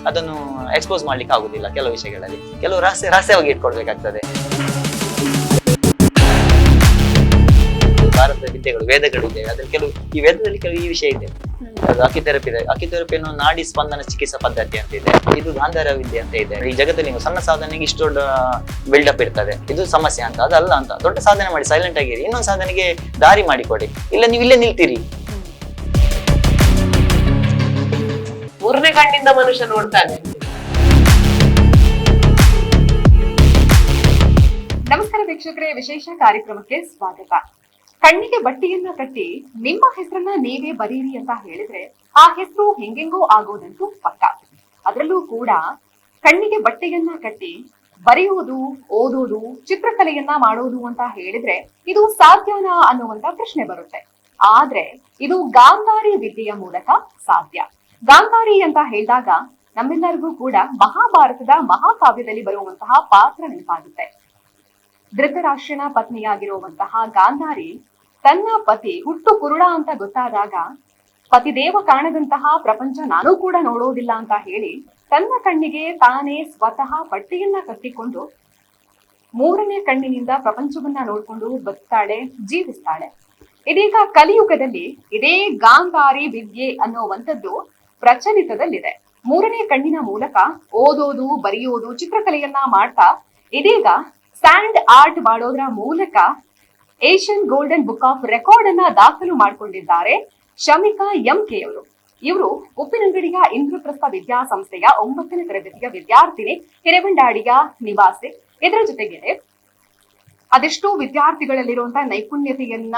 ಅದನ್ನು ಎಕ್ಸ್ಪೋಸ್ ಮಾಡ್ಲಿಕ್ಕೆ ಆಗುದಿಲ್ಲ ಕೆಲವು ವಿಷಯಗಳಲ್ಲಿ, ಕೆಲವು ರಹಸ್ಯವಾಗಿ ಇಟ್ಕೊಳ್ಬೇಕಾಗ್ತದೆ. ಭಾರತದ ವಿದ್ಯೆಗಳು, ವೇದಗಳಿದೆ, ಅದ್ರಲ್ಲಿ ಕೆಲವು ಈ ವೇದದಲ್ಲಿ ಕೆಲವು ಈ ವಿಷಯ ಇದೆ. ಅದು ಅಕಿಥೆರಪಿ ಇದೆ. ಅಕಿಥೆರಪಿಯನ್ನು ನಾಡಿ ಸ್ಪಂದನ ಚಿಕಿತ್ಸಾ ಪದ್ಧತಿ ಅಂತ ಇದೆ. ಇದು ಗಾಂಧಾರ ವಿದ್ಯೆ ಅಂತ ಇದೆ. ಈ ಜಗತ್ತಲ್ಲಿ ನೀವು ಸಣ್ಣ ಸಾಧನೆಗೆ ಇಷ್ಟು ದೊಡ್ಡ ಬಿಲ್ಡಪ್ ಇರ್ತದೆ, ಇದು ಸಮಸ್ಯೆ ಅಂತ. ಅದಲ್ಲ ಅಂತ, ದೊಡ್ಡ ಸಾಧನೆ ಮಾಡಿ ಸೈಲೆಂಟ್ ಆಗಿರಿ, ಇನ್ನೊಂದು ಸಾಧನೆಗೆ ದಾರಿ ಮಾಡಿಕೊಡಿ. ಇಲ್ಲ ನೀವು ಇಲ್ಲೇ ನಿಲ್ತೀರಿ. ಮೂರನೇ ಕಣ್ಣಿಂದ ಮನುಷ್ಯ ನೋಡ್ತಾನೆ. ನಮಸ್ಕಾರ ವೀಕ್ಷಕರೇ, ವಿಶೇಷ ಕಾರ್ಯಕ್ರಮಕ್ಕೆ ಸ್ವಾಗತ. ಕಣ್ಣಿಗೆ ಬಟ್ಟೆಯನ್ನ ಕಟ್ಟಿ ನಿಮ್ಮ ಹೆಸರನ್ನ ನೀವೇ ಬರೀರಿ ಅಂತ ಹೇಳಿದ್ರೆ ಆ ಹೆಸರು ಹೆಂಗೆಂಗೋ ಆಗೋದಂತೂ ಪಕ್ಕ. ಅದರಲ್ಲೂ ಕೂಡ ಕಣ್ಣಿಗೆ ಬಟ್ಟೆಯನ್ನ ಕಟ್ಟಿ ಬರೆಯೋದು, ಓದೋದು, ಚಿತ್ರಕಲೆಯನ್ನ ಮಾಡೋದು ಅಂತ ಹೇಳಿದ್ರೆ ಇದು ಸಾಧ್ಯನಾ ಅನ್ನುವಂತ ಪ್ರಶ್ನೆ ಬರುತ್ತೆ. ಆದ್ರೆ ಇದು ಗಾಂಧಾರಿ ವಿದ್ಯೆಯ ಮೂಲಕ ಸಾಧ್ಯ. ಗಾಂಧಾರಿ ಅಂತ ಹೇಳಿದಾಗ ನಮ್ಮೆಲ್ಲರಿಗೂ ಕೂಡ ಮಹಾಭಾರತದ ಮಹಾಕಾವ್ಯದಲ್ಲಿ ಬರುವಂತಹ ಪಾತ್ರ ನೆನಪಾಗುತ್ತೆ. ಧೃತರಾಷ್ಟ್ರನ ಪತ್ನಿಯಾಗಿರುವಂತಹ ಗಾಂಧಾರಿ ತನ್ನ ಪತಿ ಹುಟ್ಟು ಕುರುಡ ಅಂತ ಗೊತ್ತಾದಾಗ ಪತಿದೇವ ಕಾಣದಂತಹ ಪ್ರಪಂಚ ನಾನೂ ಕೂಡ ನೋಡೋದಿಲ್ಲ ಅಂತ ಹೇಳಿ ತನ್ನ ಕಣ್ಣಿಗೆ ತಾನೇ ಸ್ವತಃ ಬಟ್ಟೆಯನ್ನ ಕಟ್ಟಿಕೊಂಡು ಮೂರನೇ ಕಣ್ಣಿನಿಂದ ಪ್ರಪಂಚವನ್ನ ನೋಡ್ಕೊಂಡು ಬದುಕ್ತಾಳೆ, ಜೀವಿಸ್ತಾಳೆ. ಇದೀಗ ಕಲಿಯುಗದಲ್ಲಿ ಇದೇ ಗಾಂಧಾರಿ ವಿದ್ಯೆ ಅನ್ನುವಂಥದ್ದು ಪ್ರಚಲಿತದಲ್ಲಿದೆ. ಮೂರನೇ ಕಣ್ಣಿನ ಮೂಲಕ ಓದೋದು, ಬರೆಯೋದು, ಚಿತ್ರಕಲೆಯನ್ನ ಮಾಡ್ತಾ ಇದೀಗ ಸ್ಯಾಂಡ್ ಆರ್ಟ್ ಮಾಡೋದ್ರ ಮೂಲಕ Asian golden book of record ಅನ್ನ ದಾಖಲು ಮಾಡಿಕೊಂಡಿದ್ದಾರೆ ಶಮಿಕಾ ಎಂಕೆ ಅವರು. ಇವರು ಉಪ್ಪಿನಂಗಡಿಯ ಇಂದ್ರಪ್ರಸ್ಥ ವಿದ್ಯಾಸಂಸ್ಥೆಯ 9ನೇ ತರಗತಿಯ ವಿದ್ಯಾರ್ಥಿನಿ, ಹಿರೇಬಂಡಾಡಿಯ ನಿವಾಸಿ. ಇದರ ಜೊತೆಗೆ ಅದೆಷ್ಟೋ ವಿದ್ಯಾರ್ಥಿಗಳಲ್ಲಿರುವಂತಹ ನೈಪುಣ್ಯತೆಯನ್ನ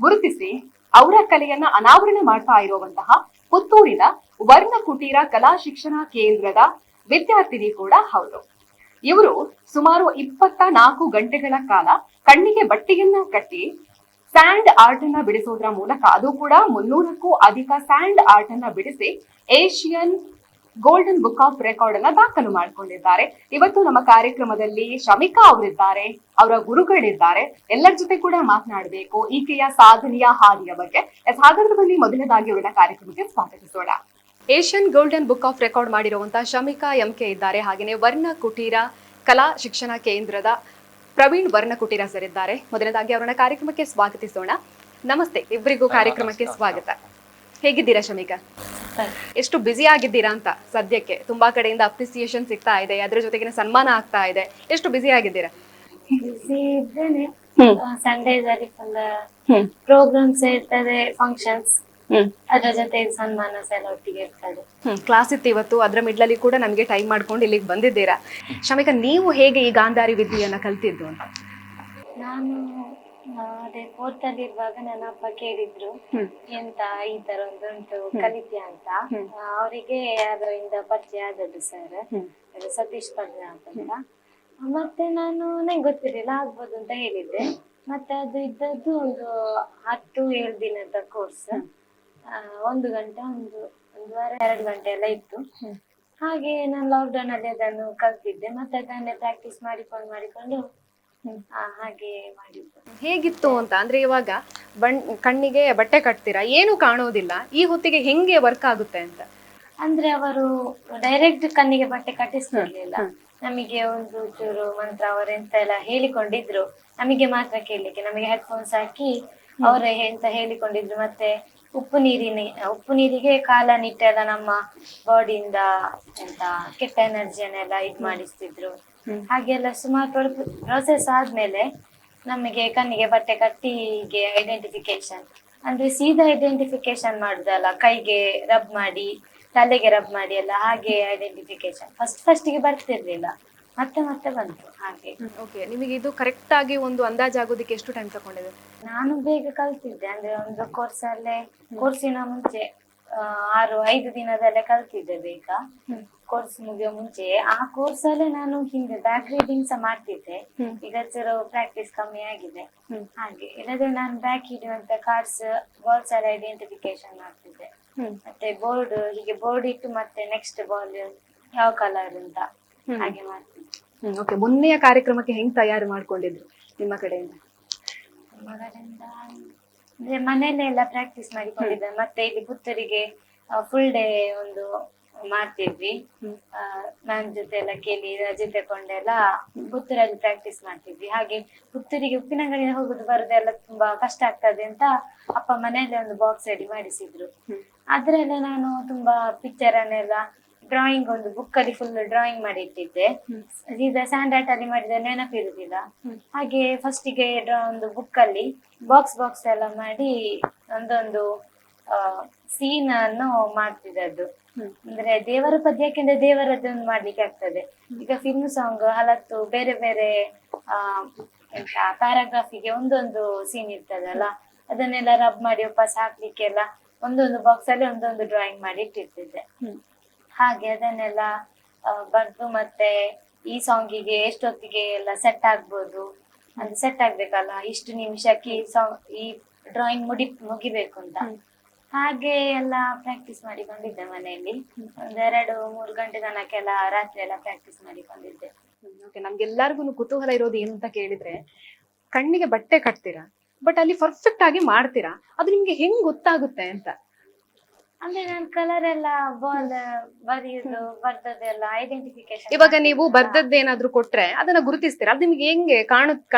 ಗುರುತಿಸಿ ಅವರ ಕಲೆಯನ್ನ ಅನಾವರಣ ಮಾಡ್ತಾ ಇರುವಂತಹ ಪುತ್ತೂರಿನ ವರ್ಣಕುಟೀರ ಕಲಾ ಶಿಕ್ಷಣ ಕೇಂದ್ರದ ವಿದ್ಯಾರ್ಥಿನಿ ಕೂಡ ಹೌದು. ಇವರು ಸುಮಾರು 24 ಗಂಟೆಗಳ ಕಾಲ ಕಣ್ಣಿಗೆ ಬಟ್ಟೆಯನ್ನ ಕಟ್ಟಿ ಸ್ಯಾಂಡ್ ಆರ್ಟ್ ಅನ್ನ ಬಿಡಿಸೋದ್ರ ಮೂಲಕ, ಅದು ಕೂಡ 300ಕ್ಕೂ ಅಧಿಕ ಸ್ಯಾಂಡ್ ಆರ್ಟ್ ಅನ್ನ ಬಿಡಿಸಿ Asian golden book of record ಅನ್ನ ದಾಖಲು ಮಾಡಿಕೊಂಡಿದ್ದಾರೆ. ಇವತ್ತು ನಮ್ಮ ಕಾರ್ಯಕ್ರಮದಲ್ಲಿ ಶಮಿಕಾ ಅವರಿದ್ದಾರೆ, ಅವರ ಗುರುಗಳಿದ್ದಾರೆ. ಎಲ್ಲರ ಜೊತೆ ಕೂಡ ಮಾತನಾಡಬೇಕು ಈಕೆಯ ಸಾಧನೆಯ ಹಾದಿಯ ಬಗ್ಗೆ. ಹಾಗಾದ್ರೆ ಬನ್ನಿ ಮೊದಲನೇದಾಗಿ ಅವರನ್ನ ಕಾರ್ಯಕ್ರಮಕ್ಕೆ ಸ್ವಾಗತಿಸೋಣ. Asian golden book of record ಮಾಡಿರುವಂತಹ ಶಮಿಕಾ ಎಂಕೆ ಇದ್ದಾರೆ. ಹಾಗೆಯೇ ವರ್ಣಕುಟೀರ ಕಲಾ ಶಿಕ್ಷಣ ಕೇಂದ್ರದ ಪ್ರವೀಣ್ ವರ್ಣಕುಟೀರ ಸರ್ ಇದ್ದಾರೆ. ಮೊದಲನೇದಾಗಿ ಅವರನ್ನ ಕಾರ್ಯಕ್ರಮಕ್ಕೆ ಸ್ವಾಗತಿಸೋಣ. ನಮಸ್ತೆ, ಇಬ್ಬರಿಗೂ ಕಾರ್ಯಕ್ರಮಕ್ಕೆ ಸ್ವಾಗತ. ಹೇಗಿದ್ದೀರಾ ಶಮಿಕಾ? ಎಷ್ಟು ಬ್ಯುಸಿ ಆಗಿದ್ದೀರಾ ಅಂತ? ಸದ್ಯಕ್ಕೆ ತುಂಬಾ ಕಡೆಯಿಂದ ಅಪ್ರಿಸಿಯೇಷನ್ ಸಿಗ್ತಾ ಇದೆ, ಅದ್ರ ಜೊತೆಗಿನ ಸನ್ಮಾನ ಆಗ್ತಾ ಇದೆ. ಎಷ್ಟು ಬ್ಯುಸಿ ಆಗಿದ್ದೀರಾ? ಸಂಡೇಸ್ ಅಲ್ಲಿ ಪ್ರೋಗ್ರಾಮ್ಸ್ ಇರ್ತದೆ, ಫಂಕ್ಷನ್ಸ್, ಅದ್ರ ಜೊತೆ ಸನ್ಮಾನ ಎಲ್ಲ ಒಟ್ಟಿಗೆ ಇರ್ತದೆ. ಕ್ಲಾಸ್ ಇತ್ತು ಇವತ್ತು, ಅದ್ರ ಮಿಡ್ಲಲ್ಲಿ ಕೂಡ ನಮ್ಗೆ ಟೈಮ್ ಮಾಡ್ಕೊಂಡು ಇಲ್ಲಿಗೆ ಬಂದಿದ್ದೀರಾ. ಶಮಿಕಾ, ನೀವು ಹೇಗೆ ಈ ಗಾಂಧಾರಿ ವಿದ್ಯೆಯನ್ನ ಕಲ್ತಿದ್ದು ಅಂತ? ನಾನು ಅದೇ 4th ಅಲ್ಲಿ ಇರುವಾಗ ನನ್ನ ಅಪ್ಪ ಕೇಳಿದ್ರು, ಎಂತ ಈ ತರ ಒಂದುಂಟು ಕಲಿತ್ಯಾ ಅಂತ. ಅವರಿಗೆ ಅದರಿಂದ ಪರಿಚಯ ಆದದ್ದು ಸರ್ ಸತೀಶ್ ಪಡ್ರ ಅಂತ. ಮತ್ತೆ ನಂಗೆ ಗೊತ್ತಿರಲಿಲ್ಲ, ಆಗ್ಬೋದು ಅಂತ ಹೇಳಿದ್ದೆ. ಮತ್ತೆ ಅದು ಇದ್ದದ್ದು ಒಂದು 10-7 ದಿನದ ಕೋರ್ಸ್. 1 ಗಂಟೆ, ಒಂದು ವಾರ 2 ಗಂಟೆ ಎಲ್ಲ ಇತ್ತು. ಹಾಗೆ ನಾನು ಲಾಕ್ಡೌನ್ ಅಲ್ಲಿ ಅದನ್ನು ಕಲ್ತಿದ್ದೆ. ಮತ್ತೆ ಅದನ್ನೇ ಪ್ರಾಕ್ಟೀಸ್ ಮಾಡಿಕೊಂಡು ಹಾಗೆ ಮಾಡಿದ್ದು. ಹೇಗಿತ್ತು ಅಂತ ಅಂದ್ರೆ, ಇವಾಗ ಕಣ್ಣಿಗೆ ಬಟ್ಟೆ ಕಟ್ತೀರಾ, ಏನು ಕಾಣೋದಿಲ್ಲ, ಈ ಹೊತ್ತಿಗೆ ಹೆಂಗೆ ವರ್ಕ್ ಆಗುತ್ತೆ ಅಂತ? ಅಂದ್ರೆ ಅವರು ಡೈರೆಕ್ಟ್ ಕಣ್ಣಿಗೆ ಬಟ್ಟೆ ಕಟ್ಟಿಸ್ತಿರ್ಲಿಲ್ಲ. ನಮಗೆ ಒಂದು ಚೂರು ಮಂತ್ರ ಅವರೆಂತ ಎಲ್ಲ ಹೇಳಿಕೊಂಡಿದ್ರು, ನಮಗೆ ಮಾತ್ರ ಕೇಳಲಿಕ್ಕೆ. ನಮಗೆ ಹೆಡ್ಫೋನ್ಸ್ ಹಾಕಿ ಅವರೇ ಎಂತ ಹೇಳಿಕೊಂಡಿದ್ರು. ಮತ್ತೆ ಉಪ್ಪು ನೀರಿಗೆ ಕಾಲನಿಟ್ಟೆಲ್ಲ ನಮ್ಮ ಬಾಡಿಯಿಂದ ಎಂತ ಕೆಟ್ಟ ಎನರ್ಜಿಯನ್ನೆಲ್ಲ ಮಾಡಿಸ್ತಿದ್ರು. ಹಾಗೆಲ್ಲ ಸುಮಾರು ಪ್ರೊಸೆಸ್ ಆದ್ಮೇಲೆ ನಮಗೆ ಕಣ್ಣಿಗೆ ಬಟ್ಟೆ ಕಟ್ಟಿ ಹೀಗೆ ಐಡೆಂಟಿಫಿಕೇಶನ್, ಅಂದ್ರೆ ಸೀದಾ ಐಡೆಂಟಿಫಿಕೇಶನ್ ಮಾಡುದಲ್ಲ, ಕೈಗೆ ರಬ್ ಮಾಡಿ, ತಲೆಗೆ ರಬ್ ಮಾಡಿ ಎಲ್ಲ, ಹಾಗೆ ಐಡೆಂಟಿಫಿಕೇಶನ್ ಫಸ್ಟಿಗೆ ಬರ್ತಿರ್ಲಿಲ್ಲ, ಮತ್ತೆ ಬಂತು ಹಾಗೆ. ಓಕೆ, ನಿಮಗೆ ಇದು ಕರೆಕ್ಟ್ ಆಗಿ ಒಂದು ಅಂದಾಜಾಗೋದಕ್ಕೆ ಎಷ್ಟು ಟೈಮ್ ತಗೊಂಡಿದೆ? ನಾನು ಬೇಗ ಕಲ್ತಿದ್ದೆ. ಅಂದ್ರೆ ಒಂದು ಕೋರ್ಸಿನ ಮುಂಚೆ 6-5 ದಿನದಲ್ಲೇ ಕಲ್ತಿದ್ದೆ ಬೇಗ. ಕೋರ್ಸ್ ಮುಗಿಯೋ ಮುಂಚೆ ಆ ಕೋರ್ಸ್ ಅಲ್ಲೇ ನಾನು ಹಿಂದೆ ಬ್ಯಾಕ್ ರೀಡಿಂಗ್ ಸಹ ಮಾಡ್ತಿದ್ದೆ. ಈಗ ಚೂರು ಪ್ರಾಕ್ಟೀಸ್ ಕಮ್ಮಿ ಆಗಿದೆ ಹಾಗೆ. ಇಲ್ಲದೆ ನಾನು ಬ್ಯಾಕ್ ಹಿಡಿಯುವಂತ ಕಾರ್ಡ್ಸ್, ಬಾಲ್ಸ್ ಎಲ್ಲ ಐಡೆಂಟಿಫಿಕೇಶನ್ ಮಾಡ್ತಿದ್ದೆ. ಮತ್ತೆ ಬೋರ್ಡ್ ಇಟ್ಟು ಮತ್ತೆ ನೆಕ್ಸ್ಟ್ ಬಾಲ್ ಯಾವ ಕಲರ್ ಅಂತ ಹಾಗೆ ಮಾಡ್ತಿದ್ದೆ. ಓಕೆ, ಮೊನ್ನೆಯ ಕಾರ್ಯಕ್ರಮಕ್ಕೆ ಹೆಂಗ್ ತಯಾರು ಮಾಡ್ಕೊಂಡಿದ್ರು ನಿಮ್ಮ ಕಡೆಯಿಂದ? ಅಂದ್ರೆ ಮನೆಯಲ್ಲೇ ಎಲ್ಲ ಪ್ರಾಕ್ಟೀಸ್ ಮಾಡಿಕೊಂಡಿದ್ದೆ. ಮತ್ತೆ ಇಲ್ಲಿ ಪುತ್ತೂರಿಗೆ ಫುಲ್ ಡೇ ಒಂದು ಮಾಡ್ತಿದ್ವಿ. ಮ್ಯಾಮ್ ಜೊತೆ ಎಲ್ಲ ಕೇಳಿ ರಜೆ ತಗೊಂಡೆಲ್ಲ ಪುತ್ತೂರಲ್ಲಿ ಪ್ರಾಕ್ಟೀಸ್ ಮಾಡ್ತಿದ್ವಿ. ಹಾಗೆ ಪುತ್ತೂರಿಗೆ ಉಪ್ಪಿನಂಗಡಿಗೆ ಹೋಗುದು ಬರೋದೆಲ್ಲ ತುಂಬಾ ಕಷ್ಟ ಆಗ್ತದೆ ಅಂತ ಅಪ್ಪ ಮನೆಯಲ್ಲೇ ಒಂದು ಬಾಕ್ಸ್ ರೆಡಿ ಮಾಡಿಸಿದ್ರು. ಅದ್ರಲ್ಲೇ ನಾನು ತುಂಬಾ ಪಿಕ್ಚರ್ ಅನ್ನೆಲ್ಲ ಡ್ರಾಯಿಂಗ್ ಒಂದು ಬುಕ್ ಅಲ್ಲಿ ಫುಲ್ ಡ್ರಾಯಿಂಗ್ ಮಾಡಿ ಇಟ್ಟಿದ್ದೆ. ಸೀದಾ ಸ್ಯಾಂಡ್ ಆರ್ಟ್ ಅಲ್ಲಿ ಮಾಡಿದ ನೆನಪಿರುದಿಲ್ಲ. ಹಾಗೆ ಫಸ್ಟಿಗೆ ಒಂದು ಬುಕ್ ಅಲ್ಲಿ ಬಾಕ್ಸ್ ಎಲ್ಲ ಮಾಡಿ ಒಂದೊಂದು ಸೀನ್ ಅನ್ನು ಮಾಡ್ತಿದ್ದದ್ದು. ಅಂದ್ರೆ ದೇವರ ಪದ್ಯಕ್ಕೆ ದೇವರದ್ದೊಂದು ಮಾಡ್ಲಿಕ್ಕೆ ಆಗ್ತದೆ. ಈಗ ಫಿಲ್ಮ್ ಸಾಂಗ್ ಹಲತ್ತು ಬೇರೆ ಬೇರೆ ಎಂತ ಪ್ಯಾರಾಗ್ರಾಫಿಗೆ ಒಂದೊಂದು ಸೀನ್ ಇರ್ತದಲ್ಲ, ಅದನ್ನೆಲ್ಲ ರಬ್ ಮಾಡಿ ವಾಪಸ್ ಹಾಕ್ಲಿಕ್ಕೆಲ್ಲ ಒಂದೊಂದು ಬಾಕ್ಸ್ ಅಲ್ಲಿ ಒಂದೊಂದು ಡ್ರಾಯಿಂಗ್ ಮಾಡಿ ಇಟ್ಟಿರ್ತಿದ್ದೆ. ಹಾಗೆ ಅದನ್ನೆಲ್ಲ ಬರ್ದು ಮತ್ತೆ ಈ ಸಾಂಗಿಗೆ ಎಷ್ಟೊತ್ತಿಗೆ ಎಲ್ಲ ಸೆಟ್ ಆಗ್ಬೋದು, ಅದು ಸೆಟ್ ಆಗ್ಬೇಕಲ್ಲ, ಇಷ್ಟು ನಿಮಿಷಕ್ಕೆ ಈ ಡ್ರಾಯಿಂಗ್ ಮುಗಿಬೇಕು ಅಂತ ಹಾಗೆ ಎಲ್ಲ ಪ್ರಾಕ್ಟೀಸ್ ಮಾಡಿಕೊಂಡಿದ್ದೆ ಮನೆಯಲ್ಲಿ. 2-3 ಗಂಟೆ ತನಕೆಲ್ಲ ರಾತ್ರಿ ಎಲ್ಲ ಪ್ರಾಕ್ಟೀಸ್ ಮಾಡಿಕೊಂಡಿದ್ದೆ. ನಮ್ಗೆಲ್ಲರಿಗೂ ಕುತೂಹಲ ಇರೋದು ಏನು ಅಂತ ಕೇಳಿದ್ರೆ, ಕಣ್ಣಿಗೆ ಬಟ್ಟೆ ಕಟ್ತೀರಾ, ಬಟ್ ಅಲ್ಲಿ ಪರ್ಫೆಕ್ಟ್ ಆಗಿ ಮಾಡ್ತೀರಾ, ಅದು ನಿಮ್ಗೆ ಹೆಂಗ್ ಗೊತ್ತಾಗುತ್ತೆ ಅಂತ? ಅಂದ್ರೆ ನಾನು ಕಲರ್ ಎಲ್ಲ ಬಾಲ್ ಬರೆಯುದು ಬರ್ದದ್ದೆಲ್ಲ ಐಡೆಂಟಿಫಿಕೇಶನ್. ಇವಾಗ ನೀವು ಬರ್ದದ್ದೇನಾದ್ರೂ ಕೊಟ್ರೆ ಅದನ್ನ ಗುರುತಿಸ್ತೀರಾ? ಅದು ನಿಮ್ಗೆ ಹೆಂಗೆ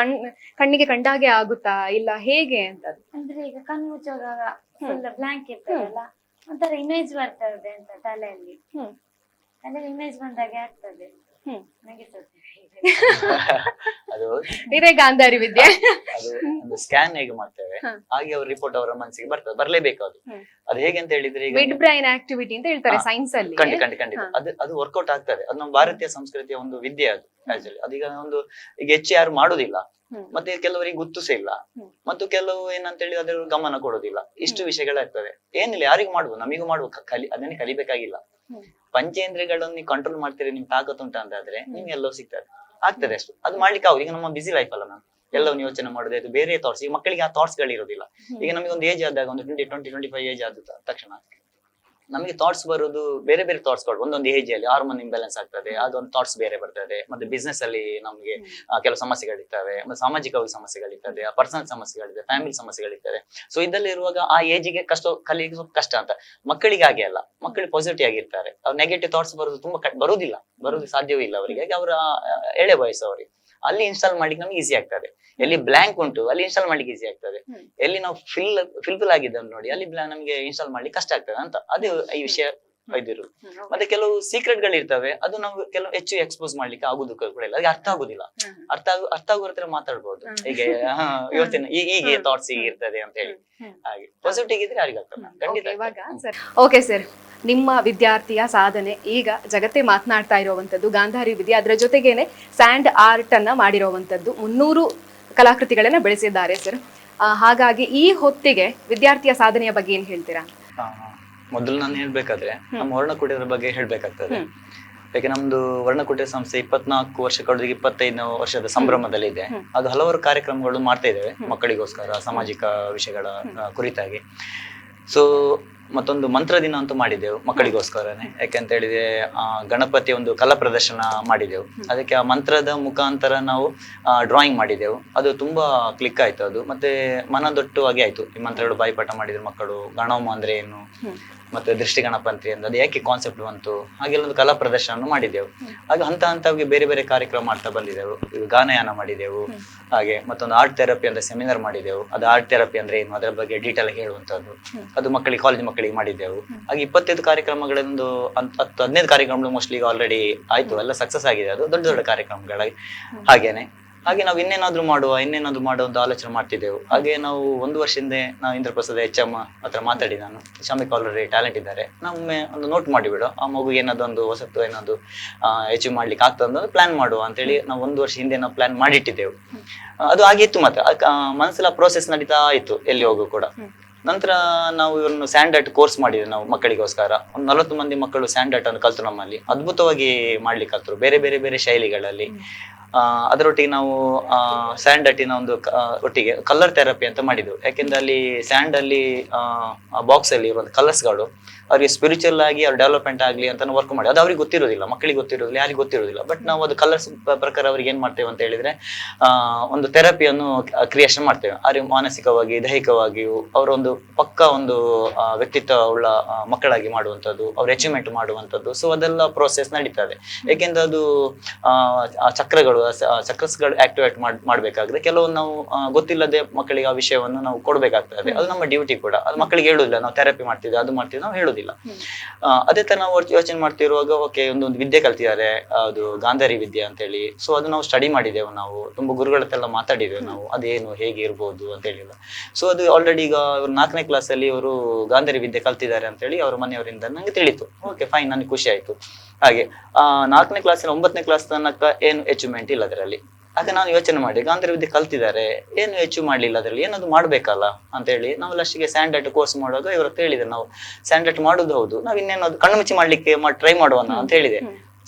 ಕಣ್ಣಿಗೆ ಕಂಡಾಗೆ ಆಗುತ್ತಾ ಇಲ್ಲ ಹೇಗೆ ಅಂತ? ಅಂದ್ರೆ ಈಗ ಕಣ್ಣು ಮುಚ್ಚುವಾಗ ಫುಲ್ ಬ್ಲಾಂಕ್ ಇರ್ತದಲ್ಲ, ಒಂಥರ ಇಮೇಜ್ ಬರ್ತದೆ ಅಂತ ತಲೆಯಲ್ಲಿ ಇಮೇಜ್ ಬಂದಾಗೆ ಆಗ್ತದೆ. ನನಗೆ ಅದು ಇದೇ ಗಾಂಧಾರಿ ವಿದ್ಯೆ. ಅದು ಒಂದು ಸ್ಕ್ಯಾನ್ ಹೇಗೆ ಮಾಡ್ತೇವೆ ಹಾಗೆ ಅವ್ರ ರಿಪೋರ್ಟ್ ಅವರ ಮನಸ್ಸಿಗೆ ಬರ್ತದೆ, ಬರ್ಲೇಬೇಕು. ಅದು ಹೇಗೆ ಅಂತ ಹೇಳಿದ್ರೆ ಈಗ ಮಿಡ್ ಬ್ರೈನ್ ಆಕ್ಟಿವಿಟಿ ಅಂತ ಹೇಳ್ತಾರೆ ಸೈನ್ಸ್ ಅಲ್ಲಿ. ಖಂಡಿತ ಅದು ವರ್ಕೌಟ್ ಆಗ್ತದೆ. ಅದು ನಮ್ಮ ಭಾರತೀಯ ಸಂಸ್ಕೃತಿಯ ಒಂದು ವಿದ್ಯೆ ಅದು ಆಕ್ಚುಲಿ. ಅದೀಗ ಈಗ ಹೆಚ್ಚು ಯಾರು ಮಾಡುದಿಲ್ಲ, ಮತ್ತೆ ಕೆಲವರಿಗೆ ಗೊತ್ತುಸ ಇಲ್ಲ, ಮತ್ತು ಕೆಲವು ಏನಂತ ಹೇಳಿ ಅದ್ರ ಗಮನ ಕೊಡೋದಿಲ್ಲ. ಇಷ್ಟು ವಿಷಯಗಳಾಗ್ತದೆ. ಏನಿಲ್ಲ, ಯಾರಿಗೂ ಮಾಡ್ಬೋದು, ನಮಿಗೂ ಮಾಡ್ಬೇಕು, ಅದನ್ನೇ ಕಲಿಬೇಕಾಗಿಲ್ಲ. ಪಂಚೇಂದ್ರಿಯಗಳನ್ನು ನೀವು ಕಂಟ್ರೋಲ್ ಮಾಡ್ತೀರಿ, ನಿಮ್ ತಾಕತ್ ಉಂಟ ಅಂತಾದ್ರೆ ನಿಮ್ಗೆ ಎಲ್ಲೋ ಸಿಗ್ತದೆ, ಆಗ್ತದೆ ಅಷ್ಟು. ಅದು ಮಾಡ್ಲಿಕ್ಕೆ ಆಗುದು. ಈಗ ನಮ್ಮ ಬಿಸಿ ಲೈಫ್ ಅಲ್ಲ, ನಾನು ಎಲ್ಲವನ್ನು ಯೋಚನೆ ಮಾಡೋದು ಬೇರೆ ಥಾಟ್ಸ್. ಈಗ ಮಕ್ಕಳಿಗೆ ಆ ಥಾಟ್ಸ್ ಗಳು ಇರೋದಿಲ್ಲ. ಈಗ ನಮಗೆ ಒಂದು ಏಜ್ ಆದಾಗ, ಒಂದು 20-25 ಏಜ್ ಆದ ತಕ್ಷಣ ನಮಗೆ ಥಾಟ್ಸ್ ಬರೋದು ಬೇರೆ ಬೇರೆ ಥಾಟ್ಸ್ ಗಳು. ಒಂದೊಂದು ಏಜ್ ಅಲ್ಲಿ ಹಾರ್ಮೋನ್ ಇಂಬ್ಯಾಲೆನ್ಸ್ ಆಗ್ತದೆ, ಅದೊಂದು ಥಾಟ್ಸ್ ಬೇರೆ ಬರ್ತದೆ. ಮತ್ತೆ ಬಿಸ್ನೆಸ್ ಅಲ್ಲಿ ನಮಗೆ ಕೆಲವು ಸಮಸ್ಯೆಗಳಿರ್ತವೆ, ಮತ್ತೆ ಸಾಮಾಜಿಕವಾಗಿ ಸಮಸ್ಯೆಗಳಿರ್ತದೆ, ಪರ್ಸನಲ್ ಸಮಸ್ಯೆಗಳಿದೆ, ಫ್ಯಾಮಿಲಿ ಸಮಸ್ಯೆಗಳಿರ್ತದೆ. ಸೊ ಇದಲ್ಲಿರುವಾಗ ಆ ಏಜಿಗೆ ಕಲಿಯಕ್ಕೆ ಸ್ವಲ್ಪ ಕಷ್ಟ ಅಂತ. ಮಕ್ಕಳಿಗೆ ಹಾಗೆ ಅಲ್ಲ, ಮಕ್ಕಳು ಪಾಸಿಟಿವ್ ಆಗಿರ್ತಾರೆ. ಅವ್ರು ನೆಗೆಟಿವ್ ಥಾಟ್ಸ್ ಬರೋದು ತುಂಬಾ ಬರೋದು ಸಾಧ್ಯವೇ ಇಲ್ಲ ಅವರಿಗೆ. ಅವ್ರ ಎಳೆ ವಯಸ್ಸು ಅವರಿಗೆ ಅಲ್ಲಿ ಇನ್ಸ್ಟಾಲ್ ಮಾಡ್ಲಿಕ್ಕೆ ನಮ್ಗೆ ಈಸಿ ಆಗ್ತದೆ. ಎಲ್ಲಿ ಬ್ಲಾಂಕ್ ಉಂಟು ಅಲ್ಲಿ ಇನ್ಸ್ಟಾಲ್ ಮಾಡ್ಲಿಕ್ಕೆ ಈಸಿ ಆಗ್ತದೆ. ಎಲ್ಲಿ ನಾವು ಫಿಲ್ ಆಗಿದ್ದನ್ನು ನೋಡಿ ಅಲ್ಲಿ ನಮಗೆ ಇನ್ಸ್ಟಾಲ್ ಮಾಡ್ಲಿಕ್ಕೆ ಕಷ್ಟ ಆಗ್ತದೆ ಅಂತ. ಅದೇ ಈ ವಿಷಯ ಇದಿರು. ಮತ್ತೆ ಕೆಲವು ಸೀಕ್ರೆಟ್ ಗಳು ಇರ್ತವೆ, ಅದು ನಾವು ಕೆಲವು ಹೆಚ್ಚು ಎಕ್ಸ್ಪೋಸ್ ಮಾಡ್ಲಿಕ್ಕೆ ಆಗುದು ಕೂಡ ಇಲ್ಲ. ಅದಕ್ಕೆ ಅರ್ಥ ಆಗುದಿಲ್ಲ. ಅರ್ಥ ಆಗೋ ಹತ್ರ ಮಾತಾಡ್ಬೋದು. ಹೀಗೆ ಯೋಚನೆ ಹೀಗೆ ಥಾಟ್ಸ್ ಹೀಗೆ ಇರ್ತದೆ ಅಂತ ಹೇಳಿ. ಹಾಗೆ ಪಾಸಿಟಿವ್ ಇದ್ರೆ ಯಾರಿಗ ಖಂಡಿತ. ಓಕೆ ಸರ್, ನಿಮ್ಮ ವಿದ್ಯಾರ್ಥಿಯ ಸಾಧನೆ ಈಗ ಜಗತ್ತೇ ಮಾತನಾಡ್ತಾ ಇರುವಂತದ್ದು ಗಾಂಧಾರಿ ವಿದ್ಯೆ. ಅದರ ಜೊತೆಗೇನೆ ಸ್ಯಾಂಡ್ ಆರ್ಟ್ ಅನ್ನ ಮಾಡಿರುವಂತದ್ದು 300 ಕಲಾಕೃತಿಗಳನ್ನ ಬೆಳೆಸಿದ್ದಾರೆ ಸರ್. ಹಾಗಾಗಿ ಈ ಹೊತ್ತಿಗೆ ವಿದ್ಯಾರ್ಥಿಯ ಸಾಧನೆಯ ಬಗ್ಗೆ ಏನ್ ಹೇಳ್ತೀರಾ? ಮೊದಲು ನಾನು ಹೇಳ್ಬೇಕಾದ್ರೆ ನಮ್ಮ ವರ್ಣಕುಟೀರದ ಬಗ್ಗೆ ಹೇಳ್ಬೇಕಾಗ್ತದೆ. ಯಾಕೆ ನಮ್ದು ವರ್ಣಕುಟೀರ ಸಂಸ್ಥೆ 24 ವರ್ಷ ಕಳೆದು 25ನೇ ವರ್ಷದ ಸಂಭ್ರಮದಲ್ಲಿ ಇದೆ. ಅದು ಹಲವಾರು ಕಾರ್ಯಕ್ರಮಗಳು ಮಾಡ್ತಾ ಇದ್ದೇವೆ ಮಕ್ಕಳಿಗೋಸ್ಕರ, ಸಾಮಾಜಿಕ ವಿಷಯಗಳ ಕುರಿತಾಗಿ. ಸೊ ಮತ್ತೊಂದು ಮಂತ್ರ ದಿನ ಅಂತೂ ಮಾಡಿದೆವು ಮಕ್ಕಳಿಗೋಸ್ಕರನೇ. ಯಾಕೆಂತ ಹೇಳಿದ್ರೆ ಗಣಪತಿ ಒಂದು ಕಲಾ ಪ್ರದರ್ಶನ ಮಾಡಿದೆವು. ಅದಕ್ಕೆ ಆ ಮಂತ್ರದ ಮುಖಾಂತರ ನಾವು ಡ್ರಾಯಿಂಗ್ ಮಾಡಿದೆವು. ಅದು ತುಂಬಾ ಕ್ಲಿಕ್ ಆಯ್ತು. ಅದು ಮತ್ತೆ ಮನದೊಟ್ಟುವಾಗಿ ಆಯ್ತು. ಈ ಮಂತ್ರಗಳು ಬಾಯಿಪಾಠ ಮಾಡಿದ್ರು ಮಕ್ಕಳು. ಗಣೋಮ ಅಂದ್ರೆ ಏನು, ಮತ್ತೆ ದೃಷ್ಟಿ ಗಣಪತಿ ಅಂದ್ರೆ ಅದು ಯಾಕೆ ಕಾನ್ಸೆಪ್ಟ್ ಬಂತು, ಹಾಗೆಲ್ಲ ಒಂದು ಕಲಾ ಪ್ರದರ್ಶನ ಮಾಡಿದೆವು. ಹಾಗೆ ಹಂತವಾಗಿ ಬೇರೆ ಬೇರೆ ಕಾರ್ಯಕ್ರಮ ಮಾಡ್ತಾ ಬಂದಿದ್ದೆವು. ಈಗ ಗಾನಯಾನ ಮಾಡಿದೆವು. ಹಾಗೆ ಮತ್ತೊಂದು ಆರ್ಟ್ ಥೆರಪಿ ಅಂತ ಸೆಮಿನಾರ್ ಮಾಡಿದೆವು. ಅದು ಆರ್ಟ್ ಥೆರಪಿ ಅಂದ್ರೆ ಏನು, ಅದರ ಬಗ್ಗೆ ಡೀಟೇಲ್ ಹೇಳುವಂತದ್ದು. ಅದು ಮಕ್ಕಳಿಗೆ, ಕಾಲೇಜ್ ಮಕ್ಕಳಿಗೆ ಮಾಡಿದ್ದೆವು. ಹಾಗೆ 25 ಕಾರ್ಯಕ್ರಮಗಳೊಂದು 10-15 ಕಾರ್ಯಕ್ರಮಗಳು ಮೋಸ್ಟ್ಲಿ ಈಗ ಆಲ್ರೆಡಿ ಆಯ್ತು, ಎಲ್ಲ ಸಕ್ಸಸ್ ಆಗಿದೆ. ಅದು ದೊಡ್ಡ ದೊಡ್ಡ ಕಾರ್ಯಕ್ರಮಗಳಾಗಿ. ಹಾಗೆ ನಾವು ಇನ್ನೇನಾದ್ರೂ ಮಾಡುವ ಒಂದು ಆಲೋಚನೆ ಮಾಡ್ತಿದ್ದೆವು. ಹಾಗೆ ನಾವು 1 ವರ್ಷದಿಂದ ನಾವು ಇಂದ್ರಪ್ರಸಾದ್ HM ಹತ್ರ ಮಾತಾಡಿ, ನಾನು ಶಮಿಕ್ ಆಲ್ರೆಡಿ ಟ್ಯಾಲೆಂಟ್ ಇದ್ದಾರೆ, ನಮ್ಮೆ ಒಂದು ನೋಟ್ ಮಾಡಿಬಿಡು, ಆ ಮಗುಗೆ ಏನಾದೊಂದು ಹೊಸತ್ತು ಏನಾದ್ರು ಅಚೀವ್ ಮಾಡ್ಲಿಕ್ಕೆ ಆಗ್ತದೆ ಪ್ಲಾನ್ ಮಾಡುವ ಅಂತೇಳಿ ನಾವು 1 ವರ್ಷ ಹಿಂದೆ ನಾವು ಪ್ಲಾನ್ ಮಾಡಿಟ್ಟಿದ್ದೆವು. ಅದು ಆಗಿತ್ತು. ಮತ್ತೆ ಮನಸ್ಸೆಲ್ಲ ಪ್ರೋಸೆಸ್ ನಡೀತಾ ಇತ್ತು ಎಲ್ಲಿ ಹೋಗು ಕೂಡ. ನಂತರ ನಾವು ಇವ್ರನ್ನು ಸ್ಯಾಂಡ್ ಆರ್ಟ್ ಕೋರ್ಸ್ ಮಾಡಿದ್ವಿ ನಾವು ಮಕ್ಕಳಿಗೋಸ್ಕರ. ಒಂದು 40 ಮಂದಿ ಮಕ್ಕಳು ಸ್ಯಾಂಡ್ ಆರ್ಟ್ ಅನ್ನು ಕಲ್ತು ನಮ್ಮಲ್ಲಿ ಅದ್ಭುತವಾಗಿ ಮಾಡ್ಲಿಕ್ಕೆ ಆಗ್ತರು, ಬೇರೆ ಬೇರೆ ಬೇರೆ ಶೈಲಿಗಳಲ್ಲಿ. ಅದರೊಟ್ಟಿಗೆ ನಾವು ಸ್ಯಾಂಡ್ ಅಟ್ಟಿನ ಒಂದು ಒಟ್ಟಿಗೆ ಕಲರ್ ಥೆರಪಿ ಅಂತ ಮಾಡಿದ್ವು. ಯಾಕೆಂದ್ರೆ ಅಲ್ಲಿ ಸ್ಯಾಂಡ್ ಅಲ್ಲಿ ಬಾಕ್ಸ್ ಅಲ್ಲಿ ಇರುವಂತ ಕಲರ್ಸ್ಗಳು ಅವ್ರಿಗೆ ಸ್ಪಿರಿಚುವಲ್ ಆಗಿ ಅವ್ರ ಡೆವಲಪ್ಮೆಂಟ್ ಆಗ್ಲಿ ಅಂತ ವರ್ಕ್ ಮಾಡಿ, ಅದು ಅವ್ರಿಗೆ ಗೊತ್ತಿರೋದಿಲ್ಲ, ಮಕ್ಕಳಿಗೆ ಗೊತ್ತಿರೋದಿಲ್ಲ, ಯಾರಿಗೆ ಗೊತ್ತಿರೋದಿಲ್ಲ. ಬಟ್ ನಾವು ಅದು ಕಲರ್ಸ್ ಪ್ರಕಾರ ಅವ್ರಿಗೆ ಏನ್ ಮಾಡ್ತೇವೆ ಅಂತ ಹೇಳಿದ್ರೆ ಒಂದು ಥೆರಪಿಯನ್ನು ಕ್ರಿಯೇಷನ್ ಮಾಡ್ತೇವೆ. ಅವ್ರಿಗೆ ಮಾನಸಿಕವಾಗಿ ದೈಹಿಕವಾಗಿಯೂ ಅವರ ಒಂದು ಪಕ್ಕ ಒಂದು ವ್ಯಕ್ತಿತ್ವ ಉಳ್ಳ ಮಕ್ಕಳಾಗಿ ಮಾಡುವಂಥದ್ದು, ಅವ್ರ ಅಚೀವ್ಮೆಂಟ್ ಮಾಡುವಂಥದ್ದು. ಸೊ ಅದೆಲ್ಲ ಪ್ರೋಸೆಸ್ ನಡೀತದೆ. ಏಕೆಂದ್ರೆ ಅದು ಚಕ್ರಸ್ಗಳು ಆಕ್ಟಿವೇಟ್ ಮಾಡ್ಬೇಕಾದ್ರೆ ಕೆಲವೊಂದು ನಾವು ಗೊತ್ತಿಲ್ಲದೆ ಮಕ್ಕಳಿಗೆ ಆ ವಿಷಯವನ್ನು ನಾವು ಕೊಡ್ಬೇಕಾಗ್ತದೆ. ಅದು ನಮ್ಮ ಡ್ಯೂಟಿ ಕೂಡ. ಅದು ಮಕ್ಕಳಿಗೆ ಹೇಳುದಿಲ್ಲ, ನಾವು ಥೆರಪಿ ಮಾಡ್ತಿದ್ವಿ ಅದು ಮಾಡ್ತಿದ್ವಿ ನಾವು ಹೇಳುದಿಲ್ಲ. ಅದೇ ತರ ನಾವು ಯೋಚನೆ ಮಾಡ್ತಿರುವಾಗ ಓಕೆ ಒಂದು ವಿದ್ಯೆ ಕಲ್ತಿದ್ದಾರೆ, ಅದು ಗಾಂಧಾರಿ ವಿದ್ಯೆ ಅಂತ ಹೇಳಿ. ಸೊ ಅದು ನಾವು ಸ್ಟಡಿ ಮಾಡಿದೆವು, ನಾವು ತುಂಬಾ ಗುರುಗಳ ಹತ್ತೆಲ್ಲ ಮಾತಾಡಿದೆವು ನಾವು ಅದೇನು ಹೇಗೆ ಇರ್ಬೋದು ಅಂತ ಹೇಳಿಲ್ಲ. ಸೊ ಅದು ಆಲ್ರೆಡಿ ಈಗ 4ನೇ ಕ್ಲಾಸಲ್ಲಿ ಅವರು ಗಾಂಧಾರಿ ವಿದ್ಯೆ ಕಲ್ತಿದ್ದಾರೆ ಅಂತ ಹೇಳಿ ಅವ್ರ ಮನೆಯವರಿಂದ ನಂಗೆ ತಿಳಿತು. ಓಕೆ ಫೈನ್, ನನಗೆ ಖುಷಿ ಆಯ್ತು. ಹಾಗೆ 4ನೇ ಕ್ಲಾಸಿನ 9ನೇ ಕ್ಲಾಸ್ ತನಕ ಏನು ಅಚೀವ್ಮೆಂಟ್ ಇಲ್ಲ ಅದರಲ್ಲಿ. ಆಗ ನಾನು ಯೋಚನೆ ಮಾಡಿ ಗಾಂಧಾರಿ ವಿದ್ಯೆ ಕಲ್ತಿದ್ದಾರೆ, ಏನು ಅಚೀವ್ ಮಾಡ್ಲಿಲ್ಲ ಅದರಲ್ಲಿ, ಏನಾದ್ರು ಮಾಡ್ಬೇಕಲ್ಲ ಅಂತ ಹೇಳಿ ನಾವು ಲಾಸ್ಟಿಗೆ ಸ್ಯಾಂಡ್ ಆರ್ಟ್ ಕೋರ್ಸ್ ಮಾಡುವಾಗ ಇವ್ರ ಹತ್ರ ಹೇಳಿದೆ, ನಾವು ಸ್ಯಾಂಡ್ ಆರ್ಟ್ ಮಾಡುದು ಹೌದು, ನಾವ್ ಇನ್ನೇನಾದ್ರು ಕಣ್ಣು ಮುಚ್ಚಿ ಮಾಡ್ಲಿಕ್ಕೆ ಟ್ರೈ ಮಾಡುವನ ಅಂತ ಹೇಳಿದೆ.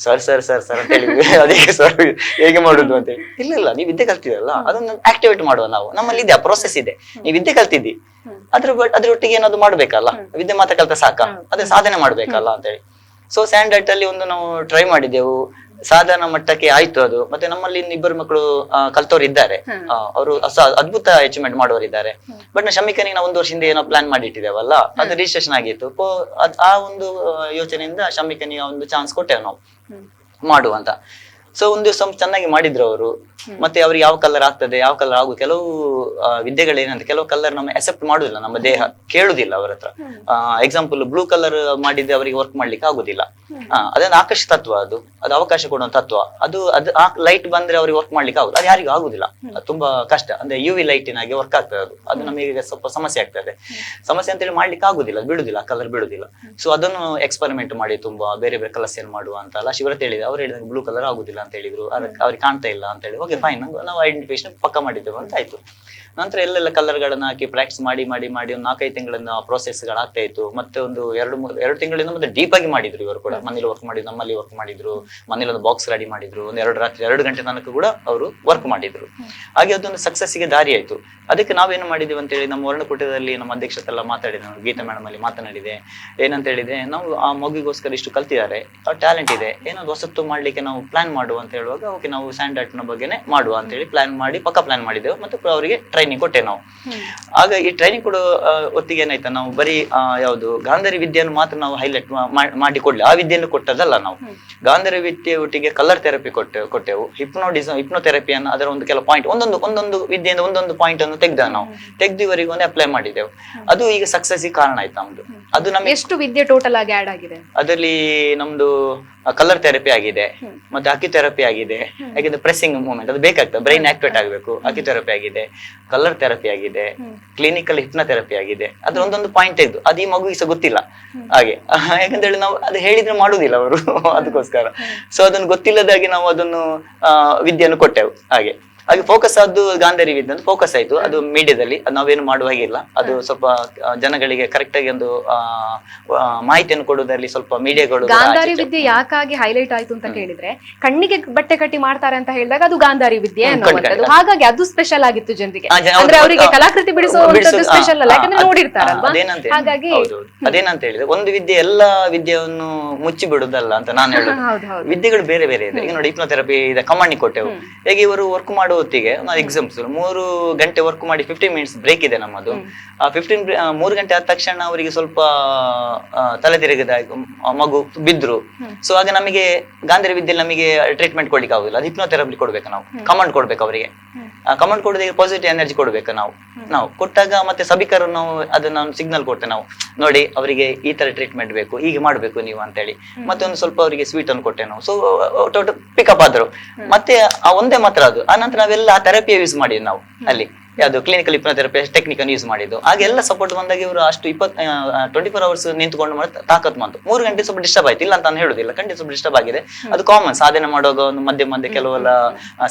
ಸರ್ ಸರ್ ಸರ್ ಸರ್ ಅಂತ ಹೇಳಿದ್ವಿ. ಅದಕ್ಕೆ ಸರ್ ಹೇಗೆ ಮಾಡುದು ಅಂತ ಹೇಳಿ, ಇಲ್ಲ ನೀವು ವಿದ್ಯೆ ಕಲ್ತಿದಲ್ಲ ಅದನ್ನ ಆಕ್ಟಿವೇಟ್ ಮಾಡುವ, ನಾವು ನಮ್ಮಲ್ಲಿ ಇದೆ, ಪ್ರೋಸೆಸ್ ಇದೆ, ನೀವು ವಿದ್ಯೆ ಕಲ್ತಿದ್ದಿ ಅದ್ರೊಟ್ಟಿಗೆ ಏನಾದ್ರು ಮಾಡ್ಬೇಕಲ್ಲ, ವಿದ್ಯೆ ಮಾತ್ರ ಕಲ್ತ ಸಾಕ, ಅದೇ ಸಾಧನೆ ಮಾಡ್ಬೇಕಲ್ಲ ಅಂತ ಹೇಳಿ. ಸೊ ಸ್ಯಾಂಡ್ ಆರ್ಟ್ ಅಲ್ಲಿ ಒಂದು ನಾವು ಟ್ರೈ ಮಾಡಿದೆವು, ಸಾಧಾರಣ ಮಟ್ಟಕ್ಕೆ ಆಯ್ತು ಅದು. ಮತ್ತೆ ನಮ್ಮಲ್ಲಿ ಇಬ್ಬರು ಮಕ್ಕಳು ಕಲ್ತವ್ರು ಇದ್ದಾರೆ, ಅವರು ಅದ್ಭುತ ಅಚೀವ್ಮೆಂಟ್ ಮಾಡುವವರಿದ್ದಾರೆ. ಬಟ್ ನಾವು ಶಮಿಕನಿಗೆ ನಾವು 1 ವರ್ಷದಿಂದ ಏನೋ ಪ್ಲಾನ್ ಮಾಡಿ ಇಟ್ಟಿದ್ದೇವಲ್ಲ, ಅದು ರಿಜಿಸ್ಟ್ರೇಷನ್ ಆಗಿತ್ತು. ಆ ಒಂದು ಯೋಚನೆಯಿಂದ ಶಮಿಕನಿಗೆ ಒಂದು ಚಾನ್ಸ್ ಕೊಟ್ಟೆವು ನಾವು ಮಾಡುವಂತ. ಸೊ ಒಂದು ದಿವಸ ಚೆನ್ನಾಗಿ ಮಾಡಿದ್ರು ಅವರು. ಮತ್ತೆ ಅವ್ರಿಗೆ ಯಾವ ಕಲರ್ ಆಗ್ತದೆ, ಯಾವ ಕಲರ್ ಆಗುದು, ಕೆಲವು ವಿದ್ಯೆಗಳು ಏನಂತ ಕೆಲವು ಕಲರ್ ನಮ್ಮ ಅಕ್ಸೆಪ್ಟ್ ಮಾಡುದಿಲ್ಲ, ನಮ್ಮ ದೇಹ ಕೇಳುದಿಲ್ಲ ಅವರ ಹತ್ರ. ಎಕ್ಸಾಂಪಲ್ ಬ್ಲೂ ಕಲರ್ ಮಾಡಿದ್ರೆ ಅವರಿಗೆ ವರ್ಕ್ ಮಾಡ್ಲಿಕ್ಕೆ ಆಗುದಿಲ್ಲ. ಅದೊಂದು ಆಕಾಶ ತತ್ವ, ಅದು ಅವಕಾಶ ಕೊಡುವ ತತ್ವ. ಅದು ಆ ಲೈಟ್ ಬಂದ್ರೆ ಅವ್ರಿಗೆ ವರ್ಕ್ ಮಾಡ್ಲಿಕ್ಕೆ ಆಗುದು, ಅದು ಯಾರಿಗೂ ಆಗುದಿಲ್ಲ, ತುಂಬಾ ಕಷ್ಟ. ಅಂದ್ರೆ UV ಲೈಟಿನಾಗೆ ವರ್ಕ್ ಆಗ್ತದೆ ಅದು ನಮಗೆ ಸ್ವಲ್ಪ ಸಮಸ್ಯೆ ಆಗ್ತದೆ. ಸಮಸ್ಯೆ ಅಂತ ಹೇಳಿ ಮಾಡ್ಲಿಕ್ಕೆ ಆಗುದಿಲ್ಲ, ಬಿಡುದಿಲ್ಲ, ಕಲರ್ ಬಿಡುದಿಲ್ಲ. ಸೊ ಅದನ್ನು ಎಕ್ಸ್ಪೆರಿಮೆಂಟ್ ಮಾಡಿ ತುಂಬಾ ಬೇರೆ ಬೇರೆ ಕಲರ್ಸ್ ಏನ್ ಮಾಡುವ ಅಂತ ಅಲ್ಲ ಶಿವರತ್ ಹೇಳಿದೆ. ಅವ್ರು ಹೇಳಿದಾಗ ಬ್ಲೂ ಕಲರ್ ಆಗುದಿಲ್ಲ ಅಂತ ಹೇಳಿದ್ರು, ಅವ್ರಿಗೆ ಕಾಣ್ತಾ ಇಲ್ಲ ಅಂತ ಹೇಳಿ. ಓಕೆ ಫೈನ್, ನಾವು ಐಡೆಂಟಿಫಿಕೇಶನ್ ಪಕ್ಕ ಮಾಡಿದ್ದೇವೆ ಅಂತ ಆಯ್ತು. ನಂತರ ಎಲ್ಲೆಲ್ಲ ಕಲರ್ ಗಳನ್ನ ಹಾಕಿ ಪ್ರಾಕ್ಟೀಸ್ ಮಾಡಿ ಮಾಡಿ ಮಾಡಿ ಒಂದು 4-5 ತಿಂಗಳಿಂದ ಪ್ರೋಸೆಸ್ ಗಳಾಗ್ತಾ ಇತ್ತು. ಮತ್ತೆ ಒಂದು 2 ತಿಂಗಳಿಂದ ಮತ್ತೆ ಡೀಪ್ ಆಗಿ ಮಾಡಿದ್ರು ಇವರು ಕೂಡ. ಮನೇಲಿ ವರ್ಕ್ ಮಾಡಿದ್ರು, ನಮ್ಮಲ್ಲಿ ವರ್ಕ್ ಮಾಡಿದ್ರು, ಮನೇಲಿ ಒಂದು ಬಾಕ್ಸ್ ರೆಡಿ ಮಾಡಿದ್ರು, ಒಂದು 2 ಗಂಟೆ ತನಕ ಕೂಡ ಅವರು ವರ್ಕ್ ಮಾಡಿದ್ರು. ಹಾಗೆ ಅದೊಂದು ಸಕ್ಸಸ್ಸಿಗೆ ದಾರಿ ಆಯ್ತು. ಅದಕ್ಕೆ ನಾವೇನು ಮಾಡಿದೀವಿ ಅಂತ ಹೇಳಿ ನಮ್ಮ ವರ್ಣಕೂಟದಲ್ಲಿ ನಮ್ಮ ಅಧ್ಯಕ್ಷತೆ ಎಲ್ಲ ಮಾತಾಡಿದೆ, ನಾನು ಗೀತಾ ಮೇಡಮ್ ಅಲ್ಲಿ ಮಾತನಾಡಿದೆ. ಏನಂತ ಹೇಳಿದೆ, ನಾವು ಆ ಮಗುಗೋಸ್ಕರ ಇಷ್ಟು ಕಲ್ತಿದ್ದಾರೆ, ಅವ್ರ ಟ್ಯಾಲೆಂಟ್ ಇದೆ, ಏನೊಂದು ಹೊಸತ್ತು ಮಾಡ್ಲಿಕ್ಕೆ ನಾವು ಪ್ಲಾನ್ ಮಾಡುವ ಅಂತ ಹೇಳುವಾಗ ಓಕೆ ನಾವು ಸ್ಯಾಂಡ್ ಆರ್ಟ್ ನ ಬಗ್ಗೆನೆ ಮಾಡುವ ಅಂತ ಹೇಳಿ ಪ್ಲಾನ್ ಮಾಡಿ ಪಕ್ಕ ಪ್ಲಾನ್ ಮಾಡಿದೆವು. ಮತ್ತೆ ಅವರಿಗೆ ಟ್ರೈನಿಂಗ್ ಕೊಟ್ಟೆ ನಾವು. ಆಗ ಈ ಟ್ರೈನಿಂಗ್ ಕೊಡೋ ಹೊತ್ತಿಗೆ ಏನಾಯ್ತಾ, ನಾವು ಬರೀ ಯಾವುದು ಗಾಂಧಾರಿ ವಿದ್ಯೆಯನ್ನು ಮಾತ್ರ ನಾವು ಹೈಲೈಟ್ ಮಾಡಿ ಕೊಡ್ಲಿ, ಆ ವಿದ್ಯೆಯನ್ನು ಕೊಟ್ಟದಲ್ಲ. ನಾವು ಗಾಂಧಾರಿ ವಿದ್ಯೆ ಒಟ್ಟಿಗೆ ಕಲರ್ ಥೆರಪಿ ಕೊಟ್ಟೆವು, ಹಿಪ್ನೋಥೆರಪಿಯನ್ನು ಅದರ ಒಂದು ಕೆಲವು ಪಾಯಿಂಟ್, ಒಂದೊಂದು ವಿದ್ಯೆಯಿಂದ ಒಂದೊಂದು ಪಾಯಿಂಟ್ ಅನ್ನು ತೆಗೆದು ಇವರಿಗೆ ಒಂದು ಅಪ್ಲೈ ಮಾಡಿದೆವು. ಅದು ಈಗ ಸಕ್ಸಸ್ ಕಾರಣ ಆಯ್ತು ನಮ್ದು. ಅದು ನಮ್ಗೆ ಎಷ್ಟು ವಿದ್ಯೆ ಟೋಟಲ್ ಆಗಿ ಆಡ್ ಆಗಿದೆ ಅದರಲ್ಲಿ? ನಮ್ದು ಕಲರ್ ಥೆರಪಿ ಆಗಿದೆ, ಮತ್ತೆ ಅಕ್ಯುಥೆರಪಿ ಆಗಿದೆ. ಯಾಕಂದ್ರೆ ಪ್ರೆಸ್ಸಿಂಗ್ ಮೂವ್ಮೆಂಟ್ ಅದು ಬೇಕಾಗ್ತದೆ, ಬ್ರೈನ್ ಆಕ್ಟಿವೇಟ್ ಆಗಬೇಕು. ಅಕ್ಯುಥೆರಪಿ ಆಗಿದೆ, ಕಲರ್ ಥೆರಪಿ ಆಗಿದೆ, ಕ್ಲಿನಿಕಲ್ ಹಿಪ್ನೋಥೆರಪಿ ಆಗಿದೆ. ಅದ್ರ ಒಂದೊಂದು ಪಾಯಿಂಟ್ ತೆಗೆದು ಅದು ಈ ಮಗುವಿಗೆ ಸಹ ಗೊತ್ತಿಲ್ಲ ಹಾಗೆ. ಯಾಕಂತ ಹೇಳಿ ನಾವು ಅದು ಹೇಳಿದ್ರೆ ಮಾಡುದಿಲ್ಲ ಅವರು ಅದಕ್ಕೋಸ್ಕರ. ಸೊ ಅದನ್ನು ಗೊತ್ತಿಲ್ಲದಾಗಿ ನಾವು ಅದನ್ನು ವಿದ್ಯೆಯನ್ನು ಕೊಟ್ಟೆವು. ಹಾಗೆ ಫೋಕಸ್ ಆದ್ದು ಗಾಂಧಾರಿ ವಿದ್ಯೆ ಅಂತ ಫೋಕಸ್ ಆಯ್ತು. ಅದು ಮೀಡಿಯಾದಲ್ಲಿ ನಾವೇನು ಮಾಡುವ ಹಾಗಿಲ್ಲ, ಅದು ಸ್ವಲ್ಪ ಜನಗಳಿಗೆ ಕರೆಕ್ಟ್ ಆಗಿ ಒಂದು ಮಾಹಿತಿಯನ್ನು ಕೊಡುವುದರಲ್ಲಿ ಸ್ವಲ್ಪ ಮೀಡಿಯಾಗಳು. ಗಾಂಧಾರಿ ವಿದ್ಯೆ ಯಾಕಾಗಿ ಹೈಲೈಟ್ ಆಯ್ತು ಅಂತ ಕೇಳಿದ್ರೆ, ಕಣ್ಣಿಗೆ ಬಟ್ಟೆ ಕಟ್ಟಿ ಮಾಡ್ತಾರೆ ಅಂತ ಹೇಳಿದಾಗ ಅದು ಗಾಂಧಾರಿ ವಿದ್ಯೆ ಅನ್ನುವಂಥದ್ದು. ಹಾಗಾಗಿ ಅದು ಸ್ಪೆಷಲ್ ಆಗಿತ್ತು ಜನರಿಗೆ. ಅಂದ್ರೆ ಅವರಿಗೆ ಕಲಾಕೃತಿ ಬಿಡಿಸುವಂತದ್ದು ಸ್ಪೆಷಲ್ ಅಲ್ಲ, ಯಾಕಂದ್ರೆ ನೋಡಿರ್ತಾರಲ್ವಾ. ಹಾಗಾಗಿ ಅದೇನಂತ ಹೇಳಿದ್ರೆ, ಒಂದು ವಿದ್ಯೆ ಎಲ್ಲಾ ವಿದ್ಯೆಯನ್ನು ಮುಚ್ಚಿ ಬಿಡುದಲ್ಲ ಅಂತ ನಾನು ಹೇಳುದು. ವಿದ್ಯೆಗಳು ಬೇರೆ ಬೇರೆ ಇದೆ. ಈಗ ನೋಡಿ, ಹಿಪ್ನೋಥೆರಪಿ ಇದೆ, ಕಮಾಂಡಿಂಗ್ ಕೊಟ್ಟೆವು. ಹೇಗೆ ಇವರು ವರ್ಕ್ ಮಾಡುವ ಹೊತ್ತಿಗೆ ಎಕ್ಸಾಮ್ಸ್ 3 ಗಂಟೆ ವರ್ಕ್ ಮಾಡಿ 15 ಮಿನಿಟ್ಸ್ ಬ್ರೇಕ್ ಇದೆ ನಮ್ಮದು. 3 ಗಂಟೆ ಆದ ತಕ್ಷಣ ಅವರಿಗೆ ಸ್ವಲ್ಪ ತಲೆ ತಿರುಗಿದ ಮಗು ಬಿದ್ರು. ಸೊ ಆಗ ನಮಗೆ ಗಾಂಧಾರಿ ವಿದ್ಯೆಯಲ್ಲಿ ನಮಗೆ ಟ್ರೀಟ್ಮೆಂಟ್ ಕೊಡ್ಲಿಕ್ಕೆ ಆಗುದಿಲ್ಲ, ಅದು ಹಿಪ್ನೋಥೆರಪಿ ಕೊಡ್ಬೇಕು. ನಾವು ಕಮಾಂಡ್ ಕೊಡ್ಬೇಕು ಅವರಿಗೆ. ಕಮಾಂಡ್ ಕೊಡೋದಕ್ಕೆ ಪಾಸಿಟಿವ್ ಎನರ್ಜಿ ಕೊಡ್ಬೇಕು. ನಾವು ಕೊಟ್ಟಾಗ ಮತ್ತೆ ಸಭಿಕರು ನಾವು ಅದನ್ನ ಸಿಗ್ನಲ್ ಕೊಡ್ತೇವೆ. ನಾವು ನೋಡಿ ಅವರಿಗೆ ಈ ತರ ಟ್ರೀಟ್ಮೆಂಟ್ ಬೇಕು, ಹೀಗೆ ಮಾಡ್ಬೇಕು ನೀವು ಅಂತ ಹೇಳಿ. ಮತ್ತೆ ಒಂದು ಸ್ವಲ್ಪ ಅವರಿಗೆ ಸ್ವೀಟ್ ಅನ್ನು ಕೊಟ್ಟೆ ನಾವು. ಸೊ ಟೋಟಲ್ ಪಿಕಪ್ ಆದ್ರು. ಮತ್ತೆ ಆ ಒಂದೇ ಮಾತ್ರ ಅದು. ಆ ನಂತರ ನಾವೆಲ್ಲ ಥೆರಪಿಯ ಯೂಸ್ ಮಾಡಿದ್ವಿ ನಾವು ಅಲ್ಲಿ. ಯಾವುದು ಕ್ಲಿನಿಕಲ್ ಹಿಪ್ನೋಥೆರಪಿ ಟೆಕ್ನಿಕ್ ಅನ್ನು ಯೂಸ್ ಮಾಡಿದ್ದು. ಹಾಗೆಲ್ಲ ಸಪೋರ್ಟ್ ಬಂದಾಗ ಇವರು ಅಷ್ಟು 24 ಅವರ್ಸ್ ನಿಂತ್ಕೊಂಡು ಮಾಡಿ ತಾಕತ್ ಬಂತು. 3 ಗಂಟೆ ಸ್ವಲ್ಪ ಡಿಸ್ಟರ್ಬ್ ಆಯ್ತು, ಇಲ್ಲ ಅಂತ ನಾನು ಹೇಳುದಿಲ್ಲ, ಖಂಡಿತ ಸ್ವಲ್ಪ ಡಿಸ್ಟರ್ಬ್ ಆಗಿದೆ. ಅದು ಕಾಮನ್, ಸಾಧನೆ ಮಾಡುವಾಗ ಒಂದು ಮಧ್ಯೆ ಮಧ್ಯೆ ಕೆಲವೆಲ್ಲ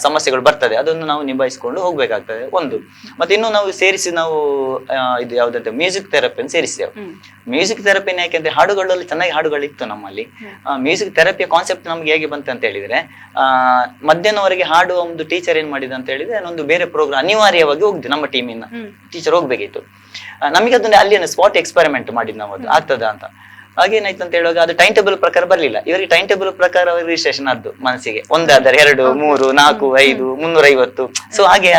ಸಮಸ್ಯೆಗಳು ಬರ್ತದೆ, ಅದನ್ನು ನಾವು ನಿಭಾಯಿಸಿಕೊಂಡು ಹೋಗ್ಬೇಕಾಗ್ತದೆ ಒಂದು. ಮತ್ತೆ ಇನ್ನು ನಾವು ಸೇರಿಸಿ ನಾವು ಇದು ಯಾವ್ದಂತೆ ಮ್ಯೂಸಿಕ್ ಥೆರಪಿಯನ್ನು ಸೇರಿಸಿದೆವು. ಮ್ಯೂಸಿಕ್ ಥೆರಪಿನ ಯಾಕೆಂದ್ರೆ ಹಾಡುಗಳಲ್ಲಿ ಚೆನ್ನಾಗಿ ಹಾಡುಗಳಿತ್ತು ನಮ್ಮಲ್ಲಿ. ಮ್ಯೂಸಿಕ್ ಥೆರಪಿಯ ಕಾನ್ಸೆಪ್ಟ್ ನಮ್ಗೆ ಹೇಗೆ ಬಂತು ಅಂತ ಹೇಳಿದ್ರೆ, ಮಧ್ಯಾಹ್ನವರೆಗೆ ಹಾಡುವ ಒಂದು ಟೀಚರ್ ಏನ್ ಮಾಡಿದ ಅಂತ ಹೇಳಿದ್ರೆ, ನಾನೊಂದು ಬೇರೆ ಪ್ರೋಗ್ರಾಮ್ ಅನಿವಾರ್ಯವಾಗಿ ಹೋಗ್ದೆ, ನಮ್ಮ ಟೀಮಿನ ಟೀಚರ್ ಹೋಗ್ಬೇಕಿತ್ತು. ನಮಗೆ ಅದನ್ನ ಅಲ್ಲಿ ಸ್ಪಾಟ್ ಎಕ್ಸ್ಪೆರಿಮೆಂಟ್ ಮಾಡಿದ್ ನಾವು, ಅದು ಆಗ್ತದ ಅಂತ. ಹಾಗೇನಾಯ್ತು ಅಂತ ಹೇಳುವಾಗ ಅದು ಟೈಮ್ ಟೇಬಲ್ ಪ್ರಕಾರ ಬರ್ಲಿಲ್ಲ. ಇವರಿಗೆ ಟೈಮ್ ಟೇಬಲ್ ಪ್ರಕಾರ ರಿಜಿಸ್ಟ್ರೇಷನ್ ಆದ್ದು ಮನಸ್ಸಿಗೆ, 1 ಆದರೆ 2, 3, 4, 5, 350. ಸೊ ಹಾಗೆ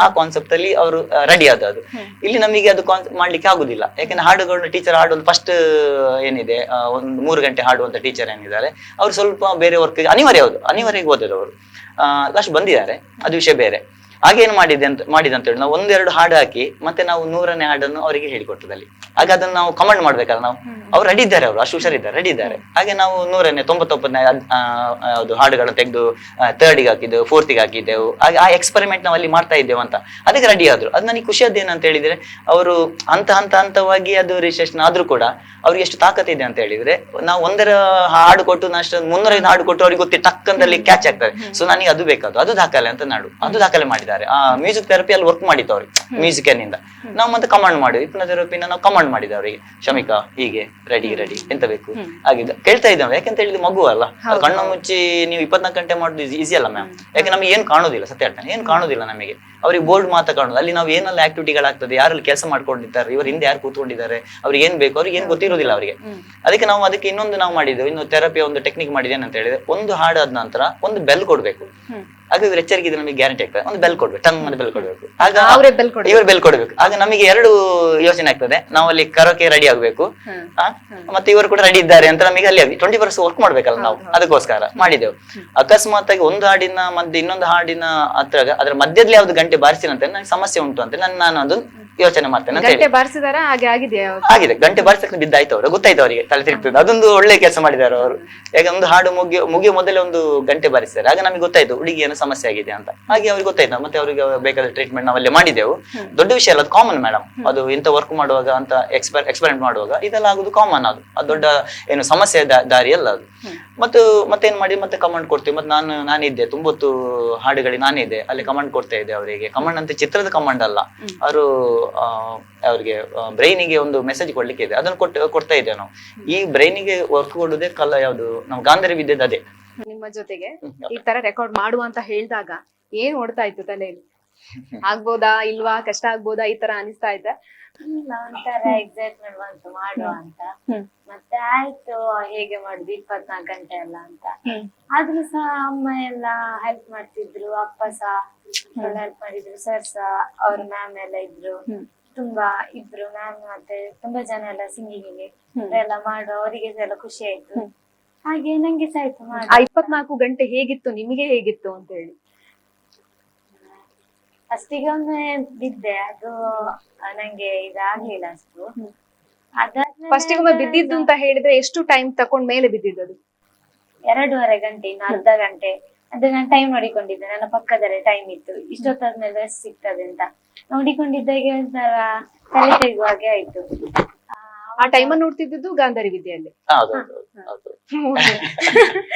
ಆ ಕಾನ್ಸೆಪ್ಟ್ ಅಲ್ಲಿ ಅವರು ರೆಡಿ ಆದ. ಅದು ಇಲ್ಲಿ ನಮಗೆ ಅದು ಮಾಡ್ಲಿಕ್ಕೆ ಆಗುದಿಲ್ಲ, ಯಾಕಂದ್ರೆ ಹಾಡುಗಳು ಟೀಚರ್ ಹಾಡುವಂತ ಫಸ್ಟ್ ಏನಿದೆ, ಒಂದು 3 ಗಂಟೆ ಹಾಡುವಂತ ಟೀಚರ್ ಏನಿದ್ದಾರೆ, ಅವ್ರು ಸ್ವಲ್ಪ ಬೇರೆ ವರ್ಕ್ ಅನಿವಾರ್ಯವಾಗಿ ಹೋದರು ಅವರು. ಲಾಸ್ಟ್ ಬಂದಿದ್ದಾರೆ, ಅದು ವಿಷಯ ಬೇರೆ. ಹಾಗೇನು ಮಾಡಿದಂತ ಹೇಳಿ ನಾವು 1-2 ಹಾಡು ಹಾಕಿ ಮತ್ತೆ ನಾವು 100ನೇ ಹಾಡನ್ನು ಅವರಿಗೆ ಹೇಳಿಕೊಟ್ಟದಲ್ಲಿ. ಹಾಗೆ ಅದನ್ನು ನಾವು ಕಮೆಂಟ್ ಮಾಡ್ಬೇಕಲ್ಲ ನಾವು, ಅವ್ರು ರೆಡಿ ಇದ್ದಾರೆ, ಅವರು ಅಷ್ಟು ಹುಷಾರಿದ್ದಾರೆ, ರೆಡಿ ಇದ್ದಾರೆ. ಹಾಗೆ ನಾವು 99ನೇ ಯಾವುದು ಹಾಡುಗಳನ್ನು ತೆಗೆದು 3rd ಹಾಕಿದ್ದೆವು, 4th ಹಾಕಿದ್ದೆವು. ಹಾಗೆ ಆ ಎಕ್ಸ್ಪೆರಿಮೆಂಟ್ ನಾವು ಅಲ್ಲಿ ಮಾಡ್ತಾ ಇದ್ದೇವೆ ಅಂತ, ಅದಕ್ಕೆ ರೆಡಿ ಆದ್ರು. ಅದು ನನಗೆ ಖುಷಿಯಾದ ಏನಂತ ಹೇಳಿದ್ರೆ, ಅವರು ಹಂತವಾಗಿ ಅದು ರಿಜಿಸ್ಟ್ರೇಷನ್ ಆದ್ರೂ ಕೂಡ ಅವ್ರಿಗೆ ಎಷ್ಟು ತಾಕತ್ತಿದೆ ಅಂತ ಹೇಳಿದ್ರೆ, ನಾವು 1 ಹಾಡು ಕೊಟ್ಟು ಅಷ್ಟು 305 ಹಾಡು ಕೊಟ್ಟು ಅವ್ರಿಗೆ ಗೊತ್ತಿ ಟಕ್ಕಂದಲ್ಲಿ ಕ್ಯಾಚ್ ಆಗ್ತದೆ. ಸೊ ನನಗೆ ಅದು ಬೇಕಾದ್ರು, ಅದು ದಾಖಲೆ ಅಂತ ಅದು ದಾಖಲೆ ಮಾಡಿದ್ದಾರೆ. ಆ ಮ್ಯೂಸಿಕ್ ಥೆರಪಿ ಅಲ್ಲಿ ವರ್ಕ್ ಮಾಡಿತ್ತು ಅವ್ರಿಗೆ, ಮ್ಯೂಸಿಕ್ ನಿಂದ ನಾವು ಮತ್ತೆ ಕಮಾಂಡ್ ಮಾಡಿದ್ವಿ. ಹಿಪ್ನೋಥೆರಪಿನ ನಾವು ಕಮಾಂಡ್ ಮಾಡಿದ್ದೆ ಅವರಿಗೆ, ಶಮಿಕಾ ಹೀಗೆ ರೆಡಿ ಎಂತ ಬೇಕು ಹಾಗಿದ್ದ ಕೇಳ್ತಾ ಇದ್ದೇವೆ. ಯಾಕಂತ ಹೇಳಿದ್ರೆ ಮಗು ಅಲ್ಲ, ಕಣ್ಣು ಮುಚ್ಚಿ ನೀವು 24 ಗಂಟೆ ಮಾಡುದು ಈಸಿ ಅಲ್ಲ ಮ್ಯಾಮ್. ಯಾಕೆ ನಮಗೆ ಏನು ಕಾಣುದಿಲ್ಲ, ಸತ್ಯ ಹೇಳ್ತಾನೆ, ಏನು ಕಾಣುದಿಲ್ಲ ನಮಗೆ. ಅವ್ರಿಗೆ ಬೋರ್ಡ್ ಮಾತ್ರ ಕಾಣುದು, ಅಲ್ಲಿ ನಾವು ಏನೆಲ್ಲ ಆಕ್ಟಿವಿಟಿಗಳಾಗ್ತದೆ, ಯಾರಲ್ಲಿ ಕೆಲಸ ಮಾಡ್ಕೊಂಡಿದ್ದಾರೆ, ಇವರು ಹಿಂದೆ ಯಾರು ಕೂತ್ಕೊಂಡಿದ್ದಾರೆ, ಅವ್ರಿಗೆ ಏನ್ ಬೇಕು, ಅವ್ರಿಗೆ ಏನ್ ಗೊತ್ತಿರೋದಿಲ್ಲ ಅವರಿಗೆ. ಅದಕ್ಕೆ ಇನ್ನೊಂದು ನಾವು ಮಾಡಿದ್ದೇವೆ, ಇನ್ನು ಥೆರಪಿಯ ಒಂದು ಟೆಕ್ನಿಕ್ ಮಾಡಿದ್ದೇನೆ ಅಂತ ಹೇಳಿದ್ರೆ, ಒಂದು ಹಾಡು ಆದ ನಂತರ ಒಂದು ಬೆಲ್ ಕೊಡ್ಬೇಕು. ಆಗ ಇವ್ರು ಎಚ್ಚರಿಕೆ ನಮಗೆ ಗ್ಯಾರಂಟಿ ಆಗ್ತದೆ, ಒಂದು ಬೆಲ್ ಕೊಡ್ಬೇಕು, ಟಂಗ್ ಮಾಡಿ ಬೆಲ್ ಕೊಡ್ಬೇಕು. ಆಗ ಇವರು ಬೆಲ್ ಕೊಡ್ಬೇಕು. ಆಗ ನಮಗೆ 2 ಯೋಚನೆ ಆಗ್ತದೆ, ನಾವು ಅಲ್ಲಿ ಕರೋಕೆ ರೆಡಿ ಆಗ್ಬೇಕು, ಮತ್ತೆ ಇವರು ಕೂಡ ರೆಡಿ ಇದ್ದಾರೆ ಅಂತ ನಮಗೆ ಅಲ್ಲಿ 24 hours ವರ್ಕ್ ಮಾಡ್ಬೇಕಲ್ಲ ನಾವು, ಅದಕ್ಕೋಸ್ಕರ ಮಾಡಿದೆವು. ಅಕಸ್ಮಾತ್ ಆಗಿ ಒಂದು ಹಾಡಿನ ಮಧ್ಯೆ ಇನ್ನೊಂದು ಹಾಡಿನ ಹತ್ರ ಅದ್ರ ಮಧ್ಯದಲ್ಲಿ ಯಾವ್ದು ಗಂಟೆ ಬಾರಿಸಿನಂತೆ ನನಗೆ ಸಮಸ್ಯೆ ಉಂಟು ಅಂತ ನಾನು ಅದನ್ನು ಯೋಚನೆ ಮಾಡ್ತೇನೆ. ಆಗಿದೆ, ಗಂಟೆ ಬಾರಿಸಕ್ಕೆ ಬಿದ್ದಾಯ್ತು, ಅವರು ಗೊತ್ತಾಯ್ತು, ಅವರಿಗೆ ತಲೆ ತಿರುಗ್ತದೆ. ಅದೊಂದು ಒಳ್ಳೆ ಕೆಲಸ ಮಾಡಿದ್ದಾರೆ ಅವರು. ಯಾಕೆ ಒಂದು ಹಾಡು ಮುಗಿಯೋ ಮೊದಲೇ ಒಂದು ಗಂಟೆ ಬಾರಿಸಿದ್ದಾರೆ, ಆಗ ನಮಗೆ ಗೊತ್ತಾಯ್ತು ಹುಡುಗಿ ಏನೋ ಸಮಸ್ಯೆ ಆಗಿದೆ ಅಂತ. ಹಾಗೆ ಅವ್ರಿಗೆ ಗೊತ್ತಾಯ್ತು, ಮತ್ತೆ ಅವರಿಗೆ ಬೇಕಾದ ಟ್ರೀಟ್ಮೆಂಟ್ ನಾವಲ್ಲೇ ಮಾಡಿದೆವು. ದೊಡ್ಡ ವಿಷಯ ಅಲ್ಲ, ಅದು ಕಾಮನ್ ಮೇಡಮ್. ಅದು ಇಂಥ ವರ್ಕ್ ಮಾಡುವಾಗ ಅಂತ ಎಕ್ಸ್ಪೆರಿಮೆಂಟ್ ಮಾಡುವಾಗ ಇದೆಲ್ಲ ಆಗುದು ಕಾಮನ್. ಅದು ದೊಡ್ಡ ಏನು ಸಮಸ್ಯೆ ದಾರಿ ಅಲ್ಲ ಅದು. ಮತ್ತೇನ್ ಮಾಡಿ ಮತ್ತೆ ಕಮಾಂಡ್ ಕೊಡ್ತೀವಿ. ಮತ್ತೆ ನಾನಿದ್ದೆ ತುಂಬೊತ್ತು ಹಾಡುಗಳಿಗೆ ನಾನಿದ್ದೆ ಅಲ್ಲಿ ಕಮಾಂಡ್ ಕೊಡ್ತಾ ಇದ್ದೆ ಅವರಿಗೆ. ಕಮಾಂಡ್ ಅಂತ ಚಿತ್ರದ ಕಮಾಂಡ್ ಅಲ್ಲ, ಅವರು ಅವ್ರಿಗೆ ಬ್ರೈನಿಗೆ ಒಂದು ಮೆಸೇಜ್ ಕೊಡ್ಲಿಕ್ಕೆ ಇದೆ, ಅದನ್ನು ಕೊಡ್ತಾ ಇದ್ದೇವೆ ನಾವು. ಈ ಬ್ರೈನಿಗೆ ವರ್ಕ್ ಕೊಡುದೇ ಯಾವುದು ನಮ್ಮ ಗಾಂಧಾರಿ ವಿದ್ಯೆದು ಅದೇ. ನಿಮ್ಮ ಜೊತೆಗೆ ಈ ತರ ರೆಕಾರ್ಡ್ ಮಾಡುವ ಅಂತ ಹೇಳಿದಾಗ ಏನ್ ಓಡ್ತಾ ಇತ್ತು ತಲೆಯಲ್ಲಿ? ಆಗ್ಬೋದಾ ಇಲ್ವಾ, ಕಷ್ಟ ಆಗ್ಬೋದಾ, ಈ ತರ ಅನಿಸ್ತಾ ಇದ್ದ? ಇಲ್ಲ, ಒಂಥರ ಎಕ್ಸೈಟ್ಮೆಂಟ್ ಬಂತು ಮಾಡುವ ಅಂತ. ಮತ್ತೆ ಆಯ್ತು, ಹೇಗೆ ಮಾಡುದು 24 ಗಂಟೆ ಅಲ್ಲ ಅಂತ. ಆದ್ರೂ ಸಹ ಅಮ್ಮ ಎಲ್ಲ ಹೆಲ್ಪ್ ಮಾಡ್ತಿದ್ರು, ಅಪ್ಪ ಸಹ ಹೆಲ್ಪ್ ಮಾಡಿದ್ರು, ಸರ್ ಸಹ ಅವ್ರ ಮ್ಯಾಮ್ ಎಲ್ಲ ಇದ್ರು, ತುಂಬಾ ಇದ್ರು ಮ್ಯಾಮ್. ಮತ್ತೆ ತುಂಬಾ ಜನ ಎಲ್ಲ ಸಿಂಗಿಂಗಿಗೆ ಎಲ್ಲ ಮಾಡುವ, ಅವರಿಗೆ ಎಲ್ಲ ಖುಷಿ ಆಯ್ತು. ಹಾಗೆ ನಂಗೆ ಸಹ ಆಯ್ತು ಮಾಡಿ. 24 ಗಂಟೆ ಹೇಗಿತ್ತು ನಿಮಗೆ, ಹೇಗಿತ್ತು ಅಂತ ಹೇಳಿ? ಫಸ್ಟಿಗೆ ಒಮ್ಮೆ ಬಿದ್ದೆ, ಅದು ನಂಗೆ ಇದಾಗ್ಲಿಲ್ಲ ಅಷ್ಟು. ಅದಾದ್ಮೇಲೆ ಫಸ್ಟಿಗೆ ಒಮ್ಮೆ ಬಿದ್ದಿದ್ದು ಅಂತ ಹೇಳಿದ್ರೆ ಎಷ್ಟು ಟೈಮ್ ತಕೊಂಡ್ ಮೇಲೆ ಬಿದ್ದಿದ್ದು? 2.5 ಗಂಟೆ, ಇನ್ನು ಅರ್ಧ ಗಂಟೆ. ಅದೇ ನಾನು ಟೈಮ್ ನೋಡಿಕೊಂಡಿದ್ದೆ, ನನ್ನ ಪಕ್ಕದಲ್ಲೇ ಟೈಮ್ ಇತ್ತು, ಇಷ್ಟೊತ್ತಾದ್ಮೇಲೆ ರೆಸ್ಟ್ ಸಿಗ್ತದೆ ಅಂತ ನೋಡಿಕೊಂಡಿದ್ದಾಗೆ ಒಂಥರ ತಲೆ ತೆಗುವಾಗೆ ಆಯ್ತು. ಆ ಟೈಮ್ ಅನ್ನು ನೋಡ್ತಿದ್ದು ಗಾಂಧಾರಿ ವಿದ್ಯೆಯಲ್ಲಿ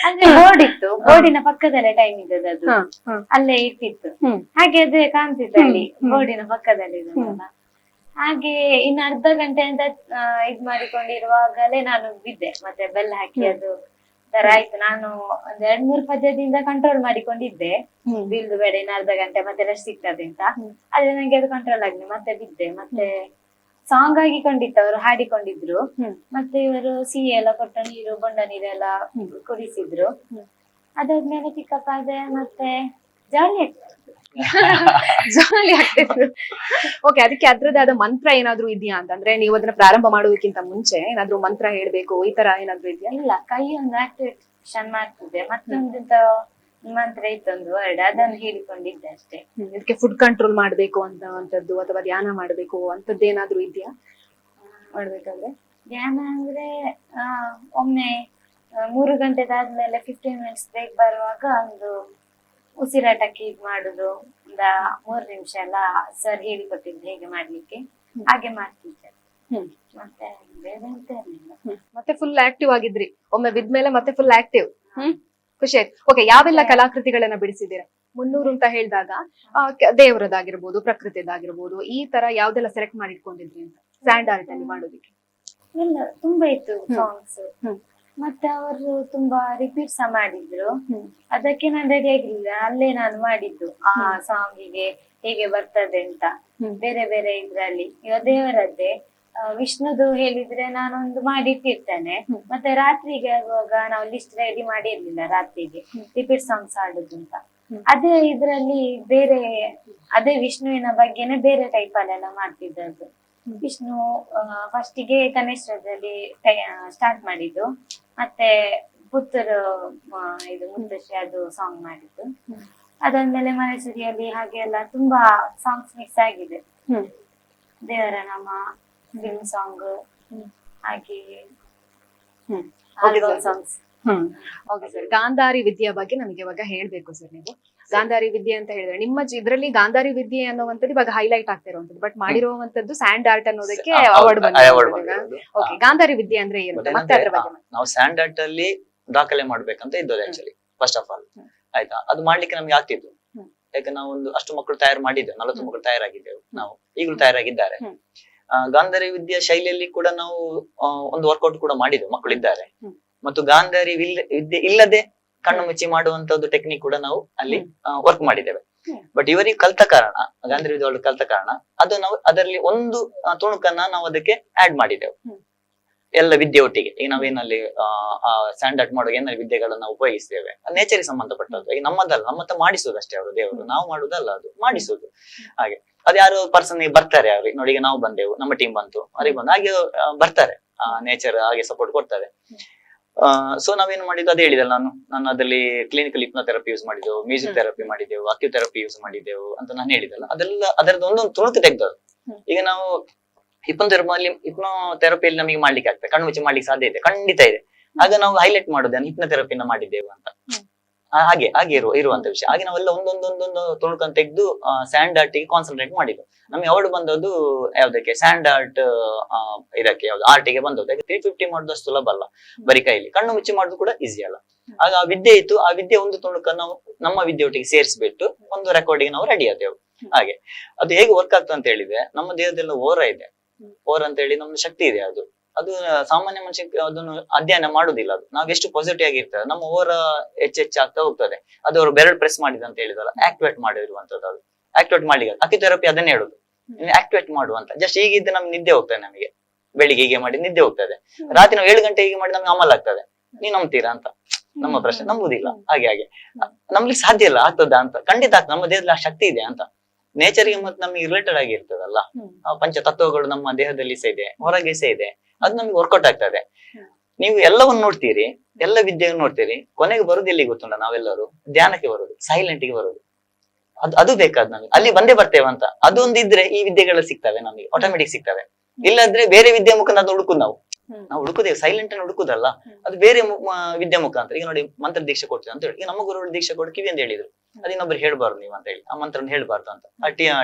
ಅಂದ್ರೆ ಬೋರ್ಡ್ ಇತ್ತು, ಬೋರ್ಡಿನ ಪಕ್ಕದಲ್ಲೇ ಟೈಮ್ ಇದ್ದದ್ದು, ಅದು ಅಲ್ಲೇ ಇಟ್ಟಿತ್ತು. ಹಾಗೆ ಅದೇ ಕಾಣ್ತಿತ್ತು ಅಲ್ಲಿ ಬೋರ್ಡಿನ ಪಕ್ಕದಲ್ಲಿ ಇದ್ದಲ್ಲ. ಹಾಗೆ ಇನ್ನು ಅರ್ಧ ಗಂಟೆ ಅಂತ ಇದ್ ಮಾಡಿಕೊಂಡಿರುವಾಗಲೇ ನಾನು ಬಿದ್ದೆ. ಮತ್ತೆ ಬೆಲ್ಲ ಹಾಕಿ ಅದು ತರ ಆಯ್ತು. ನಾನು ಒಂದ್ 2-3 ಪದ್ಯದಿಂದ ಕಂಟ್ರೋಲ್ ಮಾಡಿಕೊಂಡಿದ್ದೆ, ಬೀಳ್ದು ಬೇಡ ಇನ್ನು ಅರ್ಧ ಗಂಟೆ ಮತ್ತೆ ರೆಸ್ಟ್ ಸಿಗ್ತದೆ ಅಂತ. ಆದ್ರೆ ನಂಗೆ ಅದು ಕಂಟ್ರೋಲ್ ಆಗ್ಲಿ, ಮತ್ತೆ ಬಿದ್ದೆ. ಮತ್ತೆ ಸಾಂಗ್ ಆಗಿಕೊಂಡಿತ್ತು, ಅವರು ಹಾಡಿಕೊಂಡಿದ್ರು. ಮತ್ತೆ ಇವರು ಸಿಹಿ ಎಲ್ಲ ಕೊಟ್ಟ ನೀರು, ಬೊಂಡ ನೀರೆಲ್ಲ ಕುಡಿಸಿದ್ರು. ಅದಾದ್ಮೇಲೆ ಪಿಕಪ್ ಆದೆ, ಮತ್ತೆ ಜಾಲಿ ಜಾಲಿ ಆಗ್ತಿತ್ತು. ಓಕೆ, ಅದಕ್ಕೆ ಅದ್ರದ್ದು ಆದ ಮಂತ್ರ ಏನಾದ್ರು ಇದೆಯಾ ಅಂತಂದ್ರೆ, ನೀವು ಅದನ್ನ ಪ್ರಾರಂಭ ಮಾಡೋದಕ್ಕಿಂತ ಮುಂಚೆ ಏನಾದ್ರು ಮಂತ್ರ ಹೇಳ್ಬೇಕು ಈ ತರ ಏನಾದ್ರು ಇದೆಯಾ? ಇಲ್ಲ, ಕೈ ಒಂದು ಆಕ್ಟಿವೇಶನ್ ಮಾಡ್ತಿದ್ದೆ, ಮತ್ತೊಂದು ಮಂತ್ರ ಇತ್ತೊಂದು ವರ್ಡ್, ಅದನ್ನು ಹೇಳಿಕೊಂಡಿದ್ದೆ ಅಷ್ಟೇ. ಇದಕ್ಕೆ ಫುಡ್ ಕಂಟ್ರೋಲ್ ಮಾಡ್ಬೇಕು ಅಂತದ್ದು ಅಥವಾ ಧ್ಯಾನ ಮಾಡ್ಬೇಕು ಅಂತದ್ದು ಏನಾದ್ರು ಇದೆಯಾ ಮಾಡ್ಬೇಕಾದ್ರೆ? ಧ್ಯಾನ ಅಂದ್ರೆ ಒಮ್ಮೆ 3 ಗಂಟೆದಾದ್ಮೇಲೆ 15 ಮಿನಿಟ್ಸ್ ಬ್ರೇಕ್ ಬರುವಾಗ ಒಂದು ಉಸಿರಾಟಕ್ಕೆ ಇದ್ ಮಾಡುದು ಒಂದ 3 ನಿಮಿಷ ಎಲ್ಲ ಸರ್ ಹೇಳಿಕೊಟ್ಟಿದ್ದು ಹೇಗೆ ಮಾಡ್ಲಿಕ್ಕೆ ಹಾಗೆ ಮಾಡ್ತಿದ್ದೆ. ಮತ್ತೆ ಬೇರೆ ಎಂತ ಇರ್ಲಿಲ್ಲ. ಮತ್ತೆ ಫುಲ್ ಆಕ್ಟಿವ್ ಆಗಿದ್ರಿ, ಒಮ್ಮೆ ಬಿದ್ಮೇಲೆ ಮತ್ತೆ ಫುಲ್ ಆಕ್ಟಿವ್. ಖುಷಿ ಆಯ್ತು. ಓಕೆ, ಯಾವೆಲ್ಲ ಕಲಾಕೃತಿಗಳನ್ನ ಬಿಡಿಸಿದ್ದೀರಾ? 300 ಅಂತ ಹೇಳಿದಾಗ ದೇವರದಾಗಿರ್ಬೋದು, ಪ್ರಕೃತಿದಾಗಿರ್ಬೋದು, ಈ ತರ ಯಾವ್ದೆಲ್ಲ ಸೆಲೆಕ್ಟ್ ಮಾಡಿ ಇಟ್ಕೊಂಡಿದ್ರಿ ಅಂತ ಸ್ಯಾಂಡ್ ಆರ್ಟ್ ಅಲ್ಲಿ ಮಾಡೋದಿಕ್ಕೆ? ಇಲ್ಲ, ತುಂಬಾ ಇತ್ತು ಸಾಂಗ್ಸ್. ಮತ್ತೆ ಅವರು ತುಂಬಾ ರಿಪೀಟ್ ಸಹ ಮಾಡಿದ್ರು. ಅದಕ್ಕೆ ನಾನು ರೆಡಿ ಆಗಿರ್ಲಿಲ್ಲ, ಅಲ್ಲೇ ನಾನು ಮಾಡಿದ್ದು ಆ ಸಾಂಗಿಗೆ ಹೇಗೆ ಬರ್ತದೆ ಅಂತ. ಬೇರೆ ಬೇರೆ ಇದ್ರಲ್ಲಿ ಈಗ ದೇವರದ್ದೇ ವಿಷ್ಣುದು ಹೇಳಿದ್ರೆ ನಾನೊಂದು ಮಾಡಿಟ್ಟಿರ್ತೇನೆ. ಮತ್ತೆ ರಾತ್ರಿಗೆ ಆಗುವಾಗ ನಾವು ಲಿಸ್ಟ್ ರೆಡಿ ಮಾಡಿರ್ಲಿಲ್ಲ, ರಾತ್ರಿಗೆ ರಿಪೀಟ್ ಸಾಂಗ್ಸ್ ಆಡುದು ಅಂತ. ಅದೇ ಇದ್ರಲ್ಲಿ ಬೇರೆ ಅದೇ ವಿಷ್ಣುವಿನ ಬಗ್ಗೆನೆ ಬೇರೆ ಟೈಪ್ ಅಲ್ಲೆಲ್ಲ ಮಾಡ್ತಿದ್ದದ್ದು. ವಿಷ್ಣು ಫಸ್ಟಿಗೆ ಗಣೇಶದಲ್ಲಿ ಸ್ಟಾರ್ಟ್ ಮಾಡಿದ್ದು, ಮತ್ತೆ ಪುತ್ತೂರು ಇದು ಮುತ್ತಶ್ರೀ ಅದು ಸಾಂಗ್ ಮಾಡಿದ್ದು. ಅದಾದ್ಮೇಲೆ ಮೈಸೂರಿಯಲ್ಲಿ ಹಾಗೆ ಎಲ್ಲ ತುಂಬಾ ಸಾಂಗ್ಸ್ ಮಿಕ್ಸ್ ಆಗಿದೆ. ದೇವರ ನಾಮ, ಫಿಲ್ಮ್ ಸಾಂಗ್, ಹಾಗೆ ಸಾಂಗ್ಸ್. ಓಕೆ ಸರ್, ಗಾಂಧಾರಿ ವಿದ್ಯೆಯ ಬಗ್ಗೆ ನಮಗೆ ಇವಾಗ ಹೇಳ್ಬೇಕು ಸರ್. ನೀವು ಗಾಂಧಾರಿ ವಿದ್ಯೆ ಅಂತ ಹೇಳಿದ್ರೆ ನಿಮ್ಮ ಇದ್ರಲ್ಲಿ ಗಾಂಧಾರಿ ವಿದ್ಯೆ ಅನ್ನುವಂಥದ್ದು ಇವಾಗ ಹೈಲೈಟ್ ಆಗ್ತಿರುವಂತದ್ದು, ಬಟ್ ಮಾಡಿರುವಂತದ್ದು ಸ್ಯಾಂಡ್ ಆರ್ಟ್ ಅನ್ನೋದಕ್ಕೆ ಅವಾರ್ಡ್ ಬಂದಿದೆ. ಓಕೆ, ಗಾಂಧಾರಿ ವಿದ್ಯೆ ಅಂದ್ರೆ ಏನು ಮತ್ತೆ ಅದ್ರ ಬಗ್ಗೆ? ನಾವು ಸ್ಯಾಂಡ್ ಆರ್ಟ್ ಅಲ್ಲಿ ದಾಖಲೆ ಮಾಡ್ಬೇಕಂತ ಇದ್ದದ್ದು ಆಕ್ಚುಲಿ ಫಸ್ಟ್ ಆಫ್ ಆಲ್. ಆಯ್ತಾ, ಅದು ಮಾಡ್ಲಿಕ್ಕೆ ನಮ್ಗೆ ಆಗ್ತಿತ್ತು. ಯಾಕೆ ನಾವು ಒಂದು ಅಷ್ಟು ಮಕ್ಕಳು ತಯಾರು ಮಾಡಿದ್ದೇವೆ, 40 ಮಕ್ಕಳು ತಯಾರಾಗಿದ್ದೇವೆ ನಾವು, ಈಗಲೂ ತಯಾರಾಗಿದ್ದಾರೆ. ಗಾಂಧಾರಿ ವಿದ್ಯಾ ಶೈಲಿಯಲ್ಲಿ ಕೂಡ ನಾವು ಒಂದು ವರ್ಕೌಟ್ ಕೂಡ ಮಾಡಿದ್ದೇವೆ, ಮಕ್ಕಳು ಇದ್ದಾರೆ. ಮತ್ತು ಗಾಂಧಾರಿ ವಿದ್ಯೆ ಇಲ್ಲದೆ ಕಣ್ಣು ಮುಚ್ಚಿ ಮಾಡುವಂತದ್ದು ಟೆಕ್ನಿಕ್ ಕೂಡ ನಾವು ಅಲ್ಲಿ ವರ್ಕ್ ಮಾಡಿದ್ದೇವೆ. ಬಟ್ ಇವರಿಗೆ ಕಲ್ತ ಕಾರಣ, ಗಾಂಧಾರಿ ವಿದ್ಯೆ ಕಲ್ತ ಕಾರಣ ಅದು ನಾವು ಅದರಲ್ಲಿ ಒಂದು ತುಣುಕನ್ನ ನಾವು ಅದಕ್ಕೆ ಆಡ್ ಮಾಡಿದ್ದೇವೆ ಎಲ್ಲ ವಿದ್ಯೆ ಒಟ್ಟಿಗೆ. ಈಗ ನಾವೇನಲ್ಲಿ ಸ್ಯಾಂಡ್ ಆರ್ಟ್ ಮಾಡುವಾಗ ಏನಾದ್ರು ವಿದ್ಯೆಗಳನ್ನ ಉಪಯೋಗಿಸ್ತೇವೆ, ನೇಚರ್ಗೆ ಸಂಬಂಧಪಟ್ಟದ್ದು. ಈಗ ನಮ್ಮದಲ್ಲ, ನಮ್ಮತ್ತ ಮಾಡಿಸುದು ಅಷ್ಟೇ ಅವರು ದೇವರು, ನಾವು ಮಾಡುದಲ್ಲ, ಅದು ಮಾಡಿಸುದು. ಹಾಗೆ ಅದು ಯಾರು ಪರ್ಸನ್ ಬರ್ತಾರೆ ಅವ್ರಿಗೆ ನೋಡಿ, ಈಗ ನಾವು ಬಂದೆವು, ನಮ್ಮ ಟೀಮ್ ಬಂತು, ಅವ್ರಿಗೆ ಬಂದು ಹಾಗೆ ಬರ್ತಾರೆ. ನೇಚರ್ ಹಾಗೆ ಸಪೋರ್ಟ್ ಕೊಡ್ತಾರೆ. ಸೊ ನಾವೇನು ಮಾಡಿದ್ದು ಅದೇ ಹೇಳಿದಲ್ಲ ನಾನು ಅದರಲ್ಲಿ ಕ್ಲಿನಿಕಲ್ ಹಿಪ್ನೋಥೆರಪಿ ಯೂಸ್ ಮಾಡಿದೆವು, ಮ್ಯೂಸಿಕ್ ಥೆರಪಿ ಮಾಡಿದೆವು, ಅಕ್ಯುಥೆರಪಿ ಯೂಸ್ ಮಾಡಿದೆವು ಅಂತ ನಾನು ಹೇಳಿದಲ್ಲ. ಅದೆಲ್ಲ ಅದರದ್ದು ಒಂದೊಂದು ತುಣುಕು ತೆಗ್ದದ್ದು. ಈಗ ನಾವು ಹಿಪ್ನೋಥೆರಪಿಯಲ್ಲಿ ನಮಗೆ ಮಾಡ್ಲಿಕ್ಕೆ ಆಗ್ತದೆ, ಕಣ್ಣು ಮುಚ್ಚಿ ಮಾಡ್ಲಿಕ್ಕೆ ಸಾಧ್ಯ ಇದೆ, ಖಂಡಿತ ಇದೆ. ಆಗ ನಾವು ಹೈಲೈಟ್ ಮಾಡೋದು ಹಿಪ್ನೋಥೆರಪಿನ ಮಾಡಿದ್ದೇವೆ ಅಂತ. ಹಾಗೆ ಹಾಗೆ ಇರುವಂತ ವಿಷಯ. ಹಾಗೆ ನಾವೆಲ್ಲ ಒಂದೊಂದೊಂದೊಂದು ತುಣುಕನ್ನು ತೆಗೆದು ಸ್ಯಾಂಡ್ ಆರ್ಟಿಗೆ ಕಾನ್ಸಂಟ್ರೇಟ್ ಮಾಡಿದ್ದು. ನಮಗೆ ಅವಾರ್ಡ್ ಬಂದದ್ದು ಯಾವ್ದಕ್ಕೆ? ಸ್ಯಾಂಡ್ ಆರ್ಟ್ ಇದಕ್ಕೆ, ಯಾವ್ದು ಆರ್ಟಿಗೆ ಬಂದದ್ದು. 350 ಮಾಡೋದಷ್ಟು ಸುಲಭ ಅಲ್ಲ ಬರೀ ಕೈಲಿ, ಕಣ್ಣು ಮುಚ್ಚಿ ಮಾಡೋದು ಕೂಡ ಈಸಿ ಅಲ್ಲ. ಆಗ ಆ ವಿದ್ಯೆ ಇತ್ತು, ಆ ವಿದ್ಯೆ ಒಂದು ತುಣುಕನ್ನು ನಾವು ನಮ್ಮ ವಿದ್ಯೆಯೊಟ್ಟಿಗೆ ಸೇರಿಸ್ಬಿಟ್ಟು ಒಂದು ರೆಕಾರ್ಡಿಗೆ ನಾವು ರೆಡಿ ಆದೆವು. ಹಾಗೆ ಅದು ಹೇಗೆ ವರ್ಕ್ ಆಗ್ತದೆ ಅಂತ ಹೇಳಿದ್ರೆ, ನಮ್ಮ ದೇಹದಲ್ಲಿ ಓರ ಇದೆ, ಓರ ಅಂತ ಹೇಳಿ ನಮ್ದು ಶಕ್ತಿ ಇದೆ. ಅದು ಅದು ಸಾಮಾನ್ಯ ಮನುಷ್ಯಕ್ಕೆ ಅದನ್ನು ಅಧ್ಯಯನ ಮಾಡುದಿಲ್ಲ. ಅದು ನಾವ್ ಎಷ್ಟು ಪಾಸಿಟಿವ್ ಆಗಿರ್ತದೆ, ನಮ್ಮ ಓವರ ಹೆಚ್ಚಾಗ್ತಾ ಹೋಗ್ತದೆ. ಅದು ಅವರು ಬೆರಳು ಪ್ರೆಸ್ ಮಾಡಿದ ಅಂತ ಹೇಳಿದಲ್ಲ, ಆಕ್ಟಿವೇಟ್ ಮಾಡಿರುವಂತದ್ದು. ಅದು ಆಕ್ಟಿವೇಟ್ ಮಾಡ್ಲಿಕ್ಕೆ ಅಕ್ಯುಥೆರಪಿ ಅದನ್ನೇ ಹೇಳುದು, ಆಕ್ಟಿವೇಟ್ ಮಾಡುವಂತ. ಜಸ್ಟ್ ಹೀಗಿದ್ದು ನಮ್ಗೆ ನಿದ್ದೆ ಹೋಗ್ತದೆ, ನಮಗೆ ಬೆಳಿಗ್ಗೆ ಹೀಗೆ ಮಾಡಿ ನಿದ್ದೆ ಹೋಗ್ತದೆ, ರಾತ್ರಿ ನಾವು 7 ಗಂಟೆ ಹೀಗೆ ಮಾಡಿ ನಮ್ಗೆ ಅಮಲ್ ಆಗ್ತದೆ. ನೀವ್ ನಂಬ್ತೀರಾ ಅಂತ ನಮ್ಮ ಪ್ರಶ್ನೆ. ನಂಬುದಿಲ್ಲ. ಹಾಗೆ ನಮ್ಲಿಕ್ಕೆ ಸಾಧ್ಯ ಇಲ್ಲ, ಆಗ್ತದ ಅಂತ? ಖಂಡಿತ ಆಗ್ತದೆ. ನಮ್ಮ ದೇಹದಲ್ಲಿ ಆ ಶಕ್ತಿ ಇದೆ ಅಂತ. ನೇಚರ್ಗೆ ಮತ್ತೆ ನಮಗೆ ರಿಲೇಟೆಡ್ ಆಗಿರ್ತದಲ್ಲ, ಪಂಚ ತತ್ವಗಳು ನಮ್ಮ ದೇಹದಲ್ಲಿ ಸಹ ಇದೆ, ಹೊರಗೆ ಸಹ ಇದೆ. ಅದು ನಮ್ಗೆ ವರ್ಕೌಟ್ ಆಗ್ತದೆ. ನೀವು ಎಲ್ಲವನ್ನು ನೋಡ್ತೀರಿ, ಎಲ್ಲ ವಿದ್ಯೆಯನ್ನು ನೋಡ್ತೀರಿ, ಕೊನೆಗೆ ಬರುದು ಎಲ್ಲಿ ಗೊತ್ತುಂಟ? ನಾವೆಲ್ಲರೂ ಧ್ಯಾನಕ್ಕೆ ಬರುದು, ಸೈಲೆಂಟ್ ಗೆ ಬರುದು. ಅದು ಬೇಕಾದ ನಮಗೆ, ಅಲ್ಲಿ ಬಂದೇ ಬರ್ತೇವೆ ಅಂತ. ಅದೊಂದು ಇದ್ರೆ ಈ ವಿದ್ಯೆಗಳು ಸಿಗ್ತವೆ ನಮಗೆ, ಆಟೋಮೆಟಿಕ್ ಸಿಗ್ತವೆ. ಇಲ್ಲಾದ್ರೆ ಬೇರೆ ವಿದ್ಯೆ ಮುಖಾಂತರ ಅದು ಹುಡುಕುದು ನಾವು ಹುಡುಕುದೇವೆ, ಸೈಲೆಂಟ್ ಅನ್ನು ಹುಡುಕುದಲ್ಲ, ಅದು ಬೇರೆ ವಿದ್ಯೆ ಮುಖಾಂತರ. ಈಗ ನೋಡಿ, ಮಂತ್ರ ದೀಕ್ಷೆ ಕೊಡ್ತೀವಿ ಅಂತ ಹೇಳಿ, ಈಗ ನಮ್ಮ ಗುರುಗಳು ದೀಕ್ಷೆ ಕೊಟ್ಟು ಕಿವಿ ಅಂತ ಹೇಳಿದ್ರು, ಅದು ಇನ್ನೊಬ್ರು ಹೇಳ್ಬಾರ್ದು ನೀವು ಅಂತ ಹೇಳಿ, ಆ ಮಂತ್ರನ ಹೇಳ್ಬಾರ್ದು ಅಂತ.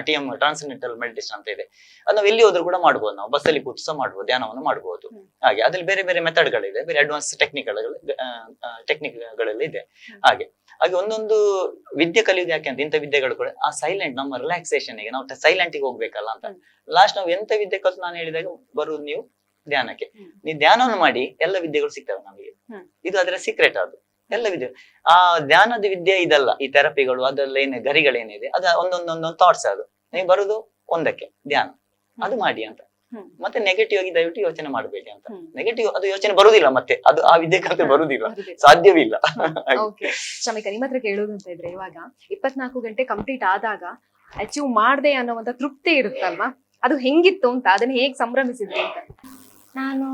TM ಟ್ರಾನ್ಸೆಂಡೆಂಟಲ್ ಮೆಡಿಟೇಷನ್ ಅಂತ ಇದೆ. ಅದು ನಾವು ಎಲ್ಲಿ ಹೋದ್ರು ಕೂಡ ಮಾಡ್ಬೋದು, ನಾವು ಬಸ್ಸಲ್ಲಿ ಕೂತು ಸಹ ಮಾಡ್ಬೋದು, ಧ್ಯಾನವನ್ನು ಮಾಡ್ಬೋದು. ಹಾಗೆ ಅದ್ರಲ್ಲಿ ಬೇರೆ ಬೇರೆ ಮೆಥಡ್ಗಳಿದೆ, ಬೇರೆ ಅಡ್ವಾನ್ಸ್ ಟೆಕ್ನಿಕ್ಗಳೆಲ್ಲ ಇದೆ. ಹಾಗೆ ಒಂದೊಂದು ವಿದ್ಯೆ ಕಲಿಯುವುದು ಯಾಕೆ ಅಂತ, ಇಂಥ ವಿದ್ಯೆಗಳು ಕೂಡ ಆ ಸೈಲೆಂಟ್, ನಮ್ಮ ರಿಲ್ಯಾಕ್ಸೇಷನ್ ಗೆ ನಾವು ಸೈಲೆಂಟ್ ಗೆ ಹೋಗ್ಬೇಕಲ್ಲ ಅಂತ. ಲಾಸ್ಟ್ ನಾವು ಎಂತ ವಿದ್ಯೆ ಕಲಿತು ನಾನು ಹೇಳಿದಾಗ ಬರುವುದು ನೀವು ಧ್ಯಾನಕ್ಕೆ. ನೀವು ಧ್ಯಾನವನ್ನು ಮಾಡಿ ಎಲ್ಲ ವಿದ್ಯೆಗಳು ಸಿಗ್ತವೆ ನಮಗೆ. ಇದು ಅದರ ಸೀಕ್ರೆಟ್. ಅದು ಎಲ್ಲ ವಿದ್ಯೆ, ಆ ಧ್ಯಾನದ ವಿದ್ಯೆ ಇದಲ್ಲ. ಈ ಥೆರಪಿಗಳು ಅದೆಲ್ಲ ಏನೇ ಗರಿಗಳೇನಿದೆ, ಅದು ಒಂದೊಂದೊಂದೊಂದು ಥಾಟ್ಸ್. ಅದು ನೀವು ಬರುದು ಒಂದಕ್ಕೆ ಧ್ಯಾನ, ಅದು ಮಾಡಿ ಅಂತ. ಮತ್ತೆ ನೆಗೆಟಿವ್ ಆಗಿ ದಯವಿಟ್ಟು ಯೋಚನೆ ಮಾಡಬೇಡಿ ಅಂತ. ನೆಗೆಟಿವ್ ಅದು ಯೋಚನೆ ಬರುದಿಲ್ಲ, ಮತ್ತೆ ಅದು ಆ ವಿದ್ಯೆಗಂತೆ ಬರುದಿಲ್ಲ, ಸಾಧ್ಯವಿಲ್ಲ. ಶಮಿಕಾ, ನಿಮ್ಮ ಹತ್ರ ಕೇಳೋದು ಅಂತ ಇದ್ರೆ, ಇವಾಗ 24 ಗಂಟೆ ಕಂಪ್ಲೀಟ್ ಆದಾಗ ಅಚೀವ್ ಮಾಡ್ದೆ ಅನ್ನೋವಂತ ತೃಪ್ತಿ ಇರುತ್ತಲ್ವಾ, ಅದು ಹೆಂಗಿತ್ತು ಅಂತ, ಅದನ್ನ ಹೇಗ್ ಸಂಭ್ರಮಿಸಿದ್ರಿ ಅಂತ? ನಾನು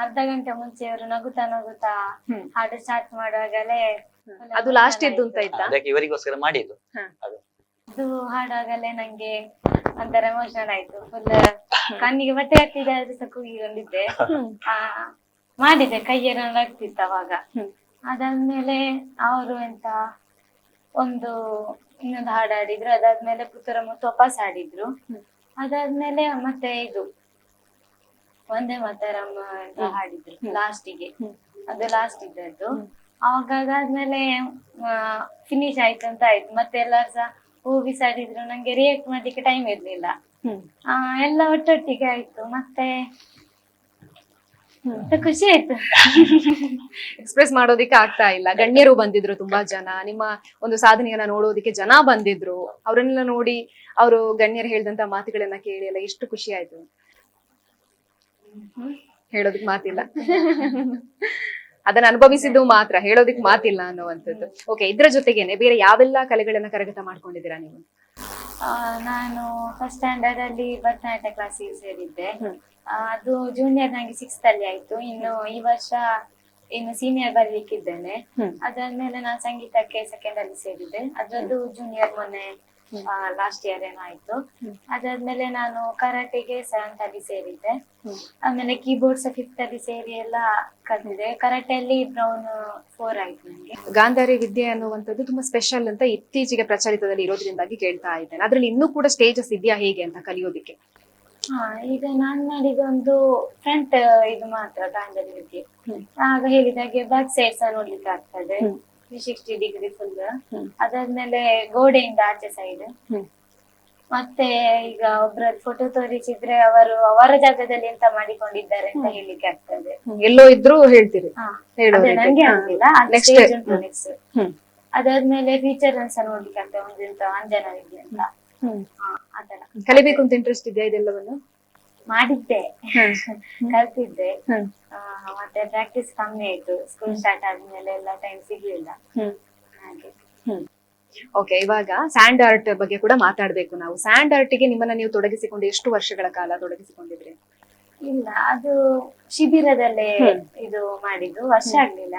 ಅರ್ಧ ಗಂಟೆ ಮುಂಚೆ ಅವರು ನಗುತ್ತಾ ನಗುತ್ತಾ ಹಾಡು ಸ್ಟಾರ್ಟ್ ಮಾಡುವಾಗಲೇ ಅದು ಲಾಸ್ಟ್ ಇದ್ದು ಅಂತ ಇತ್ತ, ಅದಕ್ಕೆ ಇವರಿಗೋಸ್ಕರ ಮಾಡಿದ್ದು. ಅದು ಹಾಡುವಾಗಲೇ ನಂಗೆ ಒಂಥರ ಎಮೋಷನ್ ಆಯ್ತು. ಫುಲ್ ಕಣ್ಣಿಗೆ ಬಟ್ಟೆ ಹಾಕ್ತಿದ್ದೆ, ಅದು ಸಹ ಕೂಗಿಕೊಂಡಿದ್ದೆ. ಮಾಡಿದೆ, ಕೈಯೆಲ್ಲ ನಗ್ತಿತ್ತು ಅವಾಗ. ಅದಾದ್ಮೇಲೆ ಅವರು ಎಂತ ಒಂದು ಇನ್ನೊಂದು ಹಾಡು ಹಾಡಿದ್ರು. ಅದಾದ್ಮೇಲೆ ಪುತ್ತೂರ ತೋಪಾಸ್ ಹಾಡಿದ್ರು. ಅದಾದ್ಮೇಲೆ ಮತ್ತೆ ಇದು ವಂದೇ ಮಾತರಂ ಅಂತ ಹಾಡಿದ್ರು ಲಾಸ್ಟಿಗೆ. ಅದು ಲಾಸ್ಟ್ ಇದ್ದದ್ದು. ಅವಾಗ ಅದಾದ್ಮೇಲೆ ಫಿನಿಶ್ ಆಯ್ತು ಅಂತ ಆಯ್ತು. ಮತ್ತೆ ಎಲ್ಲಾರು ಸಹ ಹೂ ಬಿಸಾಡಿದ್ರು. ನಂಗೆ ರಿಯಾಕ್ಟ್ ಮಾಡ್ಲಿಕ್ಕೆ ಟೈಮ್ ಇರ್ಲಿಲ್ಲ. ಎಲ್ಲ ಒಟ್ಟೊಟ್ಟಿಗೆ ಆಯ್ತು. ಮತ್ತೆ ಖುಷಿ ಆಯ್ತು. ಎಕ್ಸ್ಪ್ರೆಸ್ ಮಾಡೋದಿಕ್ಕೆ ಆಗ್ತಾ ಇಲ್ಲ. ಗಣ್ಯರು ಬಂದಿದ್ರು, ತುಂಬಾ ಜನ. ನಿಮ್ಮ ಒಂದು ಸಾಧನೆಯನ್ನ ನೋಡೋದಿಕ್ಕೆ ಜನ ಬಂದಿದ್ರು. ಅವರನ್ನೆಲ್ಲ ನೋಡಿ ಅವರು ಗಣ್ಯರು ಹೇಳಿದಂತ ಮಾತುಗಳನ್ನ ಕೇಳಿ ಎಲ್ಲ ಎಷ್ಟು ಖುಷಿ ಆಯ್ತು. ಹೇಳೋದಿಕ್ ಮಾತಿಲ್ಲ. ಅದನ್ನ ಅನುಭವಿಸಿದ್ದು ಮಾತ್ರ, ಹೇಳೋದಿಕ್ ಮಾತಿಲ್ಲ ಅನ್ನುವಂಥದ್ದು. ಓಕೆ, ಇದ್ರ ಜೊತೆಗೇನೆ ಬೇರೆ ಯಾವೆಲ್ಲ ಕಲೆಗಳನ್ನ ಕರಗತ ಮಾಡ್ಕೊಂಡಿದ್ದೀರಾ ನೀವು? ನಾನು ಫಸ್ಟ್ ಸ್ಟ್ಯಾಂಡರ್ಡ್ ಅಲ್ಲಿ ಭರತನಾಟ್ಯ ಕ್ಲಾಸಿಗೆ ಸೇರಿದ್ದೆ. ಅದು ಜೂನಿಯರ್ ನಂಗೆ 6th ಅಲ್ಲಿ ಆಯ್ತು. ಇನ್ನು ಈ ವರ್ಷ ಇನ್ನು ಸೀನಿಯರ್ ಬರ್ಲಿಕ್ಕಿದ್ದೇನೆ. ಅದಾದ್ಮೇಲೆ ನಾನು ಸಂಗೀತಕ್ಕೆ 2nd ಅಲ್ಲಿ ಸೇರಿದ್ದೆ. ಅದ್ರದ್ದು ಜೂನಿಯರ್ ಮೊನ್ನೆ ಲಾಸ್ಟ್ ಇಯರ್ ಏನೋ ಆಯ್ತು. ಅದಾದ್ಮೇಲೆ ನಾನು ಕರಾಟೆಗೆ 7th ಅಲ್ಲಿ ಸೇರಿದ್ದೆ. ಆಮೇಲೆ ಕೀಬೋರ್ಡ್ಸ್ 5th ಅಲ್ಲಿ ಸೇರಿ ಎಲ್ಲ ಕಲಿತಿದೆ. ಕರಾಟೆಯಲ್ಲಿ ಬ್ರೌನ್ 4 ಆಯ್ತು ನಂಗೆ. ಗಾಂಧಾರಿ ವಿದ್ಯೆ ಅನ್ನುವಂಥದ್ದು ತುಂಬಾ ಸ್ಪೆಷಲ್ ಅಂತ ಇತ್ತೀಚೆಗೆ ಪ್ರಚಲಿತದಲ್ಲಿ ಇರೋದ್ರಿಂದಾಗಿ ಕೇಳ್ತಾ ಇದ್ದೇನೆ. ಅದ್ರಲ್ಲಿ ಇನ್ನೂ ಕೂಡ ಸ್ಟೇಜಸ್ ಇದೆಯಾ ಹೇಗೆ ಅಂತ ಕಲಿಯೋದಿಕ್ಕೆ? ಈಗ ನಾನ್ ಮಾಡಿದ ಒಂದು ಫ್ರಂಟ್ ಇದು ಮಾತ್ರ ಗಾಂಧಾರಿ ವಿದ್ಯೆ. ಆಗ ಹೇಳಿದಾಗೆ ಬ್ಯಾಕ್ ಸೈಡ್ ಸಹ ನೋಡ್ಲಿಕ್ಕೆ ಆಗ್ತದೆ, 360 ಡಿಗ್ರಿ ಫುಲ್. ಅದಾದ್ಮೇಲೆ ಗೋಡೆಯಿಂದ ಆಚೆ ಸೈಡ್. ಮತ್ತೆ ಈಗ ಒಬ್ರಲ್ಲಿ ಫೋಟೋ ತೋರಿಸಿದ್ರೆ ಅವರು ಅವರ ಜಾಗದಲ್ಲಿ ಎಂತ ಮಾಡಿಕೊಂಡಿದ್ದಾರೆ ಅಂತ ಹೇಳಿಕ್ಕೆ ಆಗ್ತದೆ. ಎಲ್ಲೋ ಇದ್ರು ಹೇಳ್ತೀರಿ? ಅದೇ ನಂಗೆ ಆಗ್ಲಿಲ್ಲ. ನೆಕ್ಸ್ಟ್ ಅದಾದ್ಮೇಲೆ ಫೀಚರ್ ಸಹ ನೋಡ್ಲಿಕ್ಕೆ ಆಗ್ತದೆ. ಒಂದು ಅಂಜನಾ ವಿದ್ಯೆ ಅಂತ ಅದೆಲ್ಲ ಕಲಿಬೇಕು ಅಂತ ಇಂಟ್ರೆಸ್ಟ್ ಇದೆಯಾ ಇದೆಲ್ಲವನ್ನು? ಮಾಡಿದ್ದೆ, ಕಲ್ತಿದ್ದೆ. ಮತ್ತೆ ಪ್ರಾಕ್ಟೀಸ್ ಕಮ್ಮಿ ಆಯ್ತು. ಸ್ಕೂಲ್ ಸ್ಟಾರ್ಟ್ ಆದ್ಮೇಲೆ ಎಲ್ಲ ಟೈಮ್ ಸಿಗ್ಲಿಲ್ಲ ಹಾಗೆ. ಓಕೆ, ಇವಾಗ ಸ್ಯಾಂಡ್ ಆರ್ಟ್ ಬಗ್ಗೆ ಕೂಡ ಮಾತಾಡ್ಬೇಕು ನಾವು. ಸ್ಯಾಂಡ್ ಆರ್ಟ್ಗೆ ನಿಮ್ಮನ್ನ ನೀವು ತೊಡಗಿಸಿಕೊಂಡು ಎಷ್ಟು ವರ್ಷಗಳ ಕಾಲ ತೊಡಗಿಸಿಕೊಂಡಿದ್ರಿ? ಇಲ್ಲ, ಅದು ಶಿಬಿರದಲ್ಲೇ ಇದು ಮಾಡಿದ್ದು, ವರ್ಷ ಆಗ್ಲಿಲ್ಲ.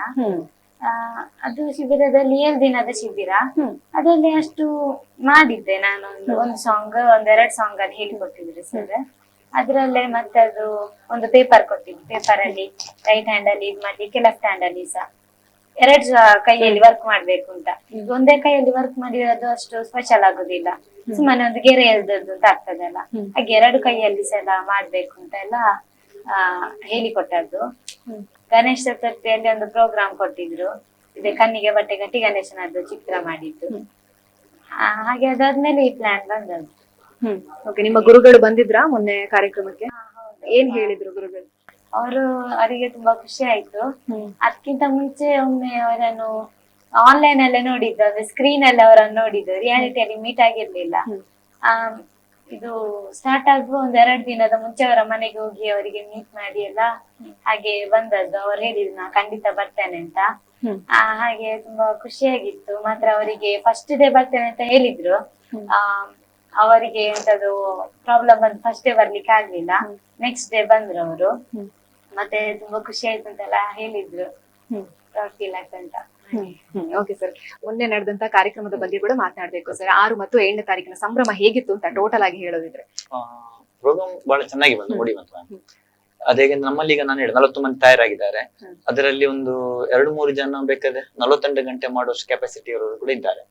ಅದು ಶಿಬಿರದಲ್ಲಿ 7 ದಿನದ ಶಿಬಿರ. ಅದರಲ್ಲಿ ಅಷ್ಟು ಮಾಡಿದ್ದೆ ನಾನು. ಒಂದು ಸಾಂಗ್, 2 ಸಾಂಗ್ ಅಲ್ಲಿ ಹೇಳಿಕೊಟ್ಟಿದ್ರು ಸರ್. ಅದ್ರಲ್ಲೇ ಮತ್ತೆ ಅದು ಒಂದು ಪೇಪರ್ ಕೊಟ್ಟಿದ್ರು. ಪೇಪರ್ ಅಲ್ಲಿ ರೈಟ್ ಹ್ಯಾಂಡ್ ಅಲ್ಲಿ ಇದ್ ಮಾಡ್ಲಿಕ್ಕೆ, ಲೆಫ್ಟ್ ಹ್ಯಾಂಡ್ ಅಲ್ಲಿ ಸಹ 2 ಕೈಯಲ್ಲಿ ವರ್ಕ್ ಮಾಡ್ಬೇಕು ಅಂತ. ಒಂದೇ ಕೈಯಲ್ಲಿ ವರ್ಕ್ ಮಾಡಿರೋದು ಅಷ್ಟು ಸ್ಪೆಷಲ್ ಆಗುದಿಲ್ಲ. ಸುಮ್ಮನೆ ಒಂದು ಗೆರೆ ಎಳ್ದದ್ದು ಅಂತ ಆಗ್ತದಲ್ಲ, ಹಾಗೆ 2 ಕೈಯಲ್ಲಿ ಸಹ ಮಾಡ್ಬೇಕು ಅಂತ ಎಲ್ಲ ಹೇಳಿಕೊಟ್ಟದ್ದು. ಗಣೇಶ ಚತುರ್ಥಿಯಲ್ಲಿ ಒಂದು ಪ್ರೋಗ್ರಾಮ್ ಕೊಟ್ಟಿದ್ರು. ಇದೆ ಕಣ್ಣಿಗೆ ಬಟ್ಟೆ ಕಟ್ಟಿ ಗಣೇಶನದ್ದು ಚಿತ್ರ ಮಾಡಿದ್ದು. ಹಾಗೆ ಅದಾದ್ಮೇಲೆ ಈ ಪ್ಲಾನ್ ಬಂದದ್ದು. ಓಕೆ, ನಿಮ್ಮ ಗುರುಗಳು ಬಂದಿದ್ರಾ ಮೊನ್ನೆ ಕಾರ್ಯಕ್ರಮಕ್ಕೆ? ಏನ್ ಹೇಳಿದ್ರು ಗುರುಗಳು? ಅವರಿಗೆ ತುಂಬಾ ಖುಷಿ ಆಯ್ತು. ಅದಕ್ಕಿಂತ ಮುಂಚೆ ಒಮ್ಮೆ ಅವರನ್ನು ಆನ್ಲೈನ್ ಅಲ್ಲೇ ನೋಡಿದ್ದು, ಅಂದ್ರೆ ಸ್ಕ್ರೀನ್ ಅಲ್ಲಿ ಅವರನ್ನು ನೋಡಿದ್ದು, ರಿಯಾಲಿಟಿಯಲ್ಲಿ ಮೀಟ್ ಆಗಿರ್ಲಿಲ್ಲ. ಇದು ಸ್ಟಾರ್ಟ್ ಆಗುವ 2 ದಿನದ ಮುಂಚೆ ಅವರ ಮನೆಗೆ ಹೋಗಿ ಅವರಿಗೆ ಮೀಟ್ ಮಾಡಿ ಎಲ್ಲ ಹಾಗೆ ಬಂದದ್ದು. ಅವ್ರು ಹೇಳಿದ್ರು ನಾ ಖಂಡಿತ ಬರ್ತೇನೆ ಅಂತ. ಹಾಗೆ ತುಂಬಾ ಖುಷಿಯಾಗಿತ್ತು. ಮಾತ್ರ ಅವರಿಗೆ ಫಸ್ಟ್ ಡೇ ಬರ್ತೇನೆ ಅಂತ ಹೇಳಿದ್ರು. ಅವರಿಗೆ ಎಂತದು ಪ್ರಾಬ್ಲಮ್ ಬಂದು ಫಸ್ಟ್ ಡೇ ಬರ್ಲಿಕ್ಕೆ ಆಗ್ಲಿಲ್ಲ. ನೆಕ್ಸ್ಟ್ ಡೇ ಬಂದ್ರು ಅವರು. ಮತ್ತೆ ತುಂಬಾ ಖುಷಿ ಆಯ್ತು ಅಂತೆಲ್ಲ ಹೇಳಿದ್ರು. ಫೀಲ್ ಆಗ್ತಂತ. ಓಕೆ ಸರ್, ಮೊನ್ನೆ ನಡೆದಂತ ಕಾರ್ಯಕ್ರಮದ ಬಗ್ಗೆ ಕೂಡ ಮಾತನಾಡ್ಬೇಕು ಸರ್. 6 ಮತ್ತು 7ನೇ ತಾರೀಕಿನ ಸಂಭ್ರಮ ಹೇಗಿತ್ತು ಅಂತ ಟೋಟಲ್ ಆಗಿ ಹೇಳೋದಿದ್ರೆ? ಪ್ರೋಗ್ರಾಮ್ ಬಹಳ ಚೆನ್ನಾಗಿ ಬಂತು, ಮೂಡಿ ಬಂತು. ಅದೇ ನಮ್ಮಲ್ಲಿ ಈಗ ನಾನು ಹೇಳಿ 40 ಮಂದಿ ತಯಾರಾಗಿದ್ದಾರೆ. ಅದರಲ್ಲಿ ಒಂದು 2-3 ಜನ ಬೇಕಾದ್ರೆ 42 ಗಂಟೆ ಮಾಡುವಷ್ಟು ಕೆಪಾಸಿಟಿ ಇರೋರು ಕೂಡ ಇದ್ದಾರೆ.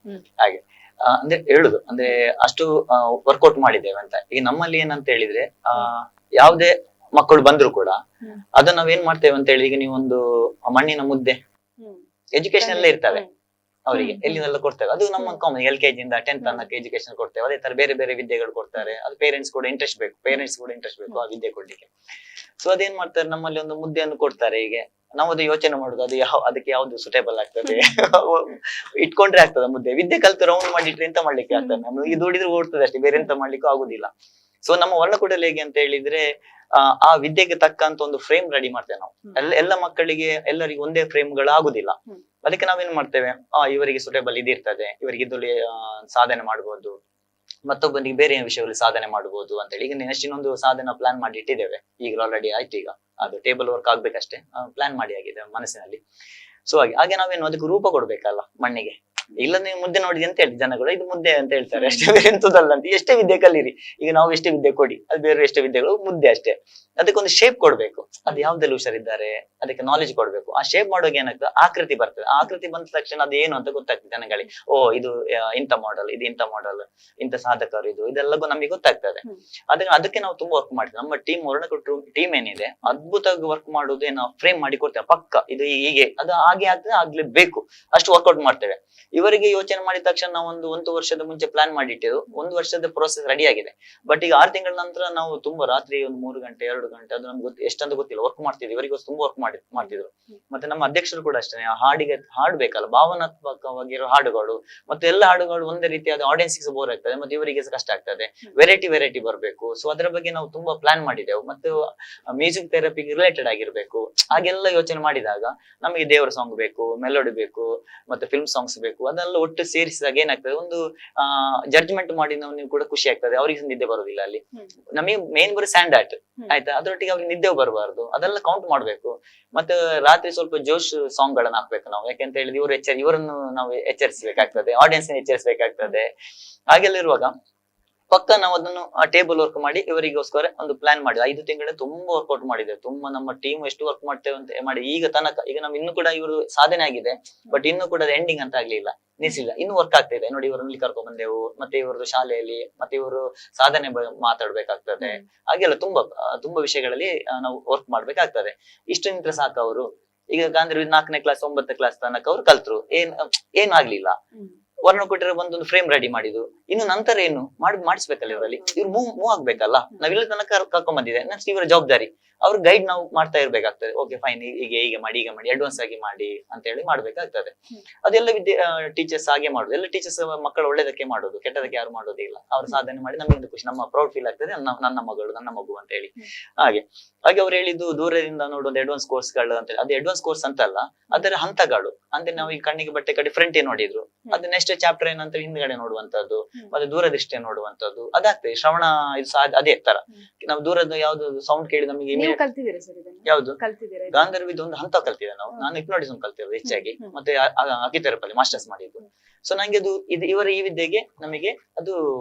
ಹಾಗೆ ಅಂದ್ರೆ ಹೇಳುದು ಅಂದ್ರೆ ಅಷ್ಟು ವರ್ಕೌಟ್ ಮಾಡಿದ್ದೇವೆ ಅಂತ. ಈಗ ನಮ್ಮಲ್ಲಿ ಏನಂತ ಹೇಳಿದ್ರೆ ಯಾವುದೇ ಮಕ್ಕಳು ಬಂದ್ರು ಕೂಡ ಅದನ್ನ ನಾವೇನ್ ಮಾಡ್ತೇವೆ ಅಂತ ಹೇಳಿ, ಈಗ ನೀವೊಂದು ಮಣ್ಣಿನ ಮುದ್ದೆ ಎಜುಕೇಶನ್ ಎಲ್ಲ ಇರ್ತವೆ ಅವರಿಗೆ, ಎಲ್ಲಿಂದೆಲ್ಲ ಕೊಡ್ತೇವೆ. ಅದು ನಮ್ಮ ಕಾಮನ್ LKG ಇಂದ 10th ತನಕ ಎಜುಕೇಶನ್ ಕೊಡ್ತೇವೆ. ಅದೇ ತರ ಬೇರೆ ಬೇರೆ ವಿದ್ಯೆಗಳು ಕೊಡ್ತಾರೆ. ಅದು ಪೇರೆಂಟ್ಸ್ ಕೂಡ ಇಂಟ್ರೆಸ್ಟ್ ಬೇಕು ಆ ವಿದ್ಯೆ ಕೊಡ್ಲಿಕ್ಕೆ. ಸೊ ಅದೇನ್ ಮಾಡ್ತಾರೆ, ನಮ್ಮಲ್ಲಿ ಒಂದು ಮುದ್ದೆಯನ್ನು ಕೊಡ್ತಾರೆ. ಹೀಗೆ ನಾವು ಅದು ಯೋಚನೆ ಮಾಡುದು, ಅದು ಅದಕ್ಕೆ ಯಾವ್ದು ಸುಟೇಬಲ್ ಆಗ್ತದೆ ಇಟ್ಕೊಂಡ್ರೆ ಆಗ್ತದೆ ಮುದ್ದೆ. ವಿದ್ಯೆ ಕಲ್ತು ರೌಂಡ್ ಮಾಡಿಟ್ರೆ ಎಂತ ಮಾಡ್ಲಿಕ್ಕೆ ಆಗ್ತದೆ? ನಮ್ಗೆ ದುಡಿದ್ರೆ ಓಡ್ತದೆ ಅಷ್ಟೇ, ಬೇರೆ ಎಂತ ಮಾಡ್ಲಿಕ್ಕೂ ಆಗುದಿಲ್ಲ. ಸೊ ನಮ್ಮ ವರ್ಣಕೂಟಲ್ಲಿ ಹೇಗೆ ಅಂತ ಹೇಳಿದ್ರೆ, ಆ ವಿದ್ಯೆಗೆ ತಕ್ಕಂತ ಒಂದು ಫ್ರೇಮ್ ರೆಡಿ ಮಾಡ್ತೇವೆ ನಾವು. ಎಲ್ಲ ಮಕ್ಕಳಿಗೆ ಎಲ್ಲರಿಗೆ ಒಂದೇ ಫ್ರೇಮ್ ಗಳು ಆಗುದಿಲ್ಲ. ಅದಕ್ಕೆ ನಾವೇನ್ ಮಾಡ್ತೇವೆ, ಇವರಿಗೆ ಸುಟೇಬಲ್ ಇದಿರ್ತದೆ, ಇವರಿಗೆ ಇದ್ರಲ್ಲಿ ಸಾಧನೆ ಮಾಡ್ಬೋದು, ಮತ್ತೊಬ್ಬನಿಗೆ ಬೇರೆ ವಿಷಯಗಳಲ್ಲಿ ಸಾಧನೆ ಮಾಡ್ಬೋದು ಅಂತ ಹೇಳಿ. ಈಗ ನೆಕ್ಸ್ಟ್ ಇನ್ನೊಂದು ಸಾಧನೆ ಪ್ಲಾನ್ ಮಾಡಿ ಇಟ್ಟಿದ್ದೇವೆ. ಈಗ ಆಲ್ರೆಡಿ ಆಯ್ತು. ಈಗ ಅದು ಟೇಬಲ್ ವರ್ಕ್ ಆಗ್ಬೇಕಷ್ಟೇ, ಪ್ಲಾನ್ ಮಾಡಿ ಆಗಿದೆ ಮನಸ್ಸಿನಲ್ಲಿ. ಸೊ ಹಾಗೆ ನಾವೇನು ಅದಕ್ಕೆ ರೂಪ ಕೊಡ್ಬೇಕಲ್ಲ ಮಣ್ಣಿಗೆ. ಇಲ್ಲ ನೀವು ಮುದ್ದೆ ನೋಡಿದೆ ಅಂತ ಹೇಳಿ ಜನಗಳು ಇದು ಮುದ್ದೆ ಅಂತ ಹೇಳ್ತಾರೆ ಅಷ್ಟೇ, ಬೇರೆ ಎಂತದಲ್ಲ ಅಂತ. ಎಷ್ಟೇ ವಿದ್ಯೆ ಕಲೀರಿ, ಈಗ ನಾವು ಎಷ್ಟೇ ವಿದ್ಯೆ ಕೊಡಿ, ಅದು ಬೇರೆ ಎಷ್ಟೇ ವಿದ್ಯೆಗಳು ಮುದ್ದೆ ಅಷ್ಟೇ. ಅದಕ್ಕೊಂದು ಶೇಪ್ ಕೊಡ್ಬೇಕು. ಅದು ಯಾವ್ದಲ್ಲಿ ಹುಷಾರಿದ್ದಾರೆ ಅದಕ್ಕೆ ನಾಲೆಜ್ ಕೊಡ್ಬೇಕು. ಆ ಶೇಪ್ ಮಾಡುವಾಗ ಏನಾಗ್ತದೆ, ಆಕೃತಿ ಬರ್ತದೆ. ಆಕೃತಿ ಬಂದ ತಕ್ಷಣ ಅದು ಏನು ಅಂತ ಗೊತ್ತಾಗ್ತದೆ ಜನಗಳಿಗೆ. ಓ ಇದು ಇಂಥ ಮಾಡೆಲ್, ಇದು ಇಂಥ ಮಾಡೆಲ್, ಇಂಥ ಸಾಧಕರು, ಇದೆಲ್ಲಗೂ ನಮಗೆ ಗೊತ್ತಾಗ್ತದೆ. ಅದಕ್ಕೆ ನಾವು ತುಂಬಾ ವರ್ಕ್ ಮಾಡ್ತೀವಿ. ನಮ್ಮ ಟೀಮ್ ವರ್ಣಕೊಟ್ಟು ಟೀಮ್ ಏನಿದೆ ಅದ್ಭುತವಾಗಿ ವರ್ಕ್ ಮಾಡೋದೇ ನಾವು ಫ್ರೇಮ್ ಮಾಡಿ ಕೊಡ್ತೇವೆ. ಪಕ್ಕ ಇದು ಹೀಗೆ, ಅದು ಹಾಗೆ ಆಗ್ತದೆ, ಆಗ್ಲೇಬೇಕು, ಅಷ್ಟು ವರ್ಕೌಟ್ ಮಾಡ್ತೇವೆ. ಇವರಿಗೆ ಯೋಚನೆ ಮಾಡಿದ ತಕ್ಷಣ ನಾವು ಒಂದು ವರ್ಷದ ಮುಂಚೆ ಪ್ಲಾನ್ ಮಾಡಿಟ್ಟಿದ್ದು, 1 ವರ್ಷದ ಪ್ರೋಸೆಸ್ ರೆಡಿ ಆಗಿದೆ. ಬಟ್ ಈಗ 6 ತಿಂಗಳ ನಂತರ ನಾವು ತುಂಬಾ ರಾತ್ರಿ ಒಂದು 3 ಗಂಟೆ 2 ಗಂಟೆ ಅದು ನಮ್ಗೆ ಎಷ್ಟಂತ ಗೊತ್ತಿಲ್ಲ ವರ್ಕ್ ಮಾಡ್ತಿದ್ವಿ. ಇವರಿಗೆ ತುಂಬಾ ವರ್ಕ್ ಮಾಡ್ತಿದ್ರು. ಮತ್ತೆ ನಮ್ಮ ಅಧ್ಯಕ್ಷರು ಕೂಡ ಅಷ್ಟೇ, ಹಾಡಿಗೆ ಹಾಡು ಬೇಕಲ್ಲ, ಭಾವನಾತ್ಮಕವಾಗಿರೋ ಹಾಡುಗಳು, ಮತ್ತೆ ಎಲ್ಲ ಹಾಡುಗಳು ಒಂದೇ ರೀತಿಯಾದ ಆಡಿಯನ್ಸ್ಗೆ ಬೋರ್ ಆಗ್ತದೆ, ಮತ್ತೆ ಇವರಿಗೆ ಕಷ್ಟ ಆಗ್ತದೆ. ವೆರೈಟಿ ಬರ್ಬೇಕು. ಸೊ ಅದರ ಬಗ್ಗೆ ನಾವು ತುಂಬಾ ಪ್ಲಾನ್ ಮಾಡಿದೆವು. ಮತ್ತು ಮ್ಯೂಸಿಕ್ ಥೆರಪಿಗೆ ರಿಲೇಟೆಡ್ ಆಗಿರ್ಬೇಕು. ಹಾಗೆಲ್ಲ ಯೋಚನೆ ಮಾಡಿದಾಗ ನಮಗೆ ದೇವರ ಸಾಂಗ್ ಬೇಕು, ಮೆಲೋಡಿ ಬೇಕು, ಮತ್ತೆ ಫಿಲ್ಮ್ ಸಾಂಗ್ಸ್ ಬೇಕು. ಅದೆಲ್ಲ ಒಟ್ಟು ಸೇರಿಸಿದಾಗ ಏನಾಗ್ತದೆ, ಒಂದು ಜಡ್ಜ್ಮೆಂಟ್ ಮಾಡಿ ನೀವು ಕೂಡ ಖುಷಿ ಆಗ್ತದೆ. ಅವ್ರಿಗೆ ನಿದ್ದೆ ಬರೋದಿಲ್ಲ ಅಲ್ಲಿ. ನಮಗೆ ಮೇನ್ ಬರೀ ಸ್ಯಾಂಡ್ ಆರ್ಟ್ ಆಯ್ತಾ, ಅದರೊಟ್ಟಿಗೆ ಅವ್ರಿಗೆ ನಿದ್ದೆ ಬರಬಾರ್ದು. ಅದೆಲ್ಲ ಕೌಂಟ್ ಮಾಡ್ಬೇಕು. ಮತ್ತೆ ರಾತ್ರಿ ಸ್ವಲ್ಪ ಜೋಶ್ ಸಾಂಗ್ ಗಳನ್ನ ಹಾಕ್ಬೇಕು ನಾವು. ಯಾಕೆಂತ ಹೇಳಿದ್ರೆ ಇವರನ್ನು ನಾವು ಎಚ್ಚರಿಸಬೇಕಾಗ್ತದೆ, ಆಡಿಯನ್ಸ್ ಎಚ್ಚರಿಸಬೇಕಾಗ್ತದೆ. ಹಾಗೆಲ್ಲ ಇರುವಾಗ ಪಕ್ಕ ನಾವು ಅದನ್ನು ಟೇಬಲ್ ವರ್ಕ್ ಮಾಡಿ ಇವರಿಗೋಸ್ಕರ ಒಂದು ಪ್ಲಾನ್ ಮಾಡಿ 5 ತಿಂಗಳ ತುಂಬಾ ವರ್ಕೌಟ್ ಮಾಡಿದೆ. ತುಂಬಾ ನಮ್ಮ ಟೀಮ್ ಎಷ್ಟು ವರ್ಕ್ ಮಾಡ್ತೇವೆ ಅಂತ ಮಾಡಿ ಈಗ ತನಕ. ಈಗ ನಮ್ ಇನ್ನು ಕೂಡ ಇವರು ಸಾಧನೆ ಆಗಿದೆ, ಬಟ್ ಇನ್ನು ಕೂಡ ಎಂಡಿಂಗ್ ಅಂತ ಆಗ್ಲಿಲ್ಲ, ನಿಲ್ಸಿಲ್ಲ, ಇನ್ನು ವರ್ಕ್ ಆಗ್ತಿದೆ. ನೋಡಿ ಇವರಲ್ಲಿ ಕರ್ಕೊಂಡ್ ಬಂದೆವು, ಮತ್ತೆ ಇವ್ರದ್ದು ಶಾಲೆಯಲ್ಲಿ, ಮತ್ತೆ ಇವರು ಸಾಧನೆ ಮಾತಾಡ್ಬೇಕಾಗ್ತದೆ. ಹಾಗೆಲ್ಲ ತುಂಬಾ ವಿಷಯಗಳಲ್ಲಿ ನಾವು ವರ್ಕ್ ಮಾಡ್ಬೇಕಾಗ್ತದೆ. ಇಷ್ಟು ನಿಂತ್ರೆ ಸಾಕು ಅವರು. ಈಗ ಗಾಂಧಿ 4ನೇ ಕ್ಲಾಸ್ 9ನೇ ಕ್ಲಾಸ್ ತನಕ ಅವ್ರು ಕಲ್ತ್ರು, ಏನ್ ಆಗ್ಲಿಲ್ಲ. ವರ್ಣ ಕೊಟ್ಟಿರೋ ಒಂದೊಂದು ಫ್ರೇಮ್ ರೆಡಿ ಮಾಡಿದ್ದು. ಇನ್ನು ನಂತರ ಏನು ಮಾಡಿಸ್ಬೇಕಲ್ಲ ಇವರಲ್ಲಿ. ಇವ್ರು ಮೂವ್ ಆಗ್ಬೇಕಲ್ಲ. ನಾವಿಲ್ಲ ತನಕ ಕರ್ಕೊಂಡ್ ಬಂದಿದೆ, ನೆಕ್ಸ್ಟ್ ಇವರ ಜವಾಬ್ದಾರಿ. ಅವ್ರ ಗೈಡ್ ನಾವು ಮಾಡ್ತಾ ಇರ್ಬೇಕಾಗ್ತದೆ. ಓಕೆ ಫೈನ್, ಈಗ ಮಾಡಿ ಅಡ್ವಾನ್ಸ್ ಆಗಿ ಮಾಡಿ ಅಂತ ಹೇಳಿ ಮಾಡ್ಬೇಕಾಗ್ತದೆ. ಅದೆಲ್ಲ ಟೀಚರ್ಸ್ ಹಾಗೆ ಮಾಡುದು. ಎಲ್ಲ ಟೀಚರ್ಸ್ ಮಕ್ಕಳು ಒಳ್ಳೇದಕ್ಕೆ ಮಾಡೋದು, ಕೆಟ್ಟದಕ್ಕೆ ಯಾರು ಮಾಡೋದಿಲ್ಲ. ಅವ್ರ ಸಾಧನೆ ಮಾಡಿ ನಮಗೆ ಖುಷಿ, ನಮ್ಮ ಪ್ರೌಡ್ ಫೀಲ್ ಆಗ್ತದೆ, ನನ್ನ ಮಗಳು ನನ್ನ ಮಗು ಅಂತ ಹೇಳಿ. ಹಾಗೆ ಅವ್ರು ಹೇಳಿದ್ದು ದೂರದಿಂದ ನೋಡುವಂತ ಅಡ್ವಾನ್ಸ್ ಕೋರ್ಸ್ ಗಳು ಅಂತ ಹೇಳಿ. ಅದು ಅಡ್ವಾನ್ಸ್ ಕೋರ್ಸ್ ಅಂತಲ್ಲ, ಅದರ ಹಂತಗಳು. ಅಂದ್ರೆ ನಾವು ಈ ಕಣ್ಣಿಗೆ ಬಟ್ಟೆ ಕಡೆ ಫ್ರಂಟ್ ಏನ್ ನೋಡಿದ್ರು, ಅದು ನೆಕ್ಸ್ಟ್ ಚಾಪ್ಟರ್ ಏನಂತ ಹಿಂದ್ಗಡೆ ನೋಡುವಂತದ್ದು, ಮತ್ತೆ ದೂರದೃಷ್ಟಿ ನೋಡುವಂತದ್ದು ಅದಾಗ್ತದೆ. ಶ್ರವಣ ಇದು ಅದೇ ತರ. ನಾವು ದೂರದ ಯಾವ್ದು ಸೌಂಡ್ ಕೇಳಿ ನಮಗೆ ಯಾವ್ದು ಗಾಂಧರ್ವಿದ್ದು ಒಂದು ಹಂತ ಕಲ್ತಿದೆ ನಾವು. ನಾನು ಹಿಪ್ನೋಟಿಸಂ ಕಲ್ತಿರೋದು ಹೆಚ್ಚಾಗಿ, ಮತ್ತೆ ಅಕಿಥೆರಪಿ ಮಾಸ್ಟರ್ಸ್ ಮಾಡಿದ್ದು. ಸೊ ನಂಗೆ ಇವರ ಈ ವಿದ್ಯೆಗೆ ನಮಗೆ ಅದು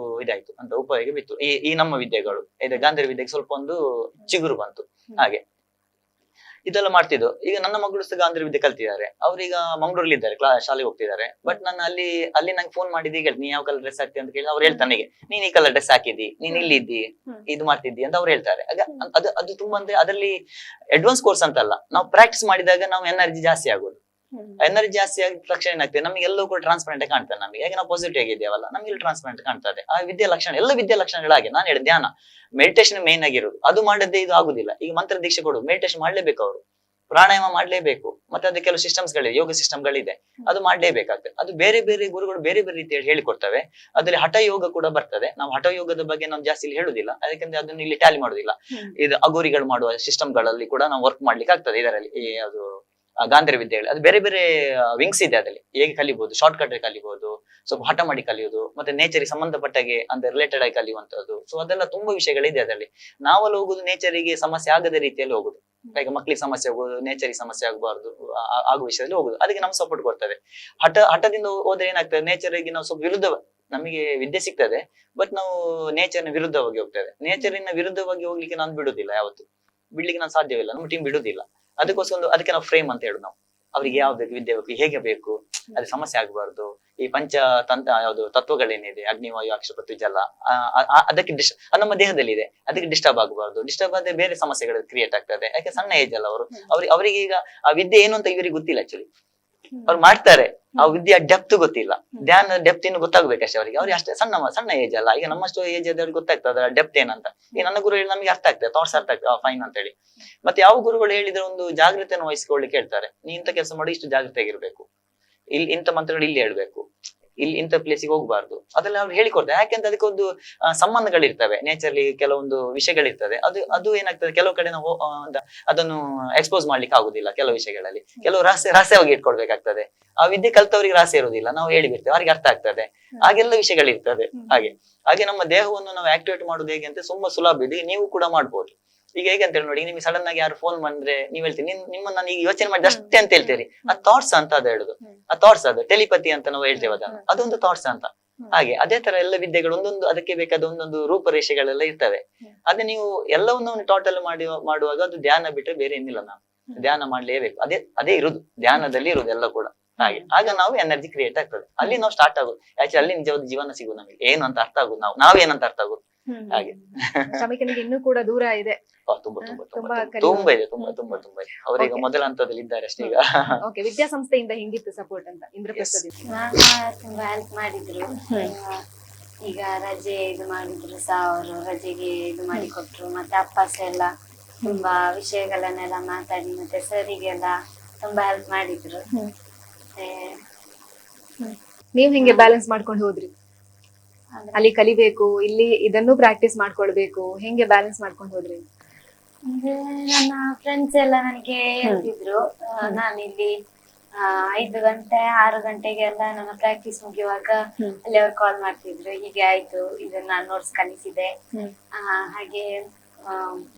ಇದಾಯ್ತು ಅಂತ ಉಪಯೋಗ ಬಿತ್ತು. ಈ ನಮ್ಮ ವಿದ್ಯೆಗಳು ಗಾಂಧರ್ವ ವಿದ್ಯೆಗೆ ಸ್ವಲ್ಪ ಒಂದು ಚಿಗುರು ಬಂತು. ಹಾಗೆ ಇದೆಲ್ಲ ಮಾಡ್ತಿದ್ದು. ಈಗ ನನ್ನ ಮಗಳು ಸಹ ಗಾಂಧರ್ವ ವಿದ್ಯೆ ಕಲ್ತಿದ್ದಾರೆ. ಅವ್ರೀಗ ಮಂಗಳೂರಲ್ಲಿ ಇದ್ದಾರೆ, ಶಾಲೆಗೆ ಹೋಗ್ತಿದ್ದಾರೆ. ಬಟ್ ನಾನು ಅಲ್ಲಿ ನಂಗೆ ಫೋನ್ ಮಾಡಿದ್ದು ಕೇಳಿ, ನೀ ಯಾವ ಕಲರ್ ಡ್ರೆಸ್ ಹಾಕ್ತಿ ಅಂತ ಕೇಳಿ ಅವ್ರು ಹೇಳ್ತಾನೆ, ನೀನ್ ಈ ಕಲರ್ ಡ್ರೆಸ್ ಹಾಕಿದಿ, ನೀನ್ ಇಲ್ಲಿ ಇದ್ದಿ, ಇದು ಮಾಡ್ತಿದ್ದಿ ಅಂತ ಅವ್ರು ಹೇಳ್ತಾರೆ. ಅದು ತುಂಬಾ ಅಂದ್ರೆ ಅದರಲ್ಲಿ ಅಡ್ವಾನ್ಸ್ ಕೋರ್ಸ್ ಅಂತಲ್ಲ, ನಾವು ಪ್ರಾಕ್ಟೀಸ್ ಮಾಡಿದಾಗ ನಾವು ಎನರ್ಜಿ ಜಾಸ್ತಿ ಆಗೋದು. ಎನರ್ಜಿ ಜಾಸ್ತಿ ಆಗಿದ ತಕ್ಷಣ ಏನಾಗ್ತದೆ, ನಮಗೆ ಎಲ್ಲವೂ ಕೂಡ ಟ್ರಾನ್ಸ್ಪರೆಂಟ್ ಕಾಣ್ತದೆ. ನಮಗೆ ಯಾಕೆ ನಾವು ಪಾಸಿಟಿವ್ ಆಗಿದ್ದೇವಲ್ಲ, ನಮಗೆ ಟ್ರಾನ್ಸ್ಪರೆಂಟ್ ಕಾಣ್ತದೆ. ಆ ವಿದ್ಯಾ ಲಕ್ಷಣ, ಎಲ್ಲ ವಿದ್ಯಾ ಲಕ್ಷಣಗಳಾಗಿ ನಾನು ಹೇಳಿದ ಧ್ಯಾನ ಮೆಡಿಟೇಷನ್ ಮೇನ್ ಆಗಿರೋದು. ಅದು ಮಾಡದೆ ಇದು ಆಗುದಿಲ್ಲ. ಈಗ ಮಂತ್ರ ದೀಕ್ಷೆ ಕೊಡು, ಮೆಡಿಟೇಷನ್ ಮಾಡ್ಲೇಬೇಕು ಅವರು, ಪ್ರಾಣಾಯಾಮ ಮಾಡ್ಲೇಬೇಕು, ಮತ್ತೆ ಅದು ಕೆಲವು ಸಿಸ್ಟಮ್ಸ್ ಗಳಿದೆ, ಯೋಗ ಸಿಸ್ಟಮ್ ಗಳಿದೆ, ಅದು ಮಾಡ್ಲೇಬೇಕಾಗ್ತದೆ. ಅದು ಬೇರೆ ಬೇರೆ ಗುರುಗಳು ಬೇರೆ ಬೇರೆ ರೀತಿಯಲ್ಲಿ ಹೇಳಿಕೊಡ್ತವೆ. ಅದ್ರಲ್ಲಿ ಹಠ ಯೋಗ ಕೂಡ ಬರ್ತದೆ. ನಾವು ಹಠ ಯೋಗದ ಬಗ್ಗೆ ನಾವು ಜಾಸ್ತಿ ಇಲ್ಲಿ ಹೇಳುದಿಲ್ಲ, ಯಾಕಂದ್ರೆ ಅದನ್ನ ಇಲ್ಲಿ ಟ್ಯಾಲಿ ಮಾಡುದಿಲ್ಲ. ಇದು ಅಗೋರಿಗಳು ಮಾಡುವ ಸಿಸ್ಟಮ್ ಗಳಲ್ಲಿ ಕೂಡ ನಾವು ವರ್ಕ್ ಮಾಡ್ಲಿಕ್ಕೆ ಆಗ್ತದೆ. ಇದರಲ್ಲಿ ಅದು ಗಾಂಧರ್ವ ವಿದ್ಯೆಗಳು ಅದು ಬೇರೆ ಬೇರೆ ವಿಂಗ್ಸ್ ಇದೆ. ಅದ್ರಲ್ಲಿ ಹೇಗೆ ಕಲಿಬಹುದು, ಶಾರ್ಟ್ ಕಟ್ ಕಲಿಬಹುದು, ಸ್ವಲ್ಪ ಹಠ ಮಾಡಿ ಕಲಿಯುವುದು, ಮತ್ತೆ ನೇಚರ್ ಸಂಬಂಧಪಟ್ಟಾಗೆ ಅಂದ್ರೆ ರಿಲೇಟೆಡ್ ಆಗಿ ಕಲಿಯುವಂತದ್ದು. ಸೊ ಅದೆಲ್ಲ ತುಂಬಾ ವಿಷಯಗಳಿದೆ ಅದರಲ್ಲಿ. ನಾವಲ್ಲಿ ಹೋಗುದು ನೇಚರಿಗೆ ಸಮಸ್ಯೆ ಆಗದ ರೀತಿಯಲ್ಲಿ ಹೋಗುದು. ಈಗ ಮಕ್ಳಿಗೆ ಸಮಸ್ಯೆ ಆಗುದು, ನೇಚರಿಗೆ ಸಮಸ್ಯೆ ಆಗಬಾರ್ದು ಆಗುವ ವಿಷಯದಲ್ಲಿ ಹೋಗುದು. ಅದಕ್ಕೆ ನಮ್ಗೆ ಸಪೋರ್ಟ್ ಕೊಡ್ತದೆ. ಹಠದಿಂದ ಹೋದ್ರೆ ಏನಾಗ್ತದೆ, ನೇಚರಿಗೆ ನಾವು ಸ್ವಲ್ಪ ವಿರುದ್ಧ, ನಮಗೆ ವಿದ್ಯೆ ಸಿಗ್ತದೆ, ಬಟ್ ನಾವು ನೇಚರ್ನ ವಿರುದ್ಧವಾಗಿ ಹೋಗ್ತೇವೆ. ನೇಚರಿನ ವಿರುದ್ಧವಾಗಿ ಹೋಗ್ಲಿಕ್ಕೆ ನಾನು ಬಿಡುದಿಲ್ಲ, ಯಾವತ್ತು ಬಿಡ್ಲಿಕ್ಕೆ ನಾನು ಸಾಧ್ಯವಿಲ್ಲ, ನಮ್ಮ ಟೀಮ್ ಬಿಡುದಿಲ್ಲ. ಅದಕ್ಕೋಸ್ಕರ ಅದಕ್ಕೆ ನಾವು ಫ್ರೇಮ್ ಅಂತ ಹೇಳುದು. ನಾವು ಅವ್ರಿಗೆ ಯಾವ ಬೇಕು ವಿದ್ಯೆ ಬೇಕು, ಹೇಗೆ ಬೇಕು, ಅದು ಸಮಸ್ಯೆ ಆಗಬಾರ್ದು. ಈ ಪಂಚ ಯಾವ್ದು ತತ್ವಗಳೇನಿದೆ, ಅಗ್ನಿವಾಯು ಅಕ್ಷ ಪೃಥ್ವಿ ಜಲ, ಅದಕ್ಕೆ ಅದು ನಮ್ಮ ದೇಹದಲ್ಲಿ ಇದೆ, ಅದಕ್ಕೆ ಡಿಸ್ಟರ್ಬ್ ಆಗಬಾರ್ದು. ಡಿಸ್ಟರ್ಬ್ ಆದ್ರೆ ಬೇರೆ ಸಮಸ್ಯೆಗಳು ಕ್ರಿಯೇಟ್ ಆಗ್ತದೆ. ಯಾಕೆ ಸಣ್ಣ ಏಜ್ ಅಲ್ಲ ಅವರು, ಅವರಿಗೆ ಈಗ ಆ ವಿದ್ಯೆ ಏನು ಅಂತ ಇವರಿಗೆ ಗೊತ್ತಿಲ್ಲ. ಆಕ್ಚುಲಿ ಅವ್ರು ಮಾಡ್ತಾರೆ, ಆ ವಿದ್ಯೆ ಡೆಪ್ತ್ ಗೊತ್ತಿಲ್ಲ, ಧ್ಯಾನ ಡೆಪ್ತ್ ಇನ್ನು ಗೊತ್ತಾಗ್ಬೇಕಷ್ಟೇ ಅವರಿಗೆ. ಅವ್ರಿಗೆ ಅಷ್ಟೇ ಸಣ್ಣ ಏಜ್ ಅಲ್ಲ. ಈಗ ನಮ್ಮಷ್ಟು ಏಜ್ ಆದವ್ರಿಗೆ ಗೊತ್ತಾಗ್ತದೆ ಡೆಪ್ತ್ ಏನಂತ. ಈ ನನ್ನ ಗುರು ಹೇಳಿ ನಮಗೆ ಅರ್ಥ ಆಗ್ತದೆ, ಥಾಟ್ಸ್ ಅರ್ಥ ಆಗ್ತದೆ, ಫೈನ್ ಅಂತ ಹೇಳಿ. ಮತ್ತೆ ಯಾವ ಗುರುಗಳು ಹೇಳಿದ್ರೆ ಒಂದು ಜಾಗ್ರತೆಯನ್ನು ವಹಿಸ್ಕೊಳ್ಳಿಕ್ಕೆ ಹೇಳ್ತಾರೆ. ನೀ ಇಂಥ ಕೆಲಸ ಮಾಡಿ ಇಷ್ಟು ಜಾಗ್ರತೆ ಆಗಿರ್ಬೇಕು, ಇಲ್ಲಿ ಇಂಥ ಮಂತ್ರಗಳು ಇಲ್ಲಿ ಹೇಳ್ಬೇಕು, ಇಲ್ಲಿ ಇಂಥ ಪ್ಲೇಸಿಗೆ ಹೋಗ್ಬಾರ್ದು, ಅದೆಲ್ಲ ಅವ್ರು ಹೇಳಿಕೊಡ್ತಾರೆ. ಯಾಕೆಂತ ಅದಕ್ಕೆ ಒಂದು ಸಂಬಂಧಗಳಿರ್ತವೆ. ನೇಚರ್ಲಿ ಕೆಲವೊಂದು ವಿಷಯಗಳಿರ್ತದೆ. ಅದು ಏನಾಗ್ತದೆ, ಕೆಲವು ಕಡೆ ನಾವು ಅದನ್ನು ಎಕ್ಸ್ಪೋಸ್ ಮಾಡ್ಲಿಕ್ಕೆ ಆಗುದಿಲ್ಲ. ಕೆಲವು ವಿಷಯಗಳಲ್ಲಿ ಕೆಲವು ರಹಸ್ಯವಾಗಿ ಇಟ್ಕೊಳ್ಬೇಕಾಗ್ತದೆ. ಆ ವಿದ್ಯೆ ಕಲ್ತವ್ರಿಗೆ ರಹಸ್ಯ ಇರುವುದಿಲ್ಲ, ನಾವು ಹೇಳಿಬಿಡ್ತೇವೆ, ಅವ್ರಿಗೆ ಅರ್ಥ ಆಗ್ತದೆ. ಹಾಗೆಲ್ಲ ವಿಷಯಗಳಿರ್ತದೆ. ಹಾಗೆ ನಮ್ಮ ದೇಹವನ್ನು ನಾವು ಆಕ್ಟಿವೇಟ್ ಮಾಡುದು ಹೇಗೆ ಅಂತ ತುಂಬಾ ಸುಲಭ ಇದೆ, ನೀವು ಕೂಡ ಮಾಡ್ಬೋದು. ಈಗ ಹೇಗೆ ಅಂತ ಹೇಳಿ ನೋಡಿ, ನಿಮ್ಗೆ ಸಡನ್ ಆಗಿ ಯಾರು ಫೋನ್ ಬಂದ್ರೆ ನೀವ್ ಹೇಳ್ತೀರಿ, ನಿಮ್ಮನ್ನ ನಾನು ಈಗ ಯೋಚನೆ ಮಾಡಿದ ಅಷ್ಟೇ ಅಂತ ಹೇಳ್ತೀರಿ. ಆ ಥಾಟ್ಸ್ ಅಂತ ಅದು ಹೇಳುದು. ಆ ಥಾಟ್ಸ್ ಅದು ಟೆಲಿಪತಿ ಅಂತ ನಾವು ಹೇಳ್ತೇವೆ. ಅದೊಂದು ಥಾಟ್ಸ್ ಅಂತ. ಹಾಗೆ ಅದೇ ತರ ಎಲ್ಲ ವಿದ್ಯೆಗಳು ಒಂದೊಂದು ಅದಕ್ಕೆ ಬೇಕಾದ ಒಂದೊಂದು ರೂಪರೇಷೆಗಳೆಲ್ಲ ಇರ್ತವೆ. ಅದೇ ನೀವು ಎಲ್ಲವನ್ನು ಟೋಟಲ್ ಮಾಡುವಾಗ ಅದು ಧ್ಯಾನ ಬಿಟ್ಟರೆ ಬೇರೆ ಏನಿಲ್ಲ. ನಾವು ಧ್ಯಾನ ಮಾಡ್ಲೇಬೇಕು. ಅದೇ ಇರುದು, ಧ್ಯಾನದಲ್ಲಿ ಇರುದು ಎಲ್ಲ ಕೂಡ. ಹಾಗೆ ಆಗ ನಾವು ಎನರ್ಜಿ ಕ್ರಿಯೇಟ್ ಆಗ್ತದೆ. ಅಲ್ಲಿ ನಾವು ಸ್ಟಾರ್ಟ್ ಆಗೋದು. ಆಕ್ಚುಲಿ ಅಲ್ಲಿ ನಿಜವಾದ ಜೀವನ ಸಿಗುದು ನಮಗೆ, ಏನು ಅಂತ ಅರ್ಥ ಆಗುದು, ನಾವೇನಂತ ಅರ್ಥ ಆಗುದು. ಹಾಗೆ ಶ್ರಮಿಕನಿಗೆ ಇನ್ನೂ ಕೂಡ ದೂರ ಇದೆ. ತುಂಬಾ ತುಂಬಾ ತುಂಬಾ ತುಂಬಾ ಇದೆ, ತುಂಬಾ ಇದೆ. ಅವರೀಗ ಮೊದಲ ಹಂತದಲ್ಲಿ ಇದ್ದಾರೆ ಅಷ್ಟೇ ಈಗ. ಓಕೆ, ವಿದ್ಯಾಸಂಸ್ಥೆಯಿಂದ ಹೆಂಗಿತ್ತು ಸಪೋರ್ಟ್ ಅಂತ ಇಂದ್ರಪ್ರಸ್ಥದಿಂದ? ಮಾಮ ತುಂಬಾ ಹೆಲ್ಪ್ ಮಾಡಿದ್ರು. ಈಗ ರಜೆ ಇದು ಮಾಡಿದ್ರು ಸಹ ಅವರು ರಜೆಗೆ ಇದು ಮಾಡಿಕೊಟ್ರು. ಮತ್ತೆ ಅಪ್ಪ ಸಹ ಎಲ್ಲ ತುಂಬಾ ವಿಷಯಗಳನ್ನೆಲ್ಲ ಮಾತಾಡಿ ಮತ್ತೆ ಸರಿಗೆಲ್ಲ ತುಂಬಾ ಹೆಲ್ಪ್ ಮಾಡಿದ್ರು. ನೀವ್ ಹೆಂಗೆ ಬ್ಯಾಲೆನ್ಸ್ ಮಾಡ್ಕೊಂಡು ಹೋದ್ರಿ? ಅಲ್ಲಿ ಕಲಿಬೇಕು, ಇಲ್ಲಿ ಇದನ್ನು ಪ್ರಾಕ್ಟೀಸ್ ಮಾಡ್ಕೊಳ್ಬೇಕು, ಹೆಂಗೆ ಬ್ಯಾಲೆನ್ಸ್ ಮಾಡ್ಕೊಂಡು ಹೋದ್ರಿ? ಅಂದ್ರೆ ನನ್ನ ಫ್ರೆಂಡ್ಸ್ ಎಲ್ಲ ನನಗೆ ಹೇಳ್ತಿದ್ರು, ನಾನಿಲ್ಲಿ 5 ಗಂಟೆ 6 ಗಂಟೆಗೆಲ್ಲ ನನ್ನ ಪ್ರಾಕ್ಟೀಸ್ ಮುಗಿಯುವಾಗ ಅಲ್ಲಿ ಅವ್ರು ಕಾಲ್ ಮಾಡ್ತಿದ್ರು, ಹೀಗೆ ಆಯ್ತು, ಇದನ್ನ ನಾನು ನೋಟ್ಸ್ ಕಲಿಸಿದೆ. ಹಾಗೆ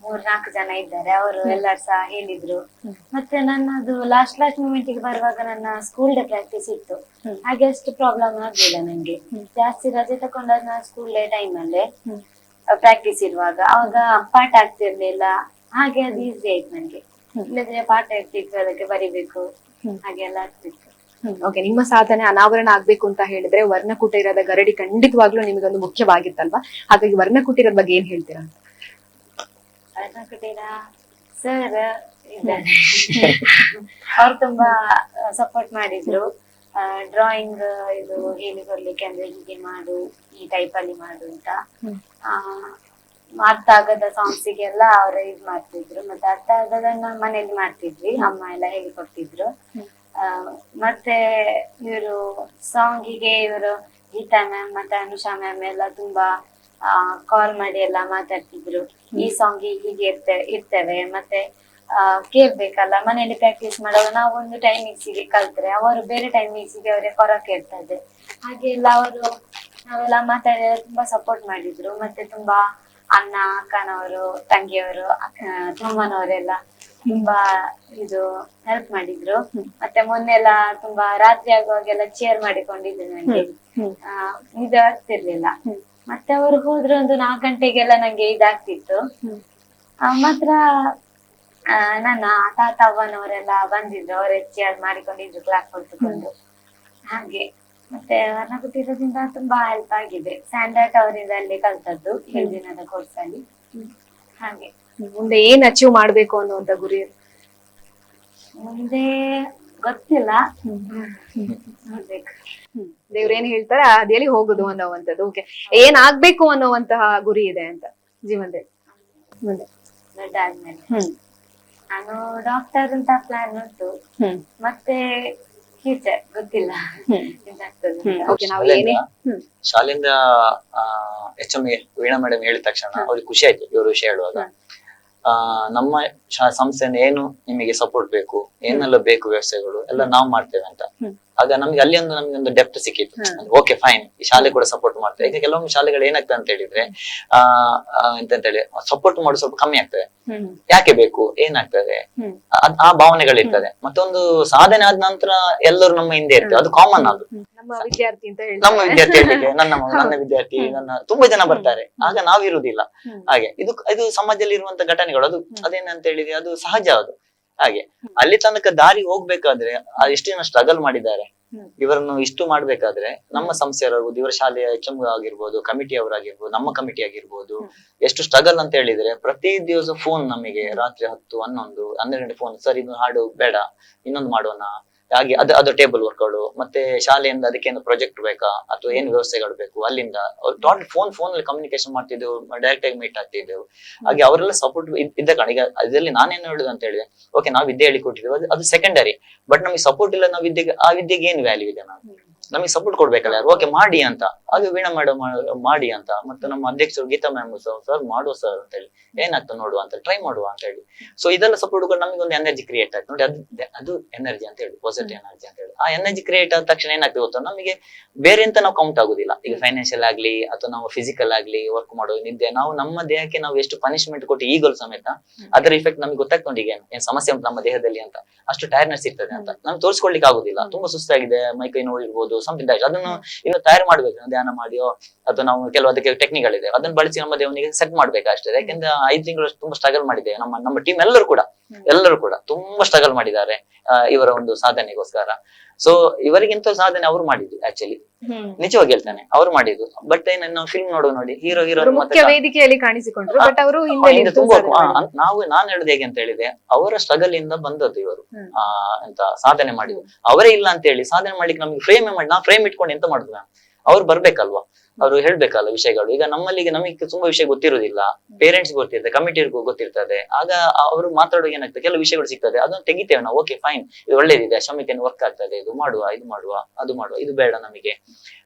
3-4 ಜನ ಇದ್ದಾರೆ, ಅವರು ಎಲ್ಲರೂ ಸಹ ಹೇಳಿದ್ರು. ಮತ್ತೆ ನನ್ನದು ಲಾಸ್ಟ್ ಮೂಮೆಂಟ್ ಗೆ ಬರುವಾಗ ನನ್ನ ಸ್ಕೂಲ್ ಡೇ ಪ್ರಾಕ್ಟೀಸ್ ಇತ್ತು. ಹಾಗೆ ಅಷ್ಟು ಪ್ರಾಬ್ಲಮ್ ಆಗ್ಲಿಲ್ಲ ನಂಗೆ. ಜಾಸ್ತಿ ರಜೆ ತಗೊಂಡಾಗ ಸ್ಕೂಲ್ ಡೇ ಟೈಮ್ ಅಲ್ಲೇ ಪ್ರಾಕ್ಟೀಸ್ ಇರುವಾಗ ಅವಾಗ ಪಾಠ ಆಗ್ತಿರ್ಲಿಲ್ಲ. ಹಾಗೆ ಅದು ಈಸಿ ಆಯ್ತು ನನ್ಗೆ. ಇಲ್ಲದ್ರೆ ಪಾಠ ಇರ್ತಿತ್ತು, ಅದಕ್ಕೆ ಬರಿಬೇಕು, ಹಾಗೆಲ್ಲ ಆಗ್ತಿತ್ತು. ಓಕೆ, ನಿಮ್ಮ ಸಾಧನೆ ಅನಾವರಣ ಆಗ್ಬೇಕು ಅಂತ ಹೇಳಿದ್ರೆ ವರ್ಣಕುಟೀರದ ಗರಡಿ ಖಂಡಿತವಾಗ್ಲೂ ನಿಮಗೊಂದು ಮುಖ್ಯವಾಗಿತ್ತಲ್ವಾ? ಹಾಗಾಗಿ ವರ್ಣಕುಟೀರದ ಬಗ್ಗೆ ಏನ್ ಹೇಳ್ತೀರಾ? ವರ್ಣಕುಟೀರ ಸರ್ ಇದ್ದಾರೆ, ಅವ್ರು ತುಂಬಾ ಸಪೋರ್ಟ್ ಮಾಡಿದ್ರು. ಡ್ರಾಯಿಂಗ್ ಇದು ಹೇಳಿಕೊಡ್ಲಿಕ್ಕೆ, ಅಂದ್ರೆ ಹೀಗೆ ಮಾಡು, ಈ ಟೈಪ್ ಅಲ್ಲಿ ಮಾಡು ಅಂತ. ಅರ್ಥ ಆಗದ ಸಾಂಗ್ಸಿಗೆಲ್ಲ ಅವ್ರು ಇದ್ ಮಾಡ್ತಿದ್ರು. ಮತ್ತೆ ಅರ್ಥ ಆಗದನ್ನ ಮನೇಲಿ ಮಾಡ್ತಿದ್ವಿ, ಅಮ್ಮ ಎಲ್ಲ ಹೇಳಿಕೊಡ್ತಿದ್ರು. ಮತ್ತೆ ಇವರು ಸಾಂಗಿಗೆ ಇವರು ಗೀತಾ ಮ್ಯಾಮ್ ಮತ್ತೆ ಅನುಷಾ ಮ್ಯಾಮ್ ಎಲ್ಲ ತುಂಬಾ ಕಾಲ್ ಮಾಡಿ ಎಲ್ಲ ಮಾತಾಡ್ತಿದ್ರು. ಈ ಸಾಂಗ್ ಹೀಗೆ ಇರ್ತೇವೆ ಮತ್ತೆ ಕೇಳ್ಬೇಕಲ್ಲ, ಮನೆಯಲ್ಲಿ ಪ್ರಾಕ್ಟೀಸ್ ಮಾಡುವಾಗ ನಾವು ಒಂದು ಟೈಮಿಂಗ್ಸಿಗೆ ಕಲ್ತ್ರೆ ಅವರು ಬೇರೆ ಟೈಮಿಂಗ್ಸಿಗೆ ಅವರೇ ಹೊರಗೆ ಇರ್ತದೆ. ಹಾಗೆ ಎಲ್ಲ ನಾವೆಲ್ಲ ಮಾತಾಡಿ ತುಂಬಾ ಸಪೋರ್ಟ್ ಮಾಡಿದ್ರು. ಮತ್ತೆ ತುಂಬಾ ಅಣ್ಣ ಅಕ್ಕನವರು ತಂಗಿಯವರು ತಮ್ಮನವರೆಲ್ಲ ತುಂಬಾ ಇದು ಹೆಲ್ಪ್ ಮಾಡಿದ್ರು. ಮತ್ತೆ ಮೊನ್ನೆ ಎಲ್ಲ ತುಂಬಾ ರಾತ್ರಿ ಆಗುವಾಗೆಲ್ಲ ಚೇರ್ ಮಾಡಿಕೊಂಡಿದ್ರು ನಂಗೆ, ನಿದ್ದೆ ಆಗ್ತಿರ್ಲಿಲ್ಲ. ಮತ್ತೆ ಅವರು ಹೋದ್ರೆ ಒಂದು 4 ಗಂಟೆಗೆಲ್ಲ ನಂಗೆ ಇದಾಗ್ತಿತ್ತು. ಮಾತ್ರ ನನ್ನ ತಾತ ಅವ್ವನವರೆಲ್ಲ ಬಂದಿದ್ರು, ಅವರೇ ಚೇರ್ ಮಾಡಿಕೊಂಡಿದ್ರು ಕ್ಲಾಸ್ ಕೊಟ್ಟುಕೊಂಡು. ಹಾಗೆ ಮತ್ತೆ ವರ್ಣಕುಟೀರದಿಂದ ತುಂಬಾ ಹೆಲ್ಪ್ ಆಗಿದೆ. ಸ್ಟ್ಯಾಂಡರ್ಡ್ ಅವರಿಂದ ಅಲ್ಲಿ ಕಲ್ತದ್ದು 7 ದಿನದ ಕೋರ್ಸ್ ಅಲ್ಲಿ. ಹಾಗೆ ಮುಂದೆ ಏನ್ ಅಚೀವ್ ಮಾಡ್ಬೇಕು ಅನ್ನುವಂತ ಗುರಿ? ಮುಂದೆ ಗೊತ್ತಿಲ್ಲ, ನೋಡ್ಬೇಕು. ದೇವ್ರೇನ್ ಹೇಳ್ತಾರ ಅದೇಲಿ ಹೋಗುದು ಅನ್ನೋವಂಥದ್ದು. ಓಕೆ, ಏನ್ ಆಗ್ಬೇಕು ಅನ್ನೋವಂತಹ ಗುರಿ ಇದೆ ಅಂತ ಜೀವನದಲ್ಲಿ ಮುಂದೆ? ದೊಡ್ಡಾದ್ಮೇಲೆ ನಾನು ಡಾಕ್ಟರ್ ಅಂತ ಪ್ಲಾನ್ ಉಂಟು. ಮತ್ತೆ ಫ್ಯೂಚರ್ ಗೊತ್ತಿಲ್ಲ ಎಂತಾಗ್ತದೆ. ಶಾಲೆಯಿಂದ HM ವೀಣಾ ಮೇಡಮ್ ಹೇಳಿದ ತಕ್ಷಣ ಅವ್ರಿಗೆ ಖುಷಿ ಆಯ್ತು ಇವರು ವಿಷಯ ಹೇಳುವಾಗ. ನಮ್ಮ ಸಂಸ್ಥೆಯಿಂದ ಏನು ನಿಮಗೆ ಸಪೋರ್ಟ್ ಬೇಕು, ಏನೆಲ್ಲ ಬೇಕು ವ್ಯವಸ್ಥೆಗಳು ಎಲ್ಲ ನಾವು ಮಾಡ್ತೇವೆ ಅಂತ. ಆಗ ನಮ್ಗೆ ಅಲ್ಲಿ ನಮ್ಗೆ ಒಂದು ಡೆಪ್ತ್ ಸಿಕ್ಕಿತ್ತು. ಓಕೆ ಫೈನ್, ಈ ಶಾಲೆ ಕೂಡ ಸಪೋರ್ಟ್ ಮಾಡ್ತೇವೆ. ಈಗ ಕೆಲವೊಂದು ಶಾಲೆಗಳು ಏನಾಗ್ತದೆ ಅಂತ ಹೇಳಿದ್ರೆ ಎಂತ ಹೇಳಿ ಸಪೋರ್ಟ್ ಮಾಡೋದು ಸ್ವಲ್ಪ ಕಮ್ಮಿ ಆಗ್ತದೆ. ಯಾಕೆ ಬೇಕು, ಏನಾಗ್ತದೆ, ಆ ಭಾವನೆಗಳಿರ್ತದೆ. ಮತ್ತೊಂದು ಸಾಧನೆ ಆದ ನಂತರ ಎಲ್ಲರೂ ನಮ್ಮ ಹಿಂದೆ ಇರ್ತೇವೆ, ಅದು ಕಾಮನ್. ಅದು ನಮ್ಮ ವಿದ್ಯಾರ್ಥಿ ಅಂತ ಹೇಳಿ, ನಮ್ಮ ವಿದ್ಯಾರ್ಥಿ ಹೇಳ್ಲಿಕ್ಕೆ ನನ್ನ ವಿದ್ಯಾರ್ಥಿ, ತುಂಬಾ ಜನ ಬರ್ತಾರೆ, ಆಗ ನಾವಿರುವುದಿಲ್ಲ. ಹಾಗೆ ಇದು ಸಮಾಜದಲ್ಲಿ ಇರುವಂತ ಘಟನೆಗಳು. ಅದು ಅದೇನಂತ ಹೇಳಿದ್ರೆ ಅದು ಸಹಜ. ಅದು ಹಾಗೆ ಅಲ್ಲಿ ತನಕ ದಾರಿ ಹೋಗ್ಬೇಕಾದ್ರೆ ಎಷ್ಟೇನ ಸ್ಟ್ರಗಲ್ ಮಾಡಿದ್ದಾರೆ. ಇವರನ್ನು ಇಷ್ಟು ಮಾಡ್ಬೇಕಾದ್ರೆ ನಮ್ಮ ಸಂಸ್ಥೆಯವರಾಗಿರ್ಬೋದು, ಇವರ ಶಾಲೆಯ HM ಆಗಿರ್ಬೋದು, ಕಮಿಟಿ ಅವರಾಗಿರ್ಬೋದು, ನಮ್ಮ ಕಮಿಟಿ ಆಗಿರ್ಬೋದು, ಎಷ್ಟು ಸ್ಟ್ರಗಲ್ ಅಂತ ಹೇಳಿದ್ರೆ ಪ್ರತಿ ದಿವಸ ಫೋನ್ ನಮಗೆ ರಾತ್ರಿ 10, 11, 12 ಗಂಟೆ ಫೋನ್. ಸರ್ ಇದು ಹಾಡು ಬೇಡ, ಇನ್ನೊಂದು ಮಾಡೋಣ, ಹಾಗೆ ಅದು ಟೇಬಲ್ ವರ್ಕ್ಗಳು. ಮತ್ತೆ ಶಾಲೆಯಿಂದ ಅದಕ್ಕೆ ಪ್ರಾಜೆಕ್ಟ್ ಬೇಕಾ ಅಥವಾ ಏನು ವ್ಯವಸ್ಥೆಗಳು ಬೇಕು, ಅಲ್ಲಿಂದ ಟೋಟಲ್ ಫೋನ್ ಅಲ್ಲಿ ಕಮ್ಯುನಿಕೇಶನ್ ಮಾಡ್ತಿದ್ದೆವು, ಡೈರೆಕ್ಟ್ ಆಗಿ ಮೀಟ್ ಆಗ್ತಿದ್ದೆವು. ಹಾಗೆ ಅವರೆಲ್ಲ ಸಪೋರ್ಟ್ ಇದ್ದ ಕಾರಣ ಈಗ ಅದರಲ್ಲಿ ನಾನೇನು ಹೇಳುದು ಅಂತ ಹೇಳಿದೆ, ಓಕೆ ನಾವು ವಿದ್ಯೆ ಹೇಳಿಕೊಟ್ಟಿದ್ದೇವೆ, ಅದು ಸೆಕೆಂಡರಿ. ಬಟ್ ನಮಗೆ ಸಪೋರ್ಟ್ ಇಲ್ಲ, ನಾವು ಆ ವಿದ್ಯೆಗೆ ಏನು ವ್ಯಾಲ್ಯೂ ಇದೆ? ನಮಗೆ ಸಪೋರ್ಟ್ ಕೊಡ್ಬೇಕಲ್ಲ ಯಾರು. ಓಕೆ ಮಾಡಿ ಅಂತ, ಹಾಗೆ ವೀಣಾ ಮೇಡಮ್ ಮಾಡಿ ಅಂತ, ಮತ್ತೆ ನಮ್ಮ ಅಧ್ಯಕ್ಷರು ಗೀತಾ ಮ್ಯಾಮ್ ಸರ್ ಮಾಡುವ ಸರ್ ಅಂತ ಹೇಳಿ, ಏನಾಗ್ತದೆ ನೋಡುವ ಅಂತ ಟ್ರೈ ಮಾಡುವ ಅಂತ ಹೇಳಿ. ಸೊ ಇದೆಲ್ಲ ಸಪೋರ್ಟ್ ನಮಗೆ ಒಂದು ಎನರ್ಜಿ ಕ್ರಿಯೇಟ್ ಆಗ್ತದೆ ನೋಡಿ. ಅದು ಎನರ್ಜಿ ಅಂತ ಹೇಳಿ, ಪಾಸಿಟಿವ್ ಎನರ್ಜಿ ಅಂತ ಹೇಳಿ. ಆ ಎನರ್ಜಿ ಕ್ರಿಯೇಟ್ ಆದ ತಕ್ಷಣ ಏನಾಗ್ತದೆ ಗೊತ್ತಾ, ನಮಗೆ ಬೇರೆ ಅಂತ ನಾವು ಕೌಂಟ್ ಆಗುದಿಲ್ಲ. ಈಗ ಫೈನಾನ್ಷಿಯಲ್ ಆಗ್ಲಿ ಅಥವಾ ನಾವು ಫಿಸಿಕಲ್ ಆಗ್ಲಿ ವರ್ಕ್ ಮಾಡೋದು, ನಿದ್ದೆ, ನಾವು ನಮ್ಮ ದೇಹಕ್ಕೆ ನಾವು ಎಷ್ಟು ಪನಿಷ್ಮೆಂಟ್ ಕೊಟ್ಟು ಈಗಲೂ ಸಮೇತ ಅದರ ಇಫೆಕ್ಟ್ ನಮಗೆ ಗೊತ್ತಾಗ್ತದೆ. ಈಗ ಏನ್ ಸಮಸ್ಯೆ ಉಂಟು ನಮ್ಮ ದೇಹದಲ್ಲಿ ಅಂತ, ಅಷ್ಟು ಟೈರ್ನೆಸ್ ಇರ್ತದೆ ಅಂತ ನಮ್ಗೆ ತೋರಿಸ್ಕೊಳ್ಲಿಕ್ಕೆ ಆಗುದಿಲ್ಲ. ತುಂಬಾ ಸುಸ್ತಾಗಿದೆ, ಮೈಕೈ ನೋವು ಇರ್ಬೋದು, ಸಮಥಿಂಗ್ ಅದನ್ನು ಇನ್ನು ತಯಾರು ಮಾಡ್ಬೇಕು, ಧ್ಯಾನ ಮಾಡಿಯೋ ಅಥವಾ ನಾವು ಕೆಲವು ಅದಕ್ಕೆ ಟೆಕ್ನಿಕ್ಗಳಿದೆ ಅದನ್ನ ಬಳಸಿ ನಮ್ಮ ದೇವನಿಗೆ ಸೆಟ್ ಮಾಡ್ಬೇಕು ಅಷ್ಟೇ. ಯಾಕೆಂದ್ರೆ 5 ತಿಂಗಳು ತುಂಬಾ ಸ್ಟ್ರಗಲ್ ಮಾಡಿದ್ದೇವೆ. ನಮ್ಮ ಟೀಮ್ ಎಲ್ಲರೂ ಕೂಡ ತುಂಬಾ ಸ್ಟ್ರಗಲ್ ಮಾಡಿದ್ದಾರೆ ಇವರ ಒಂದು ಸಾಧನೆಗೋಸ್ಕರ. ಸೊ ಇವರಿಗಿಂತ ಸಾಧನೆ ಅವ್ರು ಮಾಡಿದ್ದು ಆಕ್ಚುಲಿ, ನಿಜವಾಗಿ ಹೇಳ್ತಾನೆ ಅವ್ರು ಮಾಡಿದ್ದು. ಬಟ್ ನಾವು ಫಿಲ್ಮ್ ನೋಡಿ ಹೀರೋ ಮುಖ್ಯ ವೇದಿಕೆಯಲ್ಲಿ ಕಾಣಿಸಿಕೊಂಡ್ರು, ಬಟ್ ಅವರು ಹಿಂದೆ ತುಂಬಾ ನಾನ್ ಹೇಳುದು ಹೇಗೆ ಅಂತ ಹೇಳಿದೆ, ಅವರ ಸ್ಟ್ರಗಲ್ ಇಂದ ಬಂದದ್ದು ಇವರು ಅಂತ ಸಾಧನೆ ಮಾಡಿದ್ರು. ಅವರೇ ಇಲ್ಲ ಅಂತ ಹೇಳಿ ಸಾಧನೆ ಮಾಡ್ಲಿಕ್ಕೆ ನಮ್ಗೆ ಫ್ರೇಮ್ ಮಾಡಿ ನಾವು ಫ್ರೇಮ್ ಇಟ್ಕೊಂಡು ಎಂತ ಮಾಡುದು ಮ್ಯಾಮ್? ಅವ್ರು ಬರ್ಬೇಕಲ್ವಾ, ಅವ್ರು ಹೇಳ್ಬೇಕಲ್ಲ ವಿಷಯಗಳು. ಈಗ ನಮಗೆ ತುಂಬಾ ವಿಷಯ ಗೊತ್ತಿರುವುದಿಲ್ಲ, ಪೇರೆಂಟ್ಸ್ ಗೊತ್ತಿರ್ತದೆ, ಕಮಿಟಿಗೂ ಗೊತ್ತಿರ್ತದೆ. ಆಗ ಅವರು ಮಾತಾಡುವಾಗ ಏನಾಗ್ತದೆ, ಕೆಲವು ವಿಷಯಗಳು ಸಿಗ್ತದೆ, ಅದನ್ನ ತೆಗಿತೇವೆ ನಾವು. ಓಕೆ ಫೈನ್, ಇದು ಒಳ್ಳೇದಿದೆ, ಶಮಿಕೇನು ವರ್ಕ್ ಆಗ್ತದೆ, ಇದು ಮಾಡುವ, ಅದು ಮಾಡುವ, ಇದು ಬೇಡ ನಮಗೆ.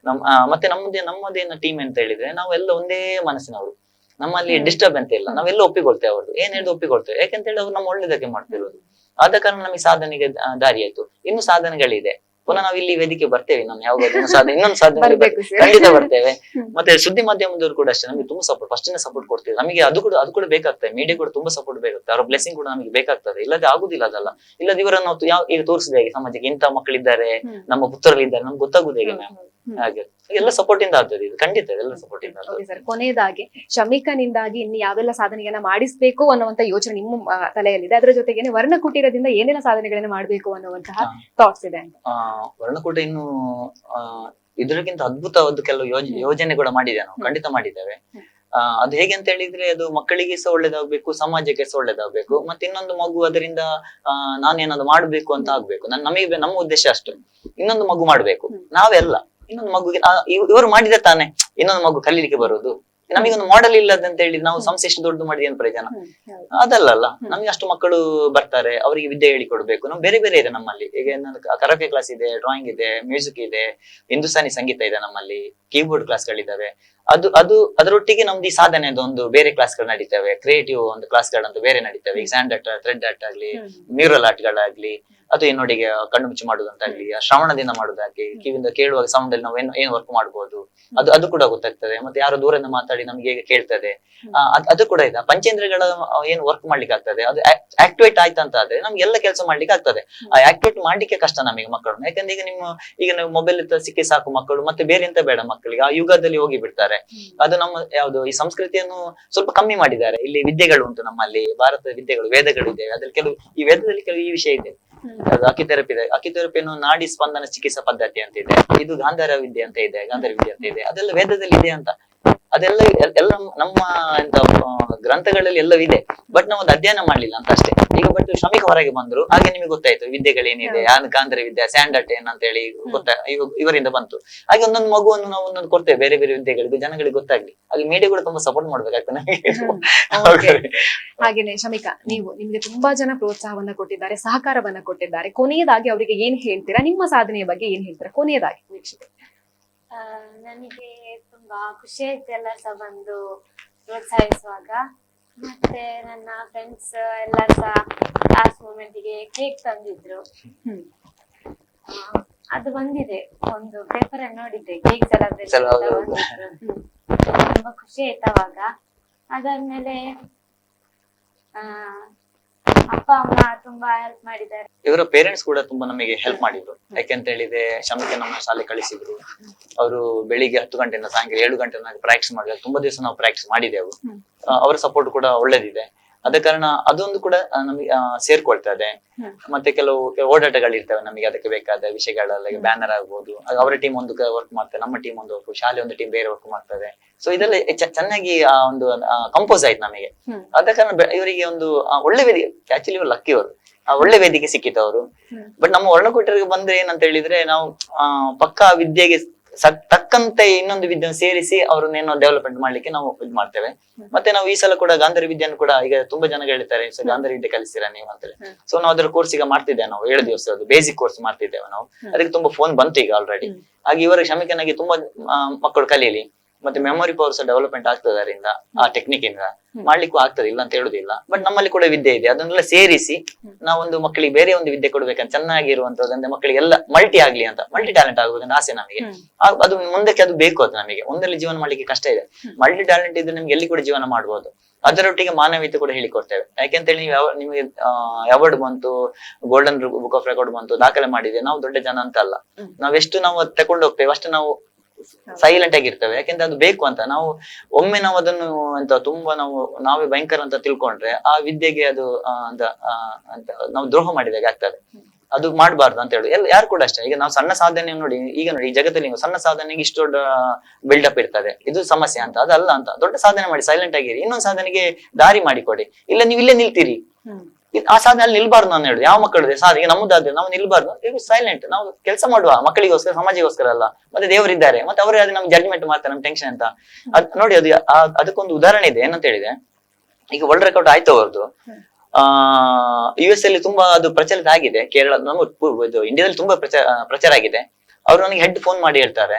ಮತ್ತೆ ನಮ್ಮದೇನ ಟೀಮ್ ಅಂತ ಹೇಳಿದ್ರೆ ನಾವೆಲ್ಲ ಒಂದೇ ಮನಸ್ಸಿನವರು. ನಮ್ಮಲ್ಲಿ ಡಿಸ್ಟರ್ಬ್ ಅಂತ ಇಲ್ಲ, ನಾವೆಲ್ಲ ಒಪ್ಪಿಕೊಳ್ತೇವೆ. ಅವ್ರದ್ದು ಏನ್ ಹೇಳಿದ್ರು ಒಪ್ಪಿಕೊಳ್ತೇವೆ. ಯಾಕಂತ ಹೇಳಿ ಅವ್ರು ನಮ್ಮ ಒಳ್ಳೇದಕ್ಕೆ ಮಾಡ್ತಿರೋದು. ಆದ ಕಾರಣ ನಮಗೆ ಸಾಧನೆಗೆ ದಾರಿ ಆಯ್ತು. ಇನ್ನು ಸಾಧನೆಗಳಿದೆ. ಪುನಃ ನಾವು ಇಲ್ಲಿ ವೇದಿಕೆ ಬರ್ತೇವೆ, ನಾನು ಯಾವಾಗ ಇನ್ನೊಂದು ಸಾಧನೆ ಖಂಡಿತ ಬರ್ತೇವೆ. ಮತ್ತೆ ಸುದ್ದಿ ಮಾಧ್ಯಮದವರು ಕೂಡ ಅಷ್ಟೇ ನಮಗೆ ತುಂಬಾ ಸಪೋರ್ಟ್, ಫಸ್ಟ್ ಸಪೋರ್ಟ್ ಕೊಡ್ತೀವಿ. ನಮಗೆ ಅದು ಕೂಡ ಬೇಕಾಗ್ತದೆ, ಮೀಡಿಯಾ ಕೂಡ ತುಂಬಾ ಸಪೋರ್ಟ್ ಬೇಕಾಗ್ತದೆ, ಅವ್ರ ಬ್ಲೆಸಿಂಗ್ ಕೂಡ ನಮಗೆ ಬೇಕಾಗ್ತದೆ. ಇಲ್ಲದೆ ಆಗುದಿಲ್ಲ ಅದಲ್ಲ. ಇಲ್ಲದ ಇವರನ್ನು ಈಗ ತೋರಿಸಿದ ಹೇಗೆ ಸಮಾಜಕ್ಕೆ ಇಂಥ ಮಕ್ಕಳಿದ್ದಾರೆ, ನಮ್ಮ ಪುತ್ರರಿದ್ದಾರೆ, ನಮ್ಗೆ ಗೊತ್ತಾಗುದು ಹೇಗೆ ಮ್ಯಾಮ್? ಹಾಗೆ ಎಲ್ಲ ಸಪೋರ್ಟ್ ಇಂದ ಆಗ್ತದೆ ಇದು, ಖಂಡಿತ ಎಲ್ಲ ಸಪೋರ್ಟ್ ಇಂದ ಆಗ್ತದೆ. ಸರ್, ಕೊನೆಯದಾಗಿ ಶಮಿಕನಿಂದಾಗಿ ಇನ್ನು ಯಾವೆಲ್ಲ ಸಾಧನೆಯನ್ನ ಮಾಡಿಸ್ಬೇಕು ಅನ್ನುವಂತ ಯೋಚನೆ ನಿಮ್ಮ ತಲೆಯಲ್ಲಿದೆ, ಅದರ ಜೊತೆಗೇನೆ ವರ್ಣಕುಟೀರದಿಂದ ಏನೆಲ್ಲ ಸಾಧನೆಗಳನ್ನ ಮಾಡ್ಬೇಕು ಅನ್ನುವಂತಹ ಥಾಟ್ಸ್ ಇದೆ ಅಂತ? ವರ್ಣಕೂಟ ಇನ್ನು ಇದಕ್ಕಿಂತ ಅದ್ಭುತವಾದ ಕೆಲವು ಯೋಜನೆ ಕೂಡ ಮಾಡಿದೆ, ನಾವು ಖಂಡಿತ ಮಾಡಿದ್ದೇವೆ. ಅದು ಹೇಗೆ ಅಂತ ಹೇಳಿದ್ರೆ, ಅದು ಮಕ್ಕಳಿಗೆ ಸಹ ಒಳ್ಳೇದಾಗ್ಬೇಕು, ಸಮಾಜಕ್ಕೆ ಸಹ ಒಳ್ಳೇದಾಗ್ಬೇಕು, ಮತ್ತೆ ಇನ್ನೊಂದು ಮಗು ಅದರಿಂದ ನಾನೇನಾದ್ರು ಮಾಡ್ಬೇಕು ಅಂತ ಆಗ್ಬೇಕು. ನಮಗೆ ನಮ್ಮ ಉದ್ದೇಶ ಅಷ್ಟು, ಇನ್ನೊಂದು ಮಗು ಮಾಡ್ಬೇಕು. ನಾವೆಲ್ಲ ಇನ್ನೊಂದು ಮಗುಗೆ ಇವರು ಮಾಡಿದ ತಾನೆ ಇನ್ನೊಂದು ಮಗು ಕಲೀಲಿಕ್ಕೆ ಬರೋದು. ನಮಗೊಂದು ಮಾಡೆಲ್ ಇಲ್ಲದಂತ ಹೇಳಿ ನಾವು ಸಂಸ್ಥೆ ಎಷ್ಟು ದೊಡ್ಡ ಮಾಡಿದ ಏನ್ ಪ್ರಯೋಜನ? ಅದಲ್ಲ, ನಮಗೆ ಅಷ್ಟು ಮಕ್ಕಳು ಬರ್ತಾರೆ, ಅವರಿಗೆ ವಿದ್ಯೆ ಹೇಳಿಕೊಡ್ಬೇಕು. ನಾವು ಬೇರೆ ಬೇರೆ ಇದೆ ನಮ್ಮಲ್ಲಿ. ಈಗ ಕರಾಟೆ ಕ್ಲಾಸ್ ಇದೆ, ಡ್ರಾಯಿಂಗ್ ಇದೆ, ಮ್ಯೂಸಿಕ್ ಇದೆ, ಹಿಂದೂಸ್ತಾನಿ ಸಂಗೀತ ಇದೆ, ನಮ್ಮಲ್ಲಿ ಕೀಬೋರ್ಡ್ ಕ್ಲಾಸ್ಗಳಿದ್ದಾವೆ. ಅದರೊಟ್ಟಿಗೆ ನಮ್ದು ಈ ಸಾಧನೆ ಒಂದು ಬೇರೆ ಕ್ಲಾಸ್ಗಳು ನಡೀತವೆ, ಕ್ರಿಯೇಟಿವ್ ಒಂದು ಕ್ಲಾಸ್ಗಳಂತೂ ಬೇರೆ ನಡೀತವೆ. ಈಗ ಸ್ಯಾಂಡ್ ಆರ್ಟ್, ಥ್ರೆಡ್ ಆರ್ಟ್ ಆಗ್ಲಿ, ಮ್ಯೂರಲ್ ಆರ್ಟ್ಗಳಾಗ್ಲಿ, ಅಥವಾ ನೋಡಿಗೆ ಕಣ್ಣು ಮುಚ್ಚಿ ಮಾಡುದಂತಾಗ್ಲಿ, ಶ್ರವಣದಿಂದ ಮಾಡುದಾಗ್ಲಿ, ಕಿವಿಯಿಂದ ಕೇಳುವಾಗ ಸೌಂಡ್ ಅಲ್ಲಿ ನಾವು ಏನ್ ವರ್ಕ್ ಮಾಡ್ಬೋದು ಅದು ಕೂಡ ಗೊತ್ತಾಗ್ತದೆ. ಮತ್ತೆ ಯಾರೋ ದೂರದಿಂದ ಮಾತಾಡಿ ನಮ್ಗೆ ಹೇಗೆ ಕೇಳ್ತದೆ, ಅದು ಕೂಡ ಇದೆ. ಪಂಚೇಂದ್ರಿಯಗಳ ಏನ್ ವರ್ಕ್ ಮಾಡ್ಲಿಕ್ಕೆ ಆಗ್ತದೆ, ಅದು ಆಕ್ಟಿವೇಟ್ ಆಯ್ತು ಅಂತ ಆದ್ರೆ ನಮ್ಗೆ ಎಲ್ಲ ಕೆಲಸ ಮಾಡ್ಲಿಕ್ಕೆ ಆಗ್ತದೆ. ಆ ಆಕ್ಟಿವೇಟ್ ಮಾಡ್ಲಿಕ್ಕೆ ಕಷ್ಟ ನಮಗೆ ಮಕ್ಕಳು. ಯಾಕಂದ್ರೆ ಈಗ ನೀವು ಮೊಬೈಲ್ ಸಿಕ್ಕಿ ಸಾಕು ಮಕ್ಕಳು, ಮತ್ತೆ ಬೇರೆ ಎಂತ ಬೇಡ ಮಕ್ಕಳಿಗೆ, ಆ ಯುಗದಲ್ಲಿ ಹೋಗಿ ಬಿಡ್ತಾರೆ. ಅದು ನಮ್ಮ ಯಾವ್ದು ಈ ಸಂಸ್ಕೃತಿಯನ್ನು ಸ್ವಲ್ಪ ಕಮ್ಮಿ ಮಾಡಿದ್ದಾರೆ. ಇಲ್ಲಿ ವಿದ್ಯೆಗಳು ಉಂಟು ನಮ್ಮಲ್ಲಿ, ಭಾರತದ ವಿದ್ಯೆಗಳು, ವೇದಗಳು ಇದೆ. ಅದ್ರಲ್ಲಿ ಈ ವೇದದಲ್ಲಿ ಕೆಲವು ಈ ವಿಷಯ ಇದೆ. ಅದು ಅಕಿಥೆರಪಿ ಇದೆ. ಅಕಿಥೆರಪಿಯನ್ನು ನಾಡಿ ಸ್ಪಂದನ ಚಿಕಿತ್ಸಾ ಪದ್ಧತಿ ಅಂತ ಇದೆ. ಇದು ಗಾಂಧಾರ ವಿದ್ಯೆ ಅಂತ ಇದೆ, ಇದೆ. ಅದೆಲ್ಲ ವೇದದಲ್ಲಿ ಇದೆ ಅಂತ. ಅದೆಲ್ಲ ಎಲ್ಲ ನಮ್ಮ ಗ್ರಂಥಗಳಲ್ಲಿ ಎಲ್ಲವಿದೆ. ಬಟ್ ನಾವು ಅದು ಅಧ್ಯಯನ ಮಾಡ್ಲಿಲ್ಲ ಅಂತ ಅಷ್ಟೇ. ಈಗ ಬಟ್ ಶ್ರಮಿಕ ಹೊರಗೆ ಬಂದ್ರು, ಹಾಗೆ ನಿಮಗೆ ಗೊತ್ತಾಯ್ತು ವಿದ್ಯೆಗಳೇನಿದೆ, ಗಾಂಧಾರ ವಿದ್ಯೆ, ಸ್ಯಾಂಡ್ ಆರ್ಟ್ ಏನಂತ ಹೇಳಿ ಇವರಿಂದ ಬಂತು. ಹಾಗೆ ಒಂದೊಂದು ಮಗುವನ್ನು ನಾವು ಒಂದೊಂದು ಕೊಡ್ತೇವೆ, ಬೇರೆ ಬೇರೆ ವಿದ್ಯೆಗಳಿಗೆ ಜನಗಳಿಗೆ ಗೊತ್ತಾಗ್ಲಿ. ಅಲ್ಲಿ ಮೀಡಿಯಾ ಕೂಡ ತುಂಬಾ ಸಪೋರ್ಟ್ ಮಾಡ್ಬೇಕಾಗ್ತದೆ ನಮಗೆ. ಹಾಗೇನೆ ಶಮಿಕಾ, ನಿಮ್ಗೆ ತುಂಬಾ ಜನ ಪ್ರೋತ್ಸಾಹವನ್ನ ಕೊಟ್ಟಿದ್ದಾರೆ, ಸಹಕಾರವನ್ನ ಕೊಟ್ಟಿದ್ದಾರೆ. ಕೊನೆಯದಾಗಿ ಅವರಿಗೆ ಏನ್ ಹೇಳ್ತೀರಾ? ನಿಮ್ಮ ಸಾಧನೆಯ ಬಗ್ಗೆ ಏನ್ ಹೇಳ್ತೀರಾ ಕೊನೆಯದಾಗಿ ವೀಕ್ಷಕರು? ನನಗೆ ತುಂಬಾ ಖುಷಿ ಆಯ್ತು ಎಲ್ಲರೂ ಸಹ ಬಂದು ಪ್ರೋತ್ಸಾಹಿಸುವಾಗ. ಮತ್ತೆ ನನ್ನ ಫ್ರೆಂಡ್ಸ್ ಎಲ್ಲರೂ ಸಹ ಲಾಸ್ಟ್ ಮೂಮೆಂಟ್ಗೆ ಕೇಕ್ ತಂದಿದ್ರು. ಅದು ಬಂದಿದೆ, ಒಂದು ಪೇಪರ್ ಅಲ್ಲಿ ನೋಡಿದ್ದೆ, ಕೇಕ್ ಸೆಲೆಬ್ರೇಷನ್ ತುಂಬಾ ಖುಷಿ ಆಯ್ತು ಅವಾಗ. ಅದಾದ್ಮೇಲೆ ಅಪ್ಪ ಅಮ್ಮ ತುಂಬಾ ಹೆಲ್ಪ್ ಮಾಡಿದ್ದಾರೆ. ಇವರ ಪೇರೆಂಟ್ಸ್ ಕೂಡ ತುಂಬಾ ನಮಗೆ ಹೆಲ್ಪ್ ಮಾಡಿದ್ರು. ಯಾಕೆಂತ ಹೇಳಿದ್ರೆ ಶಮಿಕೆ ನಮ್ಮ ಶಾಲೆ ಕಳಿಸಿದ್ರು. ಅವರು ಬೆಳಿಗ್ಗೆ 10 ಗಂಟೆಯಿಂದ ಸಾಯಂಕಾಲ 7 ಗಂಟೆ ಪ್ರಾಕ್ಟೀಸ್ ಮಾಡಿದ್ರು. ತುಂಬಾ ದಿವಸ ನಾವು ಪ್ರಾಕ್ಟೀಸ್ ಮಾಡಿದೆವು. ಅವರ ಸಪೋರ್ಟ್ ಕೂಡ ಒಳ್ಳೇದಿದೆ. ಅದ ಕಾರಣ ಅದೊಂದು ಕೂಡ ನಮಗೆ ಸೇರ್ಕೊಳ್ತದೆ. ಮತ್ತೆ ಕೆಲವು ಓಡಾಟಗಳಿರ್ತವೆ ನಮಗೆ, ಅದಕ್ಕೆ ಬೇಕಾದ ವಿಷಯಗಳೆಲ್ಲ ಬ್ಯಾನರ್ ಆಗ್ಬೋದು. ಅವರ ಟೀಮ್ ಒಂದು ವರ್ಕ್ ಮಾಡ್ತಾರೆ, ನಮ್ಮ ಟೀಮ್ ಒಂದು ವರ್ಕ್, ಶಾಲೆ ಒಂದು ಟೀಮ್ ಬೇರೆ ವರ್ಕ್ ಮಾಡ್ತದೆ. ಸೊ ಇದೆಲ್ಲ ಚೆನ್ನಾಗಿ ಒಂದು ಕಂಪೋಸ್ ಆಯ್ತು ನಮಗೆ. ಆದ ಕಾರಣ ಇವರಿಗೆ ಒಂದು ಒಳ್ಳೆ ವೇದಿಕೆ, ಆಕ್ಚುಲಿ ಇವರು ಲಕ್ಕಿ ಅವರು, ಒಳ್ಳೆ ವೇದಿಕೆ ಸಿಕ್ಕಿತ್ತು ಅವರು. ಬಟ್ ನಮ್ಮ ವರ್ಣಕೂಟರಿಗೆ ಬಂದ್ರೆ ಏನಂತ ಹೇಳಿದ್ರೆ, ನಾವು ಪಕ್ಕಾ ವಿದ್ಯೆಗೆ ತಕ್ಕಂತೆ ಇನ್ನೊಂದು ವಿದ್ಯೆಯನ್ನು ಸೇರಿಸಿ ಅವ್ರನ್ನೇನೋ ಡೆವಲಪ್ಮೆಂಟ್ ಮಾಡ್ಲಿಕ್ಕೆ ನಾವು ಇದು ಮಾಡ್ತೇವೆ. ಮತ್ತೆ ನಾವು ಈ ಸಲ ಕೂಡ ಗಾಂಧಾರಿ ವಿದ್ಯೆಯನ್ನು ಕೂಡ, ಈಗ ತುಂಬಾ ಜನ ಹೇಳ್ತಾರೆ ಗಾಂಧಾರಿ ವಿದ್ಯೆ ಕಲಿಸ್ತೀರಾ ನೀವು ಅಂತ ಹೇಳಿ. ಸೊ ನಾವು ಅದರ ಕೋರ್ಸ್ ಈಗ ಮಾಡ್ತಿದ್ದೇವೆ, ನಾವು 7 ದಿವಸ ಅದು ಬೇಸಿಕ್ ಕೋರ್ಸ್ ಮಾಡ್ತಿದ್ದೇವೆ ನಾವು. ಅದಕ್ಕೆ ತುಂಬಾ ಫೋನ್ ಬಂತು ಈಗ ಆಲ್ರೆಡಿ. ಹಾಗೆ ಇವರ ಶಮಿಕನಾಗಿ ತುಂಬಾ ಮಕ್ಕಳು ಕಲೀಲಿ, ಮತ್ತೆ ಮೆಮೊರಿ ಪವರ್ ಸಹ ಡೆವಲಪ್ಮೆಂಟ್ ಆಗ್ತದೆ ಅದರಿಂದ, ಆ ಟೆಕ್ನಿಕ್ ಇಂದ ಮಾಡ್ಲಿಕ್ಕೂ ಆಗ್ತದೆ, ಇಲ್ಲ ಅಂತ ಹೇಳುದಿಲ್ಲ. ಬಟ್ ನಮ್ಮಲ್ಲಿ ಕೂಡ ವಿದ್ಯೆ ಇದೆ, ಅದನ್ನೆಲ್ಲ ಸೇರಿಸಿ ನಾವೊಂದು ಮಕ್ಕಳಿಗೆ ಬೇರೆ ಒಂದು ವಿದ್ಯೆ ಕೊಡ್ಬೇಕಂತ, ಚೆನ್ನಾಗಿರುವಂತದ್ದು, ಅಂದ್ರೆ ಮಕ್ಕಳಿಗೆ ಎಲ್ಲ ಮಲ್ಟಿ ಆಗ್ಲಿ ಅಂತ, ಮಲ್ಟಿ ಟ್ಯಾಲೆಂಟ್ ಆಗ್ಬೇಕಂತ ಆಸೆ ನಮಗೆ. ಅದು ಮುಂದಕ್ಕೆ ಅದು ಬೇಕು. ಅದು ನಮಗೆ ಒಂದಲ್ಲಿ ಜೀವನ ಮಾಡ್ಲಿಕ್ಕೆ ಕಷ್ಟ ಇದೆ. ಮಲ್ಟಿ ಟ್ಯಾಲೆಂಟ್ ಇದ್ರೆ ನಿಮ್ಗೆ ಎಲ್ಲಿ ಕೂಡ ಜೀವನ ಮಾಡ್ಬೋದು. ಅದರೊಟ್ಟಿಗೆ ಮಾನವೀಯತೆ ಕೂಡ ಹೇಳಿಕೊಡ್ತೇವೆ. ಯಾಕೆಂತೇಳಿ ನೀವು ನಿಮಗೆ ಅವಾರ್ಡ್ ಬಂತು, ಗೋಲ್ಡನ್ ಬುಕ್ ಆಫ್ ರೆಕಾರ್ಡ್ ಬಂತು, ದಾಖಲೆ ಮಾಡಿದೆ, ನಾವು ದೊಡ್ಡ ಜನ ಅಂತ ಅಲ್ಲ. ನಾವೆಷ್ಟು ನಾವು ಅದ್ ತಕೊಂಡು ಹೋಗ್ತೇವೆ ಅಷ್ಟು ನಾವು ಸೈಲೆಂಟ್ ಆಗಿರ್ತೇವೆ. ಯಾಕೆಂದ್ರೆ ಅದು ಬೇಕು ಅಂತ ನಾವು ಒಮ್ಮೆ ನಾವು ಅದನ್ನು ಅಂತ ತುಂಬಾ ನಾವೇ ಭಯಂಕರ ಅಂತ ತಿಳ್ಕೊಂಡ್ರೆ ಆ ವಿದ್ಯೆಗೆ ಅದು ಅಂತ ನಾವು ದ್ರೋಹ ಮಾಡಿದಾಗ ಆಗ್ತದೆ. ಅದು ಮಾಡಬಾರ್ದು ಅಂತ ಹೇಳಿ ಯಾರು ಕೂಡ ಅಷ್ಟೇ. ಈಗ ನಾವು ಸಣ್ಣ ಸಾಧನೆ ನೋಡಿ, ಈಗ ನೋಡಿ ಈ ಜಗತ್ತಲ್ಲಿ ನೀವು ಸಣ್ಣ ಸಾಧನೆಗೆ ಇಷ್ಟು ದೊಡ್ಡ ಬಿಲ್ಡಪ್ ಇರ್ತದೆ, ಇದು ಸಮಸ್ಯೆ ಅಂತ. ಅದಲ್ಲ ಅಂತ, ದೊಡ್ಡ ಸಾಧನೆ ಮಾಡಿ ಸೈಲೆಂಟ್ ಆಗಿರಿ, ಇನ್ನೊಂದು ಸಾಧನೆಗೆ ದಾರಿ ಮಾಡಿಕೊಡಿ. ಇಲ್ಲ ನೀವು ಇಲ್ಲೇ ನಿಲ್ತೀರಿ, ಆ ಸಾಧನೆ ಅಲ್ಲಿ ನಿಲ್ಬಾರ್ದು ನಾನು ಹೇಳುದು. ಯಾವ ಮಕ್ಕಳು ಸಾಧನೆ ನಮ್ಮದಾದ್ರೆ ನಾವು ನಿಲ್ಬಾರ್ದು, ಈಗ ಸೈಲೆಂಟ್ ನಾವು ಕೆಲಸ ಮಾಡುವ, ಮಕ್ಕಳಿಗೋಸ್ಕರ ಸಮಾಜಗೋಸ್ಕರ ಅಲ್ಲ. ಮತ್ತೆ ದೇವರಿದ್ದಾರೆ, ಮತ್ತೆ ಅವರೇ ಅದು ನಮ್ಗೆ ಜಡ್ಜ್ಮೆಂಟ್ ಮಾಡ್ತಾರೆ, ನಮ್ ಟೆನ್ಷನ್ ಅಂತ. ಅದ್ ನೋಡಿ, ಅದು ಅದಕ್ಕೊಂದು ಉದಾಹರಣೆ ಇದೆ. ಏನಂತ ಹೇಳಿದ್ರೆ, ಈಗ ವರ್ಲ್ಡ್ ರೆಕಾರ್ಡ್ ಆಯ್ತು ಅವ್ರದ್ದು. US ಅಲ್ಲಿ ತುಂಬಾ ಅದು ಪ್ರಚಲಿತ ಆಗಿದೆ. ಕೇರಳ ಇದು ಇಂಡಿಯಾದಲ್ಲಿ ತುಂಬಾ ಪ್ರಚಾರ ಆಗಿದೆ. ಅವ್ರು ನನಗೆ ಹೆಡ್ ಫೋನ್ ಮಾಡಿ ಹೇಳ್ತಾರೆ,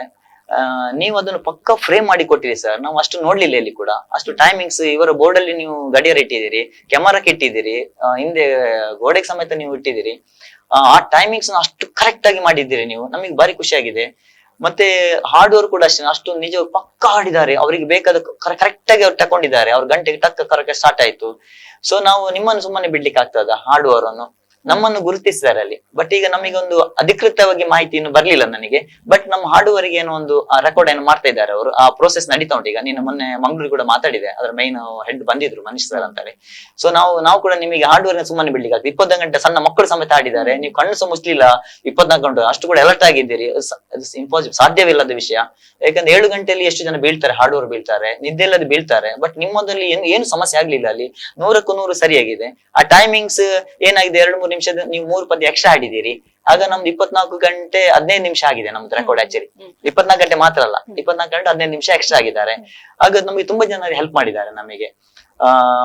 ನೀವು ಅದನ್ನು ಪಕ್ಕ ಫ್ರೇಮ್ ಮಾಡಿ ಕೊಟ್ಟಿರಿ ಸರ್, ನಾವು ಅಷ್ಟು ನೋಡ್ಲಿಲ್ಲ ಇಲ್ಲಿ ಕೂಡ. ಅಷ್ಟು ಟೈಮಿಂಗ್ಸ್ ಇವರ ಬೋರ್ಡ್ ಅಲ್ಲಿ ನೀವು ಗಡಿಯಾರ ಇಟ್ಟಿದ್ದೀರಿ, ಕ್ಯಾಮರಾಕ್ಕೆ ಇಟ್ಟಿದ್ದೀರಿ, ಹಿಂದೆ ಗೋಡೆಗೆ ಸಮೇತ ನೀವು ಇಟ್ಟಿದ್ದೀರಿ. ಆ ಟೈಮಿಂಗ್ಸ್ ಅಷ್ಟು ಕರೆಕ್ಟ್ ಆಗಿ ಮಾಡಿದ್ದೀರಿ ನೀವು, ನಮಗೆ ಬಾರಿ ಖುಷಿ ಆಗಿದೆ. ಮತ್ತೆ ಹಾಡುವವರು ಕೂಡ ಅಷ್ಟೇ, ಅಷ್ಟು ನಿಜ ಪಕ್ಕ ಹಾಡಿದ್ದಾರೆ. ಅವರಿಗೆ ಬೇಕಾದ ಕರೆಕ್ಟ್ ಆಗಿ ಅವ್ರು ತಕೊಂಡಿದ್ದಾರೆ. ಅವ್ರ ಗಂಟೆಗೆ ಟಕ್ಕ ಕರೆಕ್ಟ್ ಸ್ಟಾರ್ಟ್ ಆಯ್ತು. ಸೊ ನಾವು ನಿಮ್ಮನ್ನು ಸುಮ್ಮನೆ ಬಿಡ್ಲಿಕ್ಕೆ ಆಗ್ತದ? ಹಾಡುವವರನ್ನು ನಮ್ಮನ್ನು ಗುರುತಿಸಿದ್ದಾರೆ ಅಲ್ಲಿ. ಬಟ್ ಈಗ ನಮಗೊಂದು ಅಧಿಕೃತವಾಗಿ ಮಾಹಿತಿ ಇನ್ನು ಬರ್ಲಿಲ್ಲ ನನಗೆ. ಬಟ್ ನಮ್ಮ ಹಾಡುವರಿಗೆ ಏನೋ ಒಂದು ರೆಕಾರ್ಡ್ ಏನು ಮಾಡ್ತಾ ಇದ್ದಾರೆ ಅವರು. ಆ ಪ್ರೋಸೆಸ್ ನಡೀತಾ ಉಂಟು ಈಗ. ನೀನು ಮೊನ್ನೆ ಮಂಗಳೂರು ಕೂಡ ಮಾತಾಡಿದೆ, ಅದ್ರ ಮೈನ್ ಹೆಡ್ ಬಂದಿದ್ರು ಮನೀಶ್ ಸರ್ ಅಂತೇಳಿ. ಸೊ ನಾವು ಕೂಡ ನಿಮಗೆ ಹಾಡುವವರನ್ನ ಸುಮ್ಮನೆ ಬಿಡ್ಲಿಕ್ಕೆ ಆಗ್ತದೆ. 24 ಗಂಟೆ ಸಣ್ಣ ಮಕ್ಕಳು ಸಮೇತ ಹಾಡಿದ್ದಾರೆ, ನೀವು ಕಣ್ಣು ಸಹ ಮುಚ್ಲಿಲ್ಲ 24 ಗಂಟೆ, ಅಷ್ಟು ಕೂಡ ಅಲರ್ಟ್ ಆಗಿದ್ದೀರಿ. ಇಂಪಾಸಿಬಲ್, ಸಾಧ್ಯವಿಲ್ಲದ ವಿಷಯ. ಯಾಕಂದ್ರೆ 7 ಗಂಟೆಯಲ್ಲಿ ಎಷ್ಟು ಜನ ಬೀಳ್ತಾರೆ, ಹಾಡುವವರು ಬೀಳ್ತಾರೆ, ನಿದ್ದೆ ಇಲ್ಲದೆ ಬೀಳ್ತಾರೆ. ಬಟ್ ನಿಮ್ಮದಲ್ಲಿ ಏನು ಸಮಸ್ಯೆ ಆಗ್ಲಿಲ್ಲ ಅಲ್ಲಿ, 100ಕ್ಕೂ 100 ಸರಿಯಾಗಿದೆ. ಆ ಟೈಮಿಂಗ್ಸ್ ಏನಾಗಿದೆ, 2-3 ನಿಮಿಷದ ನೀವು 3 ಪದ್ಯ ಎಕ್ಸ್ಟ್ರಾ ಹಾಡಿದ್ದೀರಿ. ಆಗ ನಮ್ದು 24 ಗಂಟೆ 15 ನಿಮಿಷ ಆಗಿದೆ ನಮ್ದು ರೆಕಾರ್ಡ್. ಆಕ್ಚುಲಿ 24 ಗಂಟೆ ಮಾತ್ರ ಅಲ್ಲ, 24 ಗಂಟೆ 15 ನಿಮಿಷ ಎಕ್ಸ್ಟ್ರಾ ಆಗಿದ್ದಾರೆ. ಆಗ ನಮಗೆ ತುಂಬಾ ಜನ ಹೆಲ್ಪ್ ಮಾಡಿದ್ದಾರೆ ನಮಗೆ.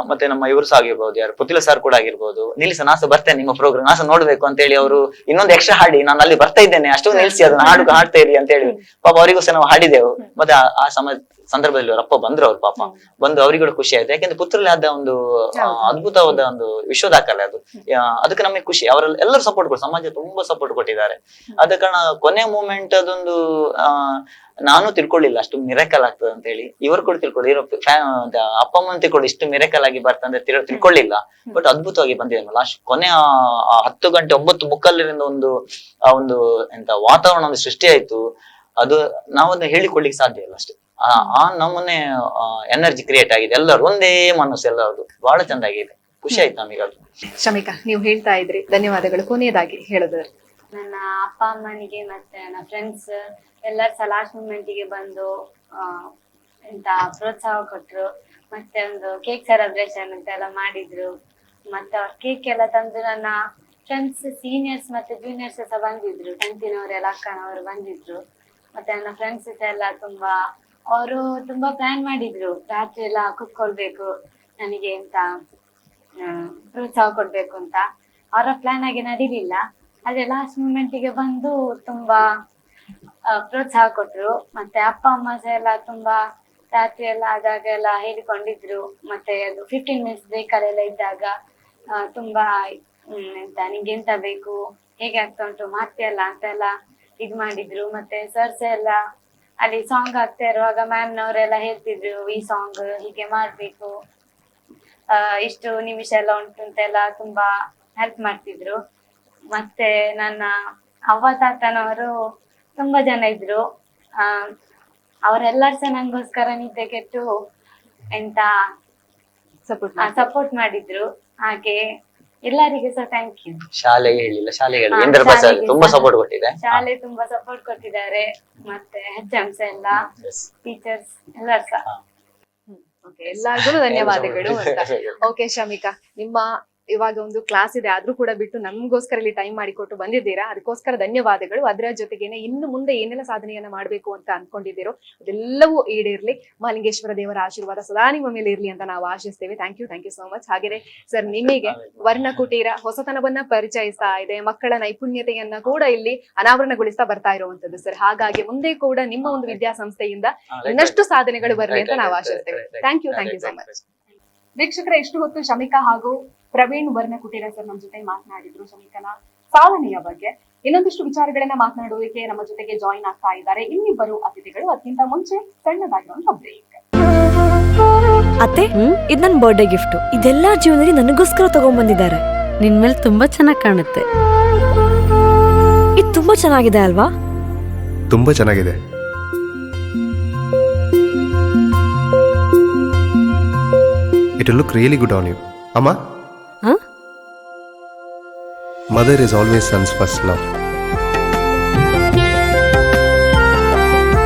ಮತ್ತೆ ನಮ್ಮ ಇವರು ಸಹ ಆಗಿರ್ಬೋದು, ಯಾರು ಪುತಿಲ ಸರ್ ಕೂಡ ಆಗಿರ್ಬೋದು, ನಿಲ್ಲಿಸ ನಾಸ ಬರ್ತೇನೆ ನಿಮ್ಮ ಪ್ರೋಗ್ರಾಮ್, ನಾಸ ನೋಡ್ಬೇಕು ಅಂತ ಹೇಳಿ ಅವರು ಇನ್ನೊಂದು ಎಕ್ಸ್ಟ್ರಾ ಹಾಡಿ, ನಾನು ಅಲ್ಲಿ ಬರ್ತಾ ಇದ್ದೇನೆ, ಅಷ್ಟು ನಿಲ್ಸಿ ಅದನ್ನ ಹಾಡ್ತಾ ಇರಿ ಅಂತ ಹೇಳಿ ಪಾಪ ಅವರಿಗೋಸ್ಕರ ನಾವು ಹಾಡಿದೆವು. ಮತ್ತೆ ಆ ಸಂದರ್ಭದಲ್ಲಿ ಅವ್ರ ಅಪ್ಪ ಬಂದ್ರು, ಅವ್ರು ಪಾಪ ಬಂದು ಅವರಿಗೂ ಕೂಡ ಖುಷಿ ಆಯ್ತು. ಯಾಕಂದ್ರೆ ಪುತ್ರರಲ್ಲಿ ಆದ ಒಂದು ಅದ್ಭುತವಾದ ಒಂದು ವಿಶ್ವ ದಾಖಲೆ ಅದು. ಅದಕ್ಕೆ ನಮಗೆ ಖುಷಿ. ಅವರೆಲ್ಲ ಎಲ್ಲರೂ ಸಪೋರ್ಟ್ ಕೊಟ್ಟು, ಸಮಾಜ ತುಂಬಾ ಸಪೋರ್ಟ್ ಕೊಟ್ಟಿದ್ದಾರೆ. ಆದ ಕಾರಣ ಕೊನೆ ಮೂಮೆಂಟ್ ಅದೊಂದು ನಾನು ತಿಳ್ಕೊಳ್ಳಿಲ್ಲ ಅಷ್ಟು ಮಿರಾಕಲ್ ಆಗ್ತದೆ ಅಂತ ಹೇಳಿ. ಇವರು ಕೂಡ ತಿಳ್ಕೊಳ್ಳಿ, ಅಪ್ಪ ಅಮ್ಮನ ತಿಳ್ಕೊಳ್ಳಿ ಇಷ್ಟು ಮಿರಾಕಲ್ ಆಗಿ ಬರ್ತಂದ್ರೆ ತಿಳ್ಕೊಳ್ಳಿಲ್ಲ. ಬಟ್ ಅದ್ಭುತವಾಗಿ ಬಂದಿದೆ. ಲಾಸ್ಟ್ ಕೊನೆ 10 ಗಂಟೆ 9 ಮುಕ್ಕಲ್ಲಿಂದ ಒಂದು ಎಂತ ವಾತಾವರಣ ಒಂದು ಸೃಷ್ಟಿ ಆಯ್ತು. ಅದು ನಾವನ್ನ ಹೇಳಿಕೊಳ್ಳಿಕ್ಕೆ ಸಾಧ್ಯ ಇಲ್ಲ ಅಷ್ಟೇ. ನಮ್ಮನ್ನೇ ಎನರ್ಜಿ ಕ್ರಿಯೇಟ್ ಆಗಿದೆ. ಎಲ್ಲರೂ ಒಂದೇ ಮನಸ್ಸು, ಎಲ್ಲರದು ಬಹಳ ಚಂದ ಆಗಿದೆ. ಖುಷಿ ಆಯ್ತು ನಮಗೆ ಅದು. ಶಮಿಕಾ, ನೀವು ಹೇಳ್ತಾ ಇದ್ರಿ, ಧನ್ಯವಾದಗಳು. ಕೊನೆಯದಾಗಿ ಹೇಳೋದಾದ್ರೆ, ನನ್ನ ಅಪ್ಪ ಅಮ್ಮನಿಗೆ ಮತ್ತೆ ನನ್ನ ಫ್ರೆಂಡ್ಸ್ ಎಲ್ಲರೂ ಸಹ ಲಾಸ್ಟ್ ಮೂಮೆಂಟಿಗೆ ಬಂದು ಎಂತ ಪ್ರೋತ್ಸಾಹ ಕೊಟ್ರು. ಮತ್ತೆ ಒಂದು ಕೇಕ್ ಸೆಲೆಬ್ರೇಷನ್ ಅಂತೆಲ್ಲ ಮಾಡಿದ್ರು. ಮತ್ತೆ ಅವ್ರ ಕೇಕ್ ಎಲ್ಲ ತಂದು ನನ್ನ ಫ್ರೆಂಡ್ಸ್, ಸೀನಿಯರ್ಸ್ ಮತ್ತೆ ಜೂನಿಯರ್ಸ್ ಸಹ ಬಂದಿದ್ರು. 10th ಅಕ್ಕನವರು ಬಂದಿದ್ರು. ಮತ್ತೆ ನನ್ನ ಫ್ರೆಂಡ್ಸ್ ಎಲ್ಲ ಅವರು ತುಂಬಾ ಪ್ಲಾನ್ ಮಾಡಿದ್ರು, ರಾತ್ರಿ ಎಲ್ಲ ಕುತ್ಕೊಳ್ಬೇಕು ನನಗೆ ಅಂತ ಪ್ರೋತ್ಸಾಹ ಕೊಡ್ಬೇಕು ಅಂತ. ಅವರ ಪ್ಲಾನ್ ಆಗಿ ನಡೀಲಿಲ್ಲ. ಆದ್ರೆ ಲಾಸ್ಟ್ ಮೂಮೆಂಟಿಗೆ ಬಂದು ತುಂಬಾ ಪ್ರೋತ್ಸಾಹ ಕೊಟ್ರು. ಮತ್ತೆ ಅಪ್ಪ ಅಮ್ಮ ಸಹ ಎಲ್ಲ ತುಂಬಾ ರಾತ್ರಿ ಎಲ್ಲ ಆದಾಗ ಎಲ್ಲ ಹೇಳಿಕೊಂಡಿದ್ರು. ಮತ್ತೆ ಅದು 15 minutes ಬ್ರೇಕಲ್ಲೆಲ್ಲ ಇದ್ದಾಗ ತುಂಬಾ ಎಂತ ನಿಂಗೆ ಎಂತ ಬೇಕು, ಹೇಗೆ ಆಗ್ತಾ ಉಂಟು, ಮಾಡ್ತೀಯಲ್ಲ ಅಂತೆಲ್ಲ ಇದ್ ಮಾಡಿದ್ರು. ಮತ್ತೆ ಸರ್ಸ್ ಎಲ್ಲ ಅಲ್ಲಿ ಸಾಂಗ್ ಆಗ್ತಾ ಇರುವಾಗ ಮ್ಯಾಮ್ನವರೆಲ್ಲ ಹೇಳ್ತಿದ್ರು, ಈ ಸಾಂಗ್ ಹೀಗೆ ಮಾಡ್ಬೇಕು, ಇಷ್ಟು ನಿಮಿಷ ಎಲ್ಲ ಉಂಟು ಅಂತೆಲ್ಲ ತುಂಬಾ ಹೆಲ್ಪ್ ಮಾಡ್ತಿದ್ರು. ಮತ್ತೆ ನನ್ನ ಅವ್ವ ತಾತನವರು ತುಂಬಾ ಜನ ಇದ್ರು. ಅವರೆಲ್ಲರೂ ಸಹ ನಂಗೋಸ್ಕರ ನಿದ್ದೆ ಕೆಟ್ಟು ಎಂತ ಸಪೋರ್ಟ್ ಮಾಡಿದ್ರು. ಹಾಗೆ ಎಲ್ಲರಿಗೂ ಸಹ ಥ್ಯಾಂಕ್ ಯು. ಶಾಲೆಗೆ ಹೇಳಿಲ್ಲ, ಶಾಲೆಗೆ ತುಂಬಾ ಸಪೋರ್ಟ್ ಕೊಟ್ಟಿದೆ. ಶಾಲೆ ತುಂಬಾ ಸಪೋರ್ಟ್ ಕೊಟ್ಟಿದ್ದಾರೆ. ಮತ್ತೆ HMs ಎಲ್ಲ, ಟೀಚರ್ಸ್ ಎಲ್ಲರೂ ಸಹ. ಎಲ್ಲರಿಗೂ ಧನ್ಯವಾದಗಳು ಅಂತ. ಓಕೆ ಶಮಿಕಾ, ನಿಮ್ಮ ಇವಾಗ ಒಂದು ಕ್ಲಾಸ್ ಇದೆ, ಆದ್ರೂ ಕೂಡ ಬಿಟ್ಟು ನಮ್ಗೋಸ್ಕರ ಇಲ್ಲಿ ಟೈಮ್ ಮಾಡಿಕೊಟ್ಟು ಬಂದಿದ್ದೀರಾ, ಅದಕ್ಕೋಸ್ಕರ ಧನ್ಯವಾದಗಳು. ಅದರ ಜೊತೆಗೇನೆ ಇನ್ನು ಮುಂದೆ ಏನೆಲ್ಲ ಸಾಧನೆಯನ್ನ ಮಾಡ್ಬೇಕು ಅಂತ ಅನ್ಕೊಂಡಿದ್ದೀರೋ ಅದೆಲ್ಲವೂ ಈಡೇರ್ಲಿ. ಮಹಾಲಿಂಗೇಶ್ವರ ದೇವರ ಆಶೀರ್ವಾದ ಸದಾ ನಿಮ್ಮ ಮೇಲೆ ಇರ್ಲಿ ಅಂತ ನಾವು ಆಶಿಸ್ತೇವೆ. Thank you so much. ಹಾಗೆ ಸರ್, ನಿಮಗೆ ವರ್ಣಕುಟೀರ ಹೊಸತನವನ್ನ ಪರಿಚಯಿಸ್ತಾ ಇದೆ, ಮಕ್ಕಳ ನೈಪುಣ್ಯತೆಯನ್ನ ಕೂಡ ಇಲ್ಲಿ ಅನಾವರಣಗೊಳಿಸ್ತಾ ಬರ್ತಾ ಇರುವಂತದ್ದು ಸರ್. ಹಾಗಾಗಿ ಮುಂದೆ ಕೂಡ ನಿಮ್ಮ ಒಂದು ವಿದ್ಯಾಸಂಸ್ಥೆಯಿಂದ ಇನ್ನಷ್ಟು ಸಾಧನೆಗಳು ಬರ್ಲಿ ಅಂತ ನಾವು ಆಶಿಸ್ತೇವೆ. Thank you so much. ವೀಕ್ಷಕರ, ಇಷ್ಟು ಹೊತ್ತು ಶಮಿಕಾ ಹಾಗೂ ಪ್ರವೀಣ್ ವರ್ಣಕುಟೀರ ಸರ್ ನಮ್ಮ ಜೊತೆ ಮಾತನಾಡಿದ್ರು ಶಮಿಕನ ಸಾಧನೆಯ ಬಗ್ಗೆ. ಇನ್ನೊಂದಿಷ್ಟು ವಿಚಾರಗಳನ್ನ ಮಾತನಾಡುವುದಕ್ಕೆ ನಮ್ಮ ಜೊತೆಗೆ ಜಾಯಿನ್ ಆಗ್ತಾ ಇದ್ದಾರೆ ಇನ್ನಿಬ್ಬರು ಅತಿಥಿಗಳು. ಅದಕ್ಕಿಂತ ಮುಂಚೆ ಸಣ್ಣದಾಗಿರುವಂತಹ ಬ್ರೇಕ್. ಅತ್ತೆ, ಇದ್ ನನ್ ಬರ್ಡೇ ಗಿಫ್ಟ್. ಇದೆಲ್ಲ ಜೀವನದಲ್ಲಿ ನನಗೋಸ್ಕರ ತಗೊಂಡ್ಬಂದಿದ್ದಾರೆ. ನಿನ್ ಮೇಲೆ ತುಂಬಾ ಚೆನ್ನಾಗಿ ಕಾಣುತ್ತೆ. ಇದು ತುಂಬಾ ಚೆನ್ನಾಗಿದೆ ಅಲ್ವಾ? ತುಂಬಾ ಚೆನ್ನಾಗಿದೆ. It will look really good on you. Amma? Huh? Mother is always son's first love.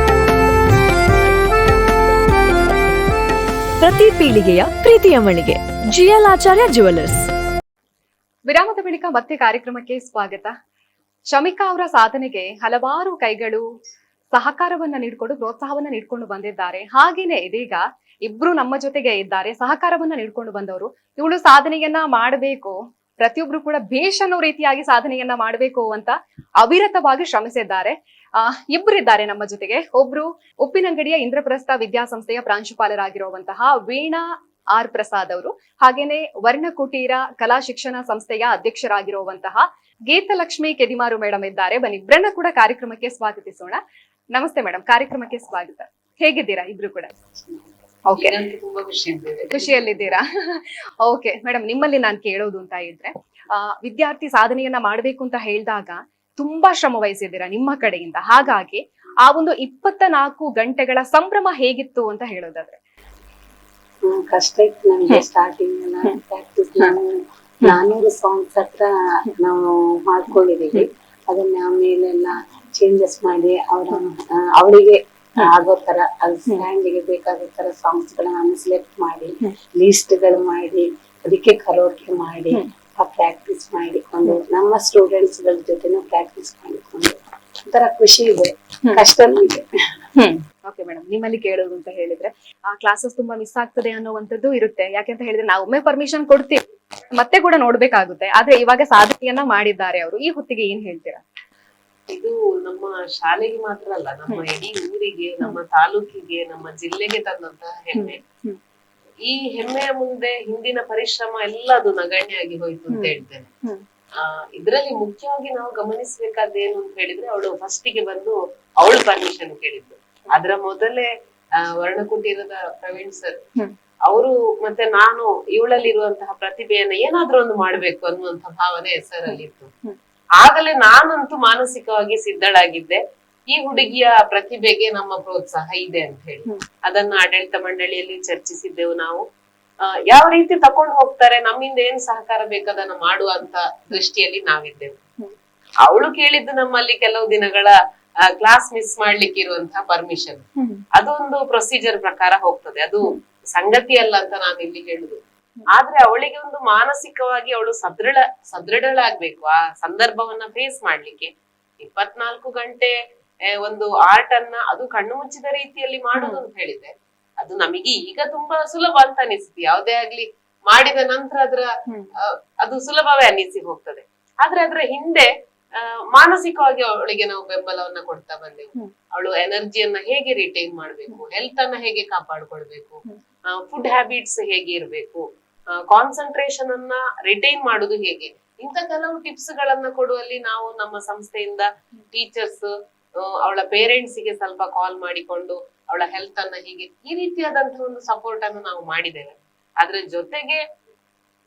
ಪ್ರತಿ ಪೀಳಿಗೆಯ ಪ್ರೀತಿಯ ಮಳಿಗೆ GL ಆಚಾರ್ಯ ಜ್ಯುವೆಲರ್ಸ್. ವಿರಾಮದ ಬಳಿಕ ಮತ್ತೆ ಕಾರ್ಯಕ್ರಮಕ್ಕೆ ಸ್ವಾಗತ. ಶಮಿಕಾ ಅವರ ಸಾಧನೆಗೆ ಹಲವಾರು ಕೈಗಳು ಸಹಕಾರವನ್ನ ನೀಡಿಕೊಂಡು ಪ್ರೋತ್ಸಾಹವನ್ನ ನೀಡ್ಕೊಂಡು ಬಂದಿದ್ದಾರೆ. ಹಾಗೇನೆ ಇದೀಗ ಇಬ್ರು ನಮ್ಮ ಜೊತೆಗೆ ಇದ್ದಾರೆ, ಸಹಕಾರವನ್ನ ನೀಡ್ಕೊಂಡು ಬಂದವರು. ಇವಳು ಸಾಧನೆಯನ್ನ ಮಾಡಬೇಕು, ಪ್ರತಿಯೊಬ್ರು ಕೂಡ ಬೇಷ್ ಅನ್ನೋ ರೀತಿಯಾಗಿ ಸಾಧನೆಯನ್ನ ಮಾಡಬೇಕು ಅಂತ ಅವಿರತವಾಗಿ ಶ್ರಮಿಸಿದ್ದಾರೆ. ಇಬ್ಬರಿದ್ದಾರೆ ನಮ್ಮ ಜೊತೆಗೆ. ಒಬ್ರು ಉಪ್ಪಿನಂಗಡಿಯ ಇಂದ್ರಪ್ರಸ್ಥ ವಿದ್ಯಾಸಂಸ್ಥೆಯ ಪ್ರಾಂಶುಪಾಲರಾಗಿರುವಂತಹ ವೀಣಾ ಆರ್ ಪ್ರಸಾದ್ ಅವರು, ಹಾಗೇನೆ ವರ್ಣಕುಟೀರ ಕಲಾ ಶಿಕ್ಷಣ ಸಂಸ್ಥೆಯ ಅಧ್ಯಕ್ಷರಾಗಿರುವಂತಹ ಗೀತಲಕ್ಷ್ಮಿ ಕೆದಿಮಾರು ಮೇಡಮ್ ಇದ್ದಾರೆ. ಬನ್ನಿ ಇಬ್ಬರನ್ನ ಕೂಡ ಕಾರ್ಯಕ್ರಮಕ್ಕೆ ಸ್ವಾಗತಿಸೋಣ. ನಮಸ್ತೆ ಮೇಡಮ್, ಕಾರ್ಯಕ್ರಮಕ್ಕೆ ಸ್ವಾಗತ. ಹೇಗಿದ್ದೀರಾ ಇಬ್ರು ಕೂಡ? ಓಕೆ, ತುಂಬಾ ಖುಷಿ ಇದ್ದೇವೆ. ಖುಷಿಯಲ್ಲಿದ್ದೀರಾ? ಓಕೆ ಮೇಡಮ್, ನಿಮ್ಮಲ್ಲಿ ನಾನು ಕೇಳೋದು ಅಂತ ಇದ್ರೆ, ವಿದ್ಯಾರ್ಥಿ ಸಾಧನೆಯನ್ನ ಮಾಡ್ಬೇಕು ಅಂತ ಹೇಳಿದಾಗ ತುಂಬಾ ಶ್ರಮ ವಹಿಸಿದ್ದೀರಾ ನಿಮ್ಮ ಕಡೆಯಿಂದ. ಹಾಗಾಗಿ ಆ ಒಂದು 24 ಗಂಟೆಗಳ ಸಂಭ್ರಮ ಹೇಗಿತ್ತು ಅಂತ ಹೇಳೋದಾದ್ರೆ? ಕಷ್ಟ ಇತ್ತು ನಮ್ಗೆ ಸ್ಟಾರ್ಟಿಂಗ್ ಎಲ್ಲ. ಪ್ರಾಕ್ಟೀಸ್ 400 ಸಾಂಗ್ಸ್ ಹತ್ರ ನಾವು ಮಾಡ್ಕೊಂಡಿದೀವಿ. ಅದನ್ನ ಆಮೇಲೆಲ್ಲ ಚೇಂಜಸ್ ಮಾಡಿ ಅವಳಿಗೆ ಆಗೋ ತರ, ಅದು ಸ್ಟ್ಯಾಂಡಿಗೆ ಬೇಕಾಗೋ ತರ ಸಾಂಗ್ಸ್ ಗಳನ್ನ ಸೆಲೆಕ್ಟ್ ಮಾಡಿ ಲಿಸ್ಟ್ ಗಳು ಮಾಡಿ ಅದಕ್ಕೆ ಕರೋಕೆ ಮಾಡಿ ಪ್ರಾಕ್ಟೀಸ್ ಮಾಡಿಕೊಂಡು ನಮ್ಮ ಸ್ಟೂಡೆಂಟ್ಸ್ ಗಳ ಜೊತೆನೂ ಪ್ರಾಕ್ಟೀಸ್ ಮಾಡಿಕೊಂಡು ಒಂಥರ ಖುಷಿ ಇದೆ, ಕಷ್ಟನೂ ಇದೆ. ಓಕೆ ಮೇಡಮ್, ನಿಮ್ಮಲ್ಲಿ ಕೇಳೋದು ಅಂತ ಹೇಳಿದ್ರೆ, ಆ ಕ್ಲಾಸಸ್ ತುಂಬಾ ಮಿಸ್ ಆಗ್ತದೆ ಅನ್ನೋವಂಥದ್ದು ಇರುತ್ತೆ. ಯಾಕೆಂತ ಹೇಳಿದ್ರೆ ನಾವು ಒಮ್ಮೆ ಪರ್ಮಿಷನ್ ಕೊಡ್ತೀವಿ, ಮತ್ತೆ ಕೂಡ ನೋಡ್ಬೇಕಾಗುತ್ತೆ. ಆದ್ರೆ ಇವಾಗ ಸಾಧನೆಯನ್ನ ಮಾಡಿದ್ದಾರೆ ಅವರು. ಈ ಹೊತ್ತಿಗೆ ಏನ್ ಹೇಳ್ತೀರಾ? ಇದು ನಮ್ಮ ಶಾಲೆಗೆ ಮಾತ್ರ ಅಲ್ಲ, ನಮ್ಮ ಇಡೀ ಊರಿಗೆ, ನಮ್ಮ ತಾಲೂಕಿಗೆ, ನಮ್ಮ ಜಿಲ್ಲೆಗೆ ತಂದಂತಹ ಹೆಮ್ಮೆ. ಈ ಹೆಮ್ಮೆಯ ಮುಂದೆ ಹಿಂದಿನ ಪರಿಶ್ರಮ ಎಲ್ಲ ಅದು ನಗಣ್ಯಾಗಿ ಹೋಯ್ತು ಅಂತ ಹೇಳ್ತೇನೆ. ಇದ್ರಲ್ಲಿ ಮುಖ್ಯವಾಗಿ ನಾವು ಗಮನಿಸಬೇಕಾದ್ದೇನು ಅಂತ ಹೇಳಿದ್ರೆ, ಅವಳು ಫಸ್ಟಿಗೆ ಬಂದು ಅವಳು ಪರ್ಮಿಷನ್ ಕೇಳಿದ್ದು. ಅದರ ಮೊದಲೇ ವರ್ಣಕುಟೀರದ ಪ್ರವೀಣ್ ಸರ್ ಅವರು ಮತ್ತೆ ನಾನು ಇವಳಲ್ಲಿರುವಂತಹ ಪ್ರತಿಭೆಯನ್ನ ಏನಾದ್ರೂ ಒಂದು ಮಾಡ್ಬೇಕು ಅನ್ನುವಂತ ಭಾವನೆ ಸರ್ ಅಲ್ಲಿ ಇತ್ತು. ಆಗಲೇ ನಾನಂತೂ ಮಾನಸಿಕವಾಗಿ ಸಿದ್ಧಳಾಗಿದ್ದೆ, ಈ ಹುಡುಗಿಯ ಪ್ರತಿಭೆಗೆ ನಮ್ಮ ಪ್ರೋತ್ಸಾಹ ಇದೆ ಅಂತ ಹೇಳಿ. ಅದನ್ನ ಆಡಳಿತ ಮಂಡಳಿಯಲ್ಲಿ ಚರ್ಚಿಸಿದ್ದೆವು ನಾವು. ಯಾವ ರೀತಿ ತಕೊಂಡು ಹೋಗ್ತಾರೆ, ನಮ್ಮಿಂದ ಏನ್ ಸಹಕಾರ ಬೇಕದನ್ನ ಮಾಡುವಂತ ದೃಷ್ಟಿಯಲ್ಲಿ ನಾವಿದ್ದೆವು. ಅವಳು ಕೇಳಿದ್ದು ನಮ್ಮಲ್ಲಿ ಕೆಲವು ದಿನಗಳ ಕ್ಲಾಸ್ ಮಿಸ್ ಮಾಡ್ಲಿಕ್ಕೆ ಇರುವಂತಹ ಪರ್ಮಿಷನ್. ಅದೊಂದು ಪ್ರೊಸೀಜರ್ ಪ್ರಕಾರ ಹೋಗ್ತದೆ, ಅದು ಸಂಗತಿ ಅಲ್ಲ ಅಂತ ನಾನು ಇಲ್ಲಿ ಹೇಳುದು. ಆದ್ರೆ ಅವಳಿಗೆ ಒಂದು ಮಾನಸಿಕವಾಗಿ ಅವಳು ಸದೃಢಳಾಗ್ಬೇಕು ಆ ಸಂದರ್ಭವನ್ನ ಫೇಸ್ ಮಾಡ್ಲಿಕ್ಕೆ. 24 ಗಂಟೆ ಒಂದು ಆರ್ಟ್ ಅನ್ನ ಅದು ಕಣ್ಣು ಮುಚ್ಚಿದ ರೀತಿಯಲ್ಲಿ ಮಾಡುದು ಅಂತ ಹೇಳಿದ್ರೆ, ಅದು ನಮಗೆ ಈಗ ತುಂಬಾ ಸುಲಭ ಅಂತ ಅನಿಸ್ತಿ. ಯಾವುದೇ ಆಗ್ಲಿ ಮಾಡಿದ ನಂತರ ಅದು ಸುಲಭವೇ ಅನ್ನಿಸಿ ಹೋಗ್ತದೆ. ಆದ್ರೆ ಅದರ ಹಿಂದೆ ಮಾನಸಿಕವಾಗಿ ಅವಳಿಗೆ ನಾವು ಬೆಂಬಲವನ್ನ ಕೊಡ್ತಾ ಬಂದೆವು. ಅವಳು ಎನರ್ಜಿಯನ್ನ ಹೇಗೆ ರಿಟೈನ್ ಮಾಡ್ಬೇಕು, ಹೆಲ್ತ್ ಅನ್ನ ಹೇಗೆ ಕಾಪಾಡ್ಕೊಳ್ಬೇಕು, ಫುಡ್ ಹ್ಯಾಬಿಟ್ಸ್ ಹೇಗೆ ಇರ್ಬೇಕು, ಕಾನ್ಸಂಟ್ರೇಷನ್ ಅನ್ನ ರಿಟೈನ್ ಮಾಡುದು ಹೇಗೆ, ಇಂತ ಕೆಲವು ಟಿಪ್ಸ್ ಗಳನ್ನ ಕೊಡುವಲ್ಲಿ ನಾವು ನಮ್ಮ ಸಂಸ್ಥೆಯಿಂದ ಟೀಚರ್ಸ್, ಅವಳ ಪೇರೆಂಟ್ಸ್ ಗೆ ಸ್ವಲ್ಪ ಕಾಲ್ ಮಾಡಿಕೊಂಡು ಅವಳ ಹೆಲ್ತ್ ಅನ್ನ ಹೀಗೆ ಈ ರೀತಿಯಾದಂತಹ ಒಂದು ಸಪೋರ್ಟ್ ಅನ್ನು ನಾವು ಮಾಡಿದ್ದೇವೆ. ಅದ್ರ ಜೊತೆಗೆ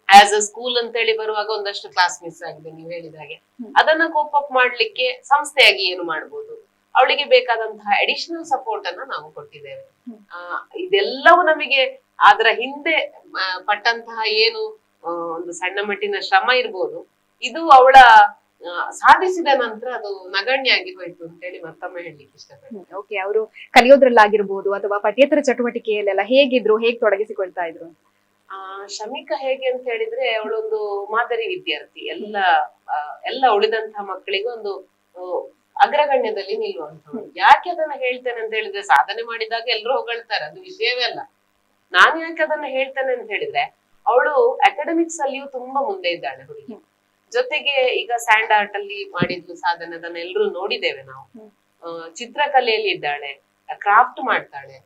ಆಸ್ ಅ ಸ್ಕೂಲ್ ಅಂತ ಹೇಳಿ ಬರುವಾಗ ಒಂದಷ್ಟು ಕ್ಲಾಸ್ ಮಿಸ್ ಆಗಿದೆ ನೀವು ಹೇಳಿದ ಹಾಗೆ. ಅದನ್ನ ಕೋಪ್ ಅಪ್ ಮಾಡ್ಲಿಕ್ಕೆ ಸಂಸ್ಥೆಯಾಗಿ ಏನು ಮಾಡ್ಬೋದು, ಅವಳಿಗೆ ಬೇಕಾದಂತಹ ಅಡಿಷನಲ್ ಸಪೋರ್ಟ್ ಅನ್ನ ನಾವು ಕೊಟ್ಟಿದ್ದೇವೆ. ಇದೆಲ್ಲವೂ ನಮಗೆ ಅದರ ಹಿಂದೆ ಪಟ್ಟಂತಹ ಏನು ಒಂದು ಸಣ್ಣ ಮಟ್ಟಿನ ಶ್ರಮ ಇರ್ಬೋದು, ಇದು ಅವಳ ಸಾಧಿಸಿದ ನಂತರ ಅದು ನಗಣ್ಯ ಆಗಿ ಹೋಯ್ತು ಅಂತ ಹೇಳಿ ಮತ್ತೊಮ್ಮೆ ಹೇಳಲಿಕ್ಕೆ ಇಷ್ಟಪಡ್ತೀನಿ. ಓಕೆ, ಅವರು ಕಲಿಯೋದ್ರಲ್ಲಾಗಿರ್ಬೋದು ಅಥವಾ ಪಠ್ಯೇತರ ಚಟುವಟಿಕೆಯಲ್ಲೆಲ್ಲ ಹೇಗಿದ್ರು, ಹೇಗೆ ತೊಡಗಿಸಿಕೊಳ್ತಾ ಇದ್ರು? ಶಮಿಕಾ ಹೇಗೆ ಅಂತ ಹೇಳಿದ್ರೆ, ಅವಳೊಂದು ಮಾದರಿ ವಿದ್ಯಾರ್ಥಿ. ಎಲ್ಲ ಉಳಿದಂತಹ ಮಕ್ಕಳಿಗೆ ಒಂದು ಅಗ್ರಗಣ್ಯದಲ್ಲಿ ನಿಲ್ಲುವಂಥವ್ರು. ಯಾಕೆ ಅದನ್ನ ಹೇಳ್ತೇನೆ ಅಂತ ಹೇಳಿದ್ರೆ, ಸಾಧನೆ ಮಾಡಿದಾಗ ಎಲ್ರು ಹೊಗಳ್ತಾರೆ, ಅದು ವಿಷಯವೇ ಅಲ್ಲ. ನಾನು ಯಾಕೆ ಅದನ್ನ ಹೇಳ್ತೇನೆ ಅಂತ ಹೇಳಿದ್ರೆ, ಅವಳು ಅಕಾಡೆಮಿಕ್ಸ್ ಅಲ್ಲಿಯೂ ತುಂಬಾ ಮುಂದೆ ಇದ್ದಾಳೆ ಹುಡುಗಿ. ಜೊತೆಗೆ ಈಗ ಸ್ಯಾಂಡ್ ಆರ್ಟ್ ಅಲ್ಲಿ ಮಾಡಿದ್ಲು ಸಾಧನೆ, ಅದನ್ನ ಎಲ್ರು ನೋಡಿದ್ದೇವೆ ನಾವು. ಚಿತ್ರಕಲೆಯಲ್ಲಿ ಇದ್ದಾಳೆ, ಕ್ರಾಫ್ಟ್ ಮಾಡ್ತಾಳೆ,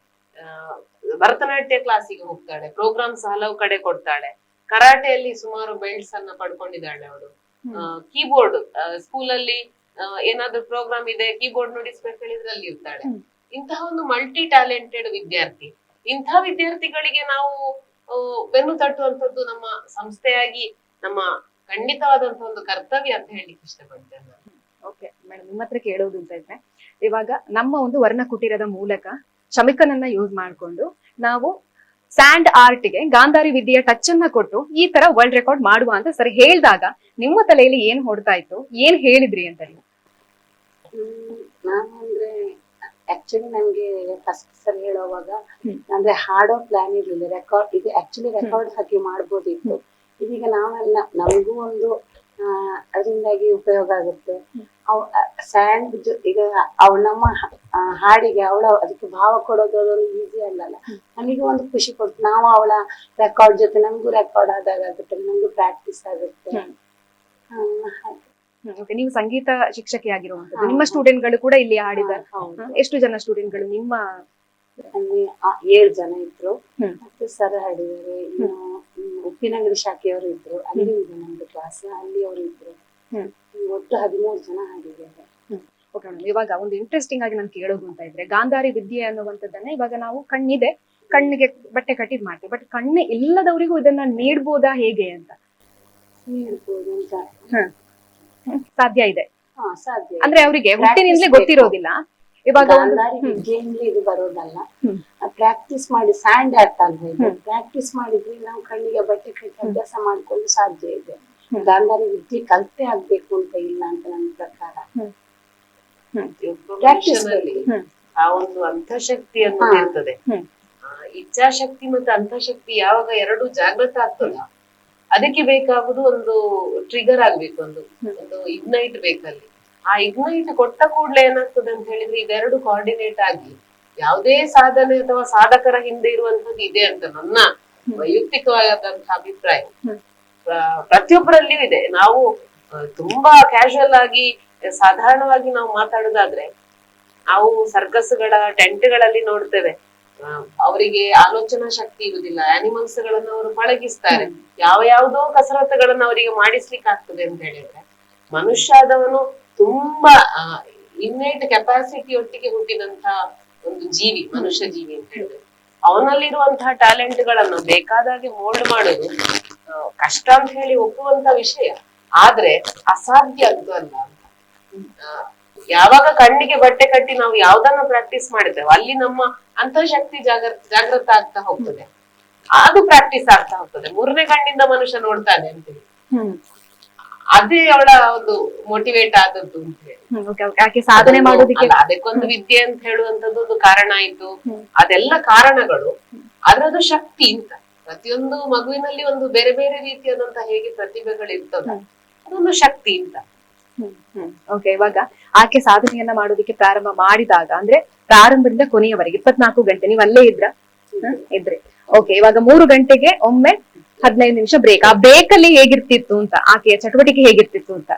ಭರತನಾಟ್ಯ ಕ್ಲಾಸಿಗೆ ಹೋಗ್ತಾಳೆ, ಪ್ರೋಗ್ರಾಮ್ಸ್ ಹಲವು ಕಡೆ ಕೊಡ್ತಾಳೆ, ಕರಾಟೆಯಲ್ಲಿ ಸುಮಾರು ಬೆಲ್ಟ್ಸ್ ಅನ್ನ ಪಡ್ಕೊಂಡಿದ್ದಾಳೆ ಅವಳು. ಕೀಬೋರ್ಡ್ ಸ್ಕೂಲಲ್ಲಿ ಏನಾದ್ರು ಪ್ರೋಗ್ರಾಮ್ ಇದೆ, ಕೀಬೋರ್ಡ್ ನುಡಿಸ್ಬೇಕು ಹೇಳಿದ್ರೆ ಅಲ್ಲಿ ಇರ್ತಾಳೆ. ಇಂತಹ ಒಂದು ಮಲ್ಟಿ ಟ್ಯಾಲೆಂಟೆಡ್ ವಿದ್ಯಾರ್ಥಿ. ಇಂಥ ವಿದ್ಯಾರ್ಥಿಗಳಿಗೆ ನಾವು ಬೆನ್ನು ತಟ್ಟುವಂತದ್ದು ನಮ್ಮ ಸಂಸ್ಥೆಯಾಗಿ ನಮ್ಮ ಖಂಡಿತವಾದಂತ ಒಂದು ಕರ್ತವ್ಯ ಅಂತ ಹೇಳಿಕ್ಕೆ ಇಷ್ಟಪಡ್ತೇನೆ ನಾನು. ಓಕೆ ಮೇಡಮ್, ನಿಮ್ಮ ಹತ್ರ ಕೇಳೋದು ಅಂತ ಇದ್ರೆ, ಇವಾಗ ನಮ್ಮ ಒಂದು ವರ್ಣ ಕುಟೀರದ ಮೂಲಕ ಶಮಿಕನನ್ನ ಯೂಸ್ ಮಾಡ್ಕೊಂಡು ನಾವು ಸ್ಯಾಂಡ್ ಆರ್ಟ್ಗೆ ಗಾಂಧಾರಿ ವಿದ್ಯೆಯ ಟಚ್ ಅನ್ನ ಕೊಟ್ಟು ಈ ತರ ವರ್ಲ್ಡ್ ರೆಕಾರ್ಡ್ ಮಾಡುವ ಅಂತ ಸರ್ ಹೇಳಿದಾಗ ನಿಮ್ಮ ತಲೆಯಲ್ಲಿ ಏನ್ ಹೊಡ್ತಾ ಇತ್ತು, ಏನ್ ಹೇಳಿದ್ರಿ ಅಂತ ನೀವು? ನಾನು ಅಂದ್ರೆ ಆಕ್ಚುಲಿ ನಮ್ಗೆ ಫಸ್ಟ್ ಸರ್ ಹೇಳುವಾಗ ಅಂದ್ರೆ ಹಾಡೋ ಪ್ಲಾನ್ ಇರ್ಲಿಲ್ಲ. ರೆಕಾರ್ಡ್ ಇದು ಆಕ್ಚುಲಿ ರೆಕಾರ್ಡ್ ಹಾಕಿ ಮಾಡ್ಬೋದಿತ್ತು. ಇದೀಗ ನಾವೆಲ್ಲ ನಮಗೂ ಒಂದು ಅದರಿಂದಾಗಿ ಉಪಯೋಗ ಆಗುತ್ತೆ. ಸ್ಯಾಂಡ್ ಈಗ ಅವಳು ನಮ್ಮ ಹಾಡಿಗೆ ಅವಳ ಅದಕ್ಕೆ ಭಾವ ಕೊಡೋದು ಅದೊಂದು ಈಸಿ ಅಲ್ಲಲ್ಲ. ನಮಗೆ ಒಂದು ಖುಷಿ ಕೊಡ್ತು. ನಾವು ಅವಳ ರೆಕಾರ್ಡ್ ಜೊತೆ ನಮಗೂ ರೆಕಾರ್ಡ್ ಆದಾಗ ಆಗುತ್ತೆ, ನಮಗೂ ಪ್ರಾಕ್ಟೀಸ್ ಆಗುತ್ತೆ. ನೀವು ಸಂಗೀತ ಶಿಕ್ಷಕಿ ಆಗಿರುವಂತದ್ದು, ನಿಮ್ಮ ಸ್ಟೂಡೆಂಟ್ ಗಳು ಕೂಡ ಇಲ್ಲಿ ಹಾಡಿದ್ದಾರೆ. ಎಷ್ಟು ಜನ ಸ್ಟೂಡೆಂಟ್ ಗಳು ನಿಮ್ಮ? ಅಲ್ಲಿ 7 ಜನ ಇದ್ರು. ಮತ್ತೆ ಸರ್ ಹಾಡಿದ್ದಾರೆ. ಇನ್ನು ಉಪ್ಪಿನಂಗಡಿ ಶಾಖೆಯವರು ಇದ್ರು, ಅಲ್ಲಿ ಇದೆ ನಮ್ದು ಕ್ಲಾಸ್, ಅಲ್ಲಿ ಅವರು ಇದ್ರು. ಒಟ್ಟು 13 ಜನ ಹಾಡಿದ್ದಾರೆ. ಓಕೆ ಮೇಡಮ್, ಇವಾಗ ಒಂದು ಇಂಟ್ರೆಸ್ಟಿಂಗ್ ಆಗಿ ನಾನು ಕೇಳೋದು ಅಂತ ಇದ್ರೆ, ಗಾಂಧಾರಿ ವಿದ್ಯೆ ಅನ್ನುವಂಥದ್ದನ್ನ ಇವಾಗ ನಾವು ಕಣ್ಣಿದೆ, ಕಣ್ಣಿಗೆ ಬಟ್ಟೆ ಕಟ್ಟಿದ್ ಮಾಡ್ತೀವಿ, ಬಟ್ ಕಣ್ಣು ಇಲ್ಲದವರಿಗೂ ಇದನ್ನ ನೀಡ್ಬೋದಾ ಹೇಗೆ ಅಂತ? ನೀಡ್ಬೋದು ಅಂತ ಸಾಧ್ಯ ಇದೆ. ಸಾಧ್ಯ. ಅಂದ್ರೆ ಅವರಿಗೆ ಹುಟ್ಟಿನಿಂದಲೇ ಗೊತ್ತಿರೋದಿಲ್ಲ. ಇವಾಗ ಗಾಂಧಾರಿ ವಿದ್ಯೆಯಿಂದ ಇದು ಬರೋದಲ್ಲ, ಪ್ರಾಕ್ಟೀಸ್ ಮಾಡಿ ಸ್ಯಾಂಡ್ ಆರ್ಟ್ ಅಲ್ವಾ ಇದು, ಪ್ರಾಕ್ಟೀಸ್ ಮಾಡಿದ್ರೆ ನಾವು ಕಣ್ಣಿಗೆ ಬಟ್ಟೆ ಕಟ್ಟಿ ಅಭ್ಯಾಸ ಮಾಡ್ಕೊಂಡು ಸಾಧ್ಯ ಇದೆ. ಗಾಂಧಾರಿ ವಿದ್ಯೆ ಕಲ್ತೆ ಆಗ್ಬೇಕು ಅಂತ ಇಲ್ಲ ಅಂತ ನನ್ನ ಪ್ರಕಾರ. ಆ ಒಂದು ಅಂತಃಶಕ್ತಿ ಅನ್ನೋದು ಇರ್ತದೆ. ಇಚ್ಛಾಶಕ್ತಿ ಮತ್ತು ಅಂತಃಶಕ್ತಿ ಯಾವಾಗ ಎರಡು ಜಾಗೃತ ಆಗ್ತದ, ಅದಕ್ಕೆ ಬೇಕಾಗುದು ಒಂದು ಟ್ರಿಗರ್ ಆಗ್ಬೇಕು, ಒಂದು ಇಗ್ನೈಟ್ ಬೇಕಲ್ಲಿ. ಆ ಇಗ್ನೈಟ್ ಕೊಟ್ಟ ಕೂಡ್ಲೆ ಏನಾಗ್ತದೆ ಅಂತ ಹೇಳಿದ್ರೆ, ಇದೆರಡು ಕೋಆರ್ಡಿನೇಟ್ ಆಗಿ ಯಾವುದೇ ಸಾಧನೆ ಅಥವಾ ಸಾಧಕರ ಹಿಂದೆ ಇರುವಂತದ್ದು ಇದೆ ಅಂತ ನನ್ನ ವೈಯಕ್ತಿಕವಾದಂತಹ ಅಭಿಪ್ರಾಯ. ಪ್ರತಿಯೊಬ್ಬರಲ್ಲಿಯೂ ಇದೆ. ನಾವು ತುಂಬಾ ಕ್ಯಾಶುವಲ್ ಆಗಿ ಸಾಧಾರಣವಾಗಿ ನಾವು ಮಾತಾಡೋದಾದ್ರೆ, ನಾವು ಸರ್ಕಸ್ಗಳ ಟೆಂಟ್ಗಳಲ್ಲಿ ನೋಡ್ತೇವೆ, ಅವರಿಗೆ ಆಲೋಚನಾ ಶಕ್ತಿ ಇರುವುದಿಲ್ಲ. ಆನಿಮಲ್ಸ್ ಗಳನ್ನ ಅವರು ಪಳಗಿಸ್ತಾರೆ, ಯಾವ ಯಾವುದೋ ಕಸರತ್ತುಗಳನ್ನ ಅವರಿಗೆ ಮಾಡಿಸ್ಲಿಕ್ಕೆ ಆಗ್ತದೆ ಅಂತ ಹೇಳಿದ್ರೆ, ಮನುಷ್ಯ ಆದವನು ತುಂಬಾ ಇನ್ನೇಟ್ ಕೆಪಾಸಿಟಿ ಒಟ್ಟಿಗೆ ಹುಟ್ಟಿದಂತ ಒಂದು ಜೀವಿ, ಮನುಷ್ಯ ಜೀವಿ ಅಂತ ಹೇಳಿದ್ರೆ, ಅವನಲ್ಲಿರುವಂತಹ ಟ್ಯಾಲೆಂಟ್ ಗಳನ್ನ ಬೇಕಾದಾಗೆ ಮೋಲ್ಡ್ ಮಾಡೋದು ಕಷ್ಟ ಅಂತ ಹೇಳಿ ಒಪ್ಪುವಂತ ವಿಷಯ. ಆದ್ರೆ ಅಸಾಧ್ಯ ಅಂತೂ ಅಲ್ಲ ಅಂತ. ಯಾವಾಗ ಕಣ್ಣಿಗೆ ಬಟ್ಟೆ ಕಟ್ಟಿ ನಾವು ಯಾವ್ದನ್ನ ಪ್ರಾಕ್ಟೀಸ್ ಮಾಡಿದ್ದೇವೆ, ಅಲ್ಲಿ ನಮ್ಮ ಅಂತಃಶಕ್ತಿ ಜಾಗೃತ ಆಗ್ತಾ ಹೋಗ್ತದೆ, ಅದು ಪ್ರಾಕ್ಟೀಸ್ ಆಗ್ತಾ ಹೋಗ್ತದೆ. 3ನೇ ಕಣ್ಣಿಂದ ಮನುಷ್ಯ ನೋಡ್ತಾನೆ ಅಂತೇಳಿ, ಅದೇ ಅವಳ ಒಂದು ಮೋಟಿವೇಟ್ ಆದದ್ದು ಅಂತ ಹೇಳಿ. ಸಾಧನೆ ಮಾಡೋದಕ್ಕೆ ಅದಕ್ಕೊಂದು ವಿದ್ಯೆ ಅಂತ ಹೇಳುವಂತದ್ದು ಒಂದು ಕಾರಣ ಆಯ್ತು. ಅದೆಲ್ಲ ಕಾರಣಗಳು, ಅದ್ರದ್ದು ಶಕ್ತಿ ಅಂತ. ಪ್ರತಿಯೊಂದು ಮಗುವಿನಲ್ಲಿ ಒಂದು ಬೇರೆ ಬೇರೆ ರೀತಿಯಾದಂತಹ ಹೇಗೆ ಪ್ರತಿಭೆಗಳು ಇರ್ತದ, ಅದೊಂದು ಶಕ್ತಿ ಅಂತ. ಓಕೆ, ಇವಾಗ ಆಕೆ ಸಾಧನೆಯನ್ನ ಮಾಡೋದಕ್ಕೆ ಪ್ರಾರಂಭ ಮಾಡಿದಾಗ, ಅಂದ್ರೆ ಪ್ರಾರಂಭದಿಂದ ಕೊನೆಯವರೆಗೆ 24 ಗಂಟೆ ನೀವು ಅಲ್ಲೇ ಇದ್ರೆ ಓಕೆ. ಇವಾಗ 3 ಗಂಟೆಗೆ ಒಮ್ಮೆ 15 ನಿಮಿಷ ಬ್ರೇಕ್. ಆ ಬ್ರೇಕ್ ಅಲ್ಲಿ ಹೇಗಿರ್ತಿತ್ತು ಅಂತ, ಆಕೆಯ ಚಟುವಟಿಕೆ ಹೇಗಿರ್ತಿತ್ತು ಅಂತ?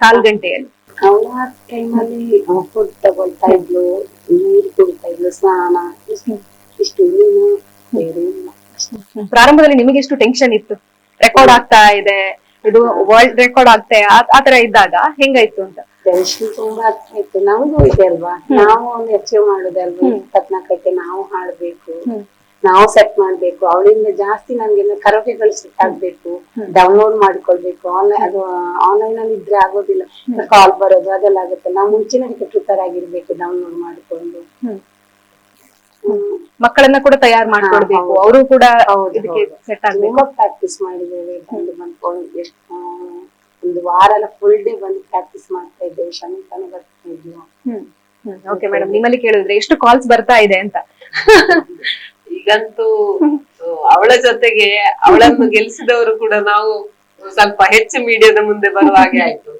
1/4 ಗಂಟೆಯಲ್ಲಿ ಅವಳ ಟೈಮಲ್ಲಿ ಫುಡ್ ತಗೊಳ್ತಾ ಇದ್ಲು, ನೀರು ಕುಡಿತಾ ಇದ್ಲು, ಸ್ನಾನ, ಇಷ್ಟು ಬೇರೆ ಇಲ್ಲ. ಪ್ರಾರಂಭದಲ್ಲಿ ನಿಮಗೆ ಎಷ್ಟು ಟೆನ್ಷನ್ ಇತ್ತು? ರೆಕಾರ್ಡ್ ಆಗ್ತಾ ಇದೆ, ಇದು ವರ್ಲ್ಡ್ ರೆಕಾರ್ಡ್ ಆಗ್ತಾ ಆತರ ಇದ್ದಾಗ ಹೆಂಗಾಯ್ತು ಅಂತ? ಟೆನ್ಷನ್ ತುಂಬಾ ಆಗ್ತಾ ಇತ್ತು. ನಮಗೂ ಇದೆ ಅಲ್ವಾ, ನಾವು ಒಂದು ಅಚೀವ್ ಮಾಡೋದಲ್ವಾ, 24ಕ್ಕೆ ನಾವು ಹಾಡ್ಬೇಕು, ನಾವು ಸೆಟ್ ಮಾಡ್ಬೇಕು. ಅವಳಿಂದ ಜಾಸ್ತಿ ನಮ್ಗೆ ಕರೋಕೆಗಳು ಸೆಟ್ ಆಗ್ಬೇಕು, ಡೌನ್ಲೋಡ್ ಮಾಡ್ಕೊಳ್ಬೇಕು. ಅದು ಆನ್ಲೈನ್ ಅಲ್ಲಿ ಇದ್ರೆ ಆಗೋದಿಲ್ಲ, ಕಾಲ್ ಬರೋದು ಅದೆಲ್ಲ ಆಗುತ್ತೆ. ನಾವು ಮುಂಚಿನದಕ್ಕೆ ಪ್ರಿಪೇರ್ ಆಗಿರ್ಬೇಕು, ಡೌನ್ಲೋಡ್ ಮಾಡ್ಕೊಂಡು. ಮಕ್ಕಳನ್ನ ಕೂಡ ತಯಾರು ಮಾಡ್ಕೊಳ್ಬೇಕು, ಅವರು ಕೂಡ ಸೆಟ್ ಆಗ್ಬೇಕು. ಪ್ರಾಕ್ಟೀಸ್ ಮಾಡಿದ್ದೇವೆ, ಬಂದ್ಕೊಂಡು ಒಂದು ವಾರ ಎಲ್ಲ ಫುಲ್ ಡೇ ಬಂದು ಪ್ರಾಕ್ಟೀಸ್ ಮಾಡ್ತಾ ಇದ್ದೇವೆ. ಶಮಿಕನು ಬರ್ತಾ ಇದ್ಲು. ಓಕೆ ಮೇಡಮ್, ನಿಮ್ಮಲ್ಲಿ ಕೇಳಿದ್ರೆ ಎಷ್ಟು ಕಾಲ್ಸ್ ಬರ್ತಾ ಇದೆ ಅಂತ? ಈಗಂತೂ ಅವಳ ಜೊತೆಗೆ ಅವಳನ್ನು ಗೆಲ್ಲಿಸಿದವರು ಕೂಡ ನಾವು ಸ್ವಲ್ಪ ಹೆಚ್ಚು ಮೀಡಿಯಾದ ಮುಂದೆ ಬರುವ ಹಾಗೆ ಆಯ್ತು.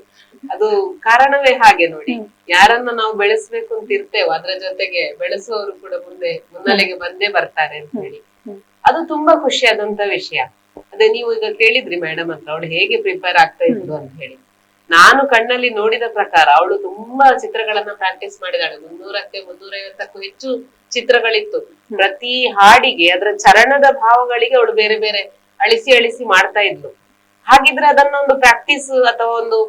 ಅದು ಕಾರಣವೇ ಹಾಗೆ ನೋಡಿ, ಯಾರನ್ನ ನಾವು ಬೆಳೆಸ್ಬೇಕು ಅಂತ ಇರ್ತೇವೋ ಅದ್ರ ಜೊತೆಗೆ ಬೆಳೆಸುವವರು ಕೂಡ ಮುನ್ನೆಲೆಗೆ ಬಂದೇ ಬರ್ತಾರೆ ಅಂತ ಹೇಳಿ, ಅದು ತುಂಬಾ ಖುಷಿಯಾದಂತ ವಿಷಯ. ಅದೇ ನೀವು ಈಗ ಕೇಳಿದ್ರಿ ಮೇಡಮ್ ಹತ್ರ ಅವಳು ಹೇಗೆ ಪ್ರಿಪೇರ್ ಆಗ್ತಾ ಇದ್ರು ಅಂತ ಹೇಳಿ. ನಾನು ಕಣ್ಣಲ್ಲಿ ನೋಡಿದ ಪ್ರಕಾರ ಅವಳು ತುಂಬಾ ಚಿತ್ರಗಳನ್ನ ಪ್ರಾಕ್ಟೀಸ್ ಮಾಡಿದಾಳೆ. 300ಕ್ಕೆ 350ಕ್ಕೂ ಹೆಚ್ಚು ಚಿತ್ರಗಳಿತ್ತು. ಪ್ರತಿ ಹಾಡಿಗೆ ಅದರ ಚರಣದ ಭಾವಗಳಿಗೆ ಅವಳು ಬೇರೆ ಬೇರೆ ಅಳಿಸಿ ಮಾಡ್ತಾ ಇದ್ಲು. ಹಾಗಿದ್ರೆ ಅದನ್ನ ಒಂದು ಪ್ರಾಕ್ಟೀಸ್ ಅಥವಾ ಒಂದು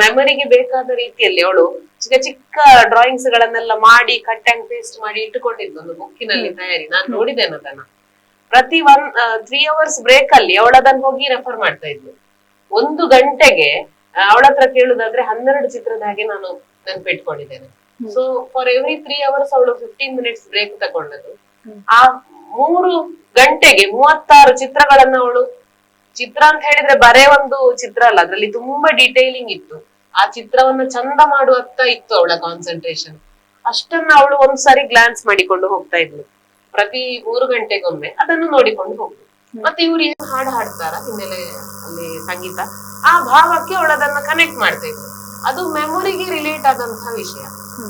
ಮೆಮೊರಿಗೆ ಬೇಕಾದ ರೀತಿಯಲ್ಲಿ ಅವಳು ಚಿಕ್ಕ ಚಿಕ್ಕ ಡ್ರಾಯಿಂಗ್ಸ್ ಗಳನ್ನೆಲ್ಲ ಮಾಡಿ ಕಟ್ ಅಂಡ್ ಪೇಸ್ಟ್ ಮಾಡಿ ಇಟ್ಟುಕೊಂಡಿದ್ದು ಒಂದು ಬುಕ್ಕಿನಲ್ಲಿ ತಯಾರಿ. ನಾನು ನೋಡಿದ್ದೇನೆ ಅದನ್ನ. ಪ್ರತಿ 3 hours ಬ್ರೇಕ್ ಅಲ್ಲಿ ಅವಳು ಅದನ್ನ ಹೋಗಿ ರೆಫರ್ ಮಾಡ್ತಾ ಇದ್ಲು. 1 ಗಂಟೆಗೆ ಅವಳ ಹತ್ರ ಕೇಳುದಾದ್ರೆ 12 ಚಿತ್ರದ ಹಾಗೆ ನಾನು ನೆನ್ಪಿಟ್ಕೊಂಡಿದ್ದೇನೆ. ಸೊ ಫಾರ್ ಎವ್ರಿ 3 hours ಅವಳು 15 minutes ಬ್ರೇಕ್ ತಗೊಂಡದ್ದು. ಆ 3 ಗಂಟೆಗೆ 36 ಚಿತ್ರಗಳನ್ನ ಅವಳು, ಚಿತ್ರ ಅಂತ ಹೇಳಿದ್ರೆ ಬರೇ ಒಂದು ಚಿತ್ರ ಅಲ್ಲ, ಅದ್ರಲ್ಲಿ ತುಂಬಾ ಡಿಟೈಲಿಂಗ್ ಇತ್ತು. ಆ ಚಿತ್ರವನ್ನ ಚಂದ ಮಾಡುವತ್ತ ಇತ್ತು ಅವಳ ಕಾನ್ಸಂಟ್ರೇಷನ್. ಅಷ್ಟನ್ನ ಅವಳು ಒಂದ್ಸಾರಿ ಗ್ಲಾನ್ಸ್ ಮಾಡಿಕೊಂಡು ಹೋಗ್ತಾ ಇದ್ಲು. ಪ್ರತಿ 3 ಗಂಟೆಗೊಮ್ಮೆ ಅದನ್ನು ನೋಡಿಕೊಂಡು ಹೋಗ್ಲು. ಮತ್ತೆ ಇವ್ರು ಏನ್ ಹಾಡು ಹಾಡ್ತಾರ ಹಿನ್ನೆಲೆ ಅಲ್ಲಿ ಸಂಗೀತ, ಆ ಭಾವಕ್ಕೆ ಅವಳು ಅದನ್ನ ಕನೆಕ್ಟ್ ಮಾಡ್ತಾ ಇದ್ಲು. ಅದು ಮೆಮೊರಿಗೆ ರಿಲೇಟ್ ಆದಂತಹ ವಿಷಯ.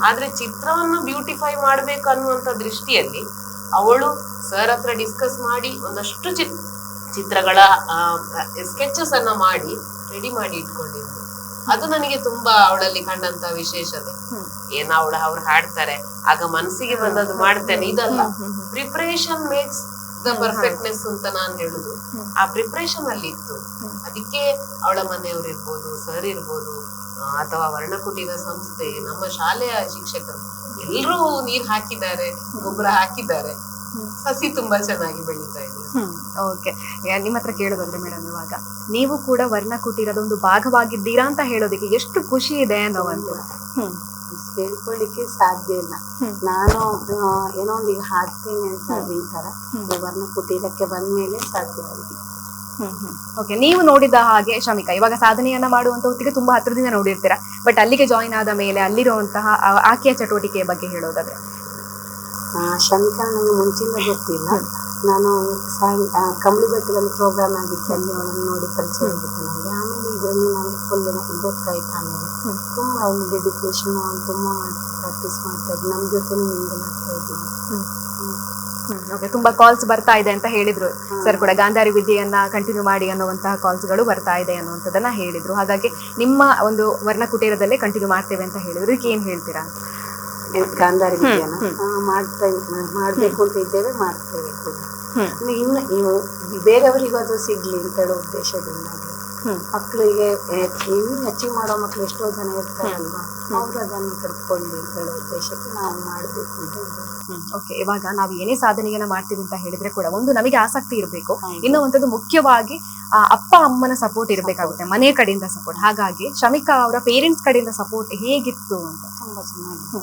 ಆದ್ರೆ ಚಿತ್ರವನ್ನ ಬ್ಯೂಟಿಫೈ ಮಾಡ್ಬೇಕು ಅನ್ನುವಂತ ದೃಷ್ಟಿಯಲ್ಲಿ ಅವಳು ಸರ್ ಹತ್ರ ಡಿಸ್ಕಸ್ ಮಾಡಿ ಒಂದಷ್ಟು ಚಿತ್ರಗಳ ಸ್ಕೆಚಸ್ ಅನ್ನ ಮಾಡಿ ರೆಡಿ ಮಾಡಿ ಇಟ್ಕೊಂಡಿದ್ಲು. ಅದು ನನಗೆ ತುಂಬಾ ಅವಳಲ್ಲಿ ಕಂಡಂತ ವಿಶೇಷತೆ. ಅವ್ರು ಹಾಡ್ತಾರೆ ಆಗ ಮನಸ್ಸಿಗೆ ಬಂದದ್ದು ಮಾಡ್ತೇನೆ, ಇದಲ್ಲ. ಪ್ರಿಪರೇಷನ್ ಮೇಕ್ಸ್ ದ ಪರ್ಫೆಕ್ಟ್ನೆಸ್ ಅಂತ ನಾನ್ ಹೇಳುದು. ಆ ಪ್ರಿಪರೇಷನ್ ಅಲ್ಲಿ ಇತ್ತು. ಅದಕ್ಕೆ ಅವಳ ಮನೆಯವ್ರು ಇರ್ಬೋದು, ಸರ್ ಇರ್ಬೋದು, ಅಥವಾ ವರ್ಣಕುಟೀರ ಸಂಸ್ಥೆ, ನಮ್ಮ ಶಾಲೆಯ ಶಿಕ್ಷಕರು ಎಲ್ರೂ ನೀರ್ ಹಾಕಿದ್ದಾರೆ, ಗೊಬ್ಬರ ಹಾಕಿದ್ದಾರೆ. ಸಸಿ ತುಂಬಾ ಚೆನ್ನಾಗಿ ಬೆಳೀತಾ ಇದೆ. ಓಕೆ, ನಿಮ್ಮ ಹತ್ರ ಕೇಳೋದಂದ್ರೆ ಮೇಡಮ್, ಇವಾಗ ನೀವು ಕೂಡ ವರ್ಣಕುಟೀರದ ಒಂದು ಭಾಗವಾಗಿದ್ದೀರಾ ಅಂತ ಹೇಳೋದಕ್ಕೆ ಎಷ್ಟು ಖುಷಿ ಇದೆ ಅನ್ನೋವಂತ ಹೇಳ್ಕೊಳ್ಳಿಕ್ಕೆ ಸಾಧ್ಯ ಇಲ್ಲ. ನಾನು ಏನೋ ಒಂದು ಈಗ ಹಾಡ್ತೀನಿ ಅಂತ ಈ ತರ ವರ್ಣಕುಟೀರಕ್ಕೆ ಬಂದ್ಮೇಲೆ ಸಾಧ್ಯ ಆಗಿದೆ. ಓಕೆ, ನೀವು ನೋಡಿದ ಹಾಗೆ ಶಮಿಕಾ ಇವಾಗ ಸಾಧನೆಯನ್ನ ಮಾಡುವಂತ ಹೊತ್ತಿಗೆ ತುಂಬಾ ಹತ್ರದಿಂದ ನೋಡಿರ್ತೀರಾ, ಬಟ್ ಅಲ್ಲಿಗೆ ಜಾಯಿನ್ ಆದ ಮೇಲೆ ಅಲ್ಲಿರುವಂತಹ ಆಕೆಯ ಚಟುವಟಿಕೆಯ ಬಗ್ಗೆ ಹೇಳೋದಾದ್ರೆ? ಶಮಿಕಾ ನನಗೆ ಮುಂಚಿಂದ ಗೊತ್ತಿಲ್ಲ. ನಾನು ಕಂಬಳಿ ಬೆಟ್ಟದಲ್ಲಿ ಪ್ರೋಗ್ರಾಮ್ ಆಗಿತ್ತು, ಅಲ್ಲಿ ಅವಳನ್ನು ನೋಡಿ ಪರಿಚಯ ಆಗಿತ್ತು ನನಗೆ. ಆಮೇಲೆ ಇದರಲ್ಲಿ ನಾನು ಫುಲ್ ಗೊತ್ತಾಯ್ತು. ಆಮೇಲೆ ತುಂಬಾ ಅವಳು ಡೆಡಿಕೇಶನ್, ಅವಳು ತುಂಬಾ ಪ್ರಾಕ್ಟೀಸ್ ಮಾಡ್ತಾ ಇದ್ವಿ, ನಮ್ಮ ಜೊತೆ ಮಿಂಗಲ್ ಆಗ್ತಾ ಇದ್ವಿ. ಓಕೆ, ತುಂಬಾ ಕಾಲ್ಸ್ ಬರ್ತಾ ಇದೆ ಅಂತ ಹೇಳಿದ್ರು ಸರ್ ಕೂಡ. ಗಾಂಧಾರಿ ವಿದ್ಯೆಯನ್ನ ಕಂಟಿನ್ಯೂ ಮಾಡಿ ಅನ್ನುವಂತಹ ಕಾಲ್ಸ್ಗಳು ಬರ್ತಾ ಇದೆ ಅನ್ನುವಂಥದ್ದನ್ನ ಹೇಳಿದ್ರು. ಹಾಗಾಗಿ ನಿಮ್ಮ ಒಂದು ವರ್ಣಕುಟೀರದಲ್ಲೇ ಕಂಟಿನ್ಯೂ ಮಾಡ್ತೇವೆ ಅಂತ ಹೇಳಿದ್ರು. ಇದಕ್ಕೆ ಏನ್ ಹೇಳ್ತೀರಾ? ಗಾಂಧಾರಿ ವಿದ್ಯೆನ ಮಾಡ್ಬೇಕು ಅಂತ ಇದ್ದೇವೆ, ಮಾಡ್ತೇವೆ ಕೂಡ. ಇನ್ನು ಬೇರೆಯವರಿಗೂ ಅದು ಸಿಗ್ಲಿ ಅಂತ ಹೇಳೋ ಉದ್ದೇಶದಿಂದ ಮಕ್ಕಳಿಗೆ ಇವ್ರು ಅಚೀವ್ ಮಾಡೋ ಮಕ್ಳು ಎಷ್ಟೋ ಜನ ಇರ್ತಾರಲ್ವಾ, ಅವ್ರು ಅದನ್ನು ಕಲ್ತ್ಕೊಳ್ಳಿ ಅಂತ ಹೇಳೋ ಉದ್ದೇಶಕ್ಕೆ ನಾವು ಮಾಡ್ಬೇಕು ಅಂತ ಇದ್ದೇವೆ. ಓಕೆ, ಇವಾಗ ನಾವು ಏನೇ ಸಾಧನೆಯನ್ನ ಮಾಡ್ತೀವಿ ಅಂತ ಹೇಳಿದ್ರೆ ಕೂಡ ಒಂದು ನಮಗೆ ಆಸಕ್ತಿ ಇರಬೇಕು. ಇನ್ನೊಂದು ಮುಖ್ಯವಾಗಿ ಅಪ್ಪ ಅಮ್ಮನ ಸಪೋರ್ಟ್ ಇರಬೇಕಾಗುತ್ತೆ, ಮನೆಯ ಕಡೆಯಿಂದ ಸಪೋರ್ಟ್. ಹಾಗಾಗಿ ಶಮಿಕಾ ಅವರ ಪೇರೆಂಟ್ಸ್ ಕಡೆಯಿಂದ ಸಪೋರ್ಟ್ ಹೇಗಿತ್ತು ಅಂತ? ತುಂಬಾ ಚೆನ್ನಾಗಿತ್ತು.